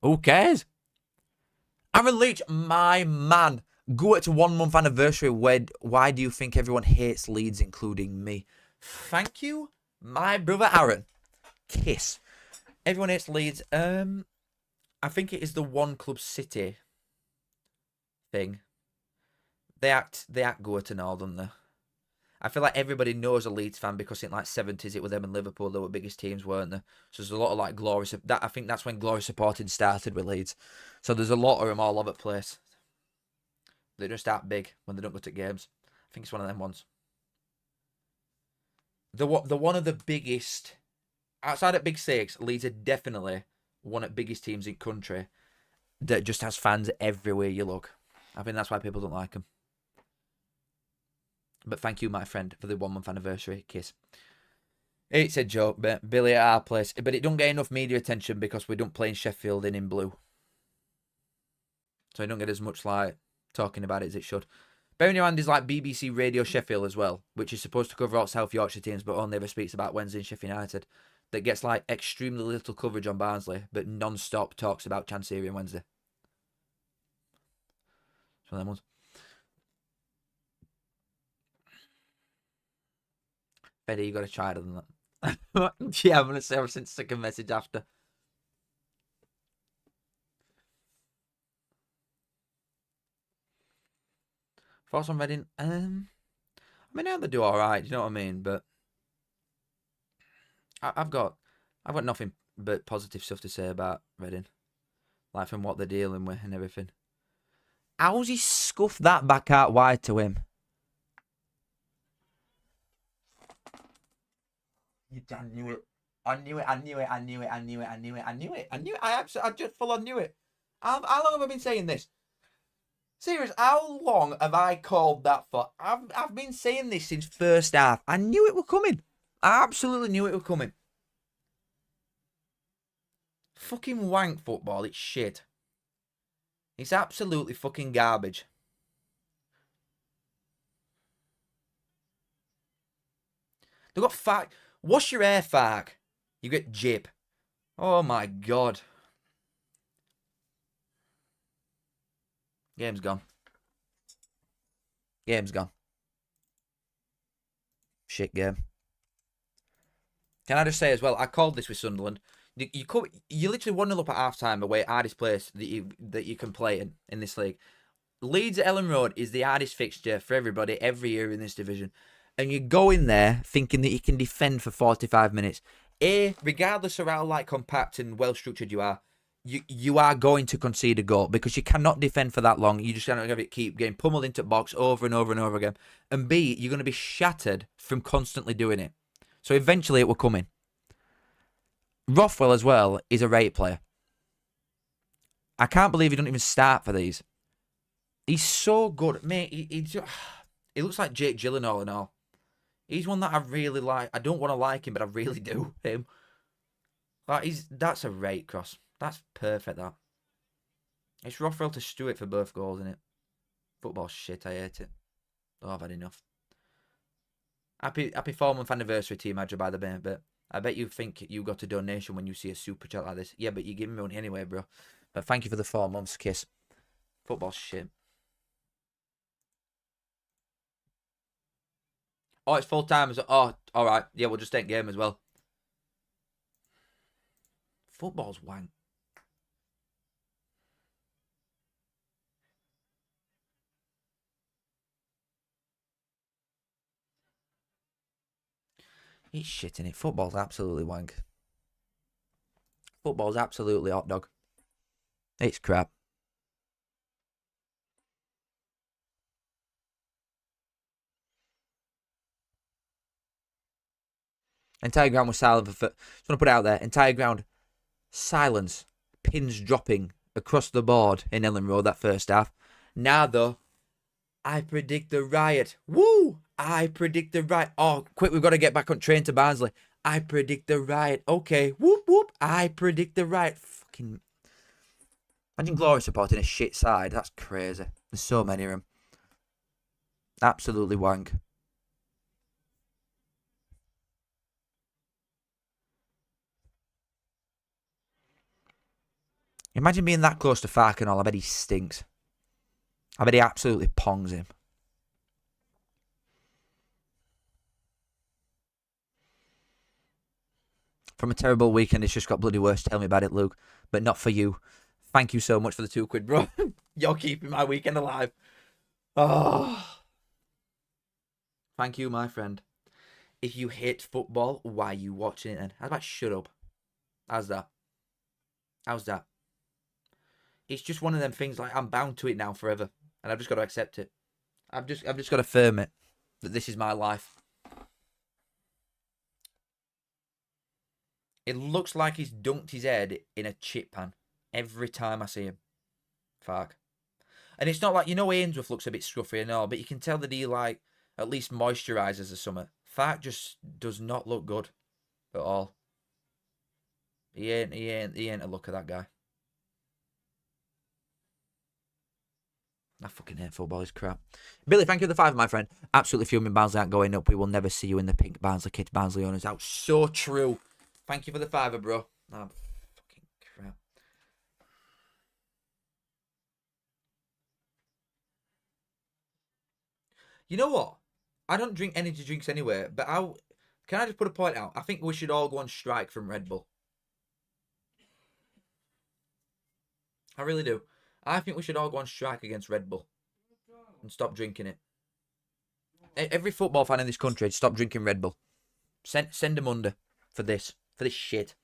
who cares? Aaron Leach, my man. Go at 1 month anniversary. Why do you think everyone hates Leeds, including me? Thank you, my brother Aaron. Kiss. Everyone hates Leeds. I think it is the One Club City thing. They act good and all, don't they? I feel like everybody knows a Leeds fan because in like 70s it was them and Liverpool, they were biggest teams, weren't they? So there's a lot of like glory. I think that's when glory supporting started with Leeds. So there's a lot of them all over the place. They just act big when they don't go to games. I think it's one of them ones. The one of the biggest outside of Big Six, Leeds are definitely one of the biggest teams in country that just has fans everywhere you look. I think that's why people don't like them. But thank you, my friend, for the 1 month anniversary kiss. It's a joke, but Billy at our place. But it don't get enough media attention because we don't play in Sheffield and in blue. So I don't get as much like talking about it as it should. Bearing in mind is like BBC Radio Sheffield as well, which is supposed to cover all South Yorkshire teams, but only ever speaks about Wednesday and Sheffield United. That gets like extremely little coverage on Barnsley, but non-stop talks about Chancery and Wednesday. It's one of them ones. Betty, you got to try harder than that. Yeah, I'm going to say I've sent a second message after. Thoughts on Reading? I mean, now they do all right. You know what I mean? But I've got nothing but positive stuff to say about Reading, like from what they're dealing with and everything. How's he scuffed that back out wide to him? I knew it. I knew it. I just full on knew it. How long have I been saying this? Serious, how long have I called that for? I've been saying this since first half. I knew it were coming. I absolutely knew it were coming. Fucking wank football, it's shit. It's absolutely fucking garbage. They got Fark. Wash your hair, Fark. You get jip. Oh my god. Game's gone. Game's gone. Shit game. Can I just say as well, I called this with Sunderland. You literally 1-0 up at half-time away at hardest place that you can play in this league. Leeds at Ellen Road is the hardest fixture for everybody every year in this division. And you go in there thinking that you can defend for 45 minutes. Regardless of how like compact and well-structured you are going to concede a goal because you cannot defend for that long. You just cannot keep getting pummeled into the box over and over and over again. And B, you're going to be shattered from constantly doing it. So eventually it will come in. Rothwell as well is a rate player. I can't believe he doesn't even start for these. He's so good. Mate, he looks like Jake Gyllenhaal and all. He's one that I really like. I don't want to like him, but I really do. Him. Like that's a rate cross. That's perfect, that. It's Rothwell to Stewart for both goals, isn't it? Football's shit, I hate it. Oh, I've had enough. Happy 4-month anniversary, Team Adra, by the way, but I bet you think you got a donation when you see a super chat like this. Yeah, but you give me money anyway, bro. But thank you for the 4 months, kiss. Football's shit. Oh, it's full time. Oh, all right. Yeah, we'll just take game as well. Football's wank. It's shit in it. Football's absolutely wank. Football's absolutely hot dog. It's crap. Entire ground was silent for... Just want to put it out there. Entire ground, silence. Pins dropping across the board in Ellen Road that first half. Now, though, I predict the riot. Woo! I predict the riot. Oh, quick, we've got to get back on train to Barnsley. I predict the riot. Okay, whoop, whoop. I predict the riot. Fucking... Imagine Glory supporting a shit side. That's crazy. There's so many of them. Absolutely wank. Imagine being that close to Fark and all. I bet he stinks. I bet he absolutely pongs him. From a terrible weekend, it's just got bloody worse. Tell me about it, Luke. But not for you. Thank you so much for the £2, bro. You're keeping my weekend alive. Oh. Thank you, my friend. If you hate football, why are you watching it then? How about shut up? How's that? How's that? It's just one of them things, like, I'm bound to it now forever. And I've just got to accept it. I've just got to affirm it. That this is my life. It looks like he's dunked his head in a chip pan every time I see him. Fuck. And it's not like, you know, Ainsworth looks a bit scruffy and all, but you can tell that he, like, at least moisturises or something. Fark just does not look good at all. He ain't a look at that guy. I fucking hate football, it's crap. Billy, thank you for the £5, my friend. Absolutely fuming. Barnsley aren't going up. We will never see you in the pink Barnsley kit. Barnsley owners out. So true. Thank you for the £5, bro. Oh, fucking crap. You know what? I don't drink energy drinks anyway, but can I just put a point out? I think we should all go on strike from Red Bull. I really do. I think we should all go on strike against Red Bull and stop drinking it. Every football fan in this country, stop drinking Red Bull. Send them under for this shit.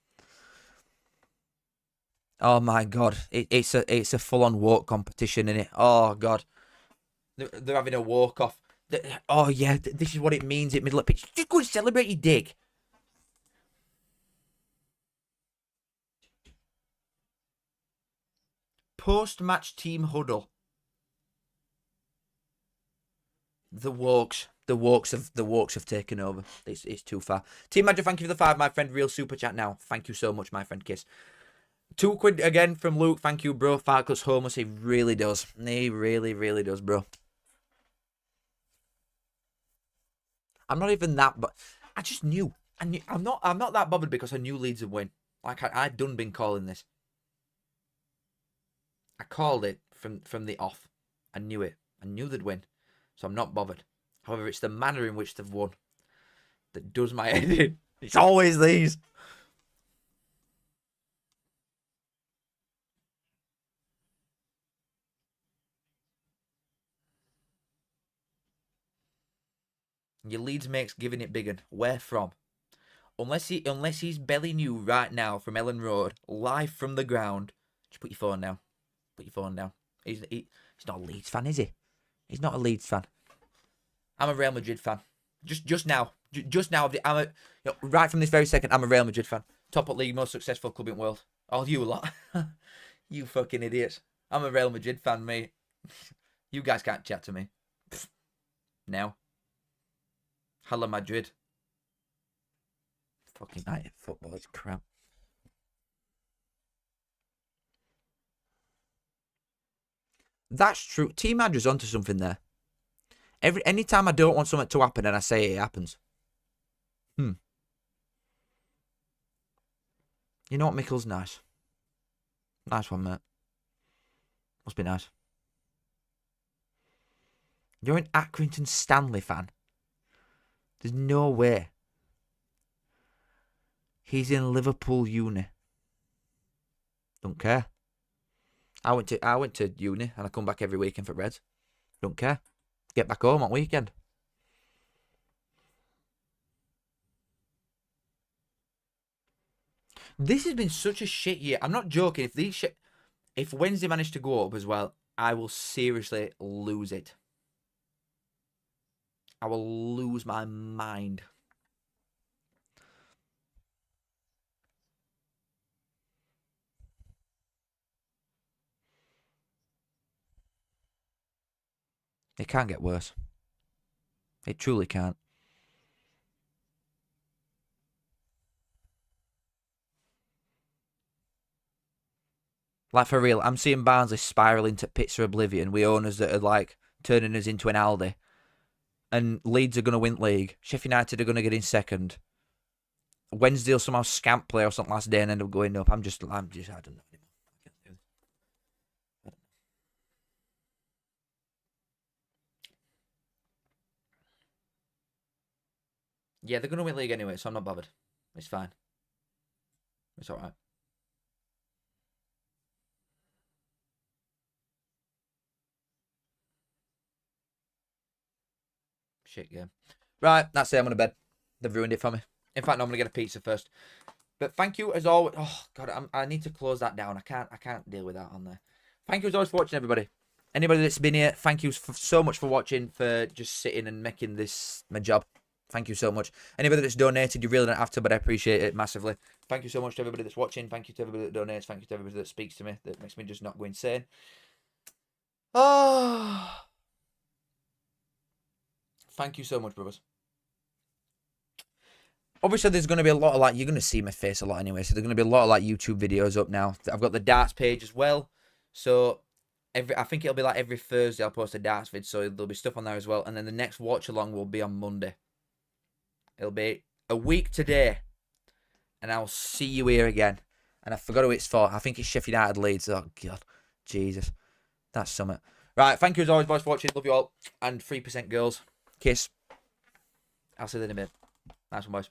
Oh my god, it's a full-on walk competition, innit? Oh god, they're having a walk off. Oh yeah, this is what it means at middle of pitch. Just go and celebrate your dick. Post-match team huddle. The walks have taken over. It's too far. Team Manager, thank you for the £5, my friend. Real super chat now. Thank you so much, my friend. Kiss. £2 again from Luke. Thank you, bro. Fark looks homeless. He really does. He really, really does, bro. I'm not even that, but I just knew. I'm not that bothered because I knew Leeds would win. Like I'd done been calling this. I called it from the off. I knew it. I knew they'd win. So I'm not bothered. However, it's the manner in which they've won that does my head in. It's always these. Your Leeds mate's giving it big un. Where from? Unless he's belling you right now from Ellen Road, live from the ground. Just put your phone down. Put your phone down. He's not a Leeds fan, is he? He's not a Leeds fan. I'm a Real Madrid fan. Just now. Right from this very second, I'm a Real Madrid fan. Top up league, most successful club in the world. All you lot. You fucking idiots. I'm a Real Madrid fan, mate. You guys can't chat to me. Pfft. Now. Hello, Madrid. Fucking night football is crap. That's true. Team Madrid's onto something there. Anytime I don't want something to happen and I say it happens. You know what, Mikel's nice. Nice one, mate. Must be nice. You're an Accrington Stanley fan. There's no way. He's in Liverpool uni. Don't care. I went to uni and I come back every weekend for Reds. Don't care. Get back home on weekend. This has been such a shit year. I'm not joking. If Wednesday managed to go up as well, I will seriously lose it. I will lose my mind. It can't get worse. It truly can't. Like, for real, I'm seeing Barnsley spiral into pits of oblivion with owners that are, like, turning us into an Aldi. And Leeds are going to win league. Sheffield United are going to get in second. Wednesday will somehow scamp play or something last day and end up going up. I don't know anymore. Yeah, they're going to win league anyway, so I'm not bothered. It's fine. It's alright. Shit game. Right, that's it. I'm going to bed. They've ruined it for me. In fact, no, I'm going to get a pizza first. But thank you as always. Oh, God, I need to close that down. I can't deal with that on there. Thank you as always for watching, everybody. Anybody that's been here, thank you so much for watching, for just sitting and making this my job. Thank you so much. Anybody that's donated, you really don't have to, but I appreciate it massively. Thank you so much to everybody that's watching. Thank you to everybody that donates. Thank you to everybody that speaks to me. That makes me just not go insane. Oh. Thank you so much, brothers. Obviously, there's going to be a lot of, like, you're going to see my face a lot anyway, so there's going to be a lot of, like, YouTube videos up now. I've got the darts page as well, so I think it'll be, like, every Thursday I'll post a darts vid, so there'll be stuff on there as well, and then the next watch-along will be on Monday. It'll be a week today, and I'll see you here again. And I forgot who it's for. I think it's Sheffield United Leeds. Oh, God. Jesus. That's something. Right, thank you as always, boys, for watching. Love you all. And 3% girls. Kiss. I'll see you in a bit. Nice one, boys.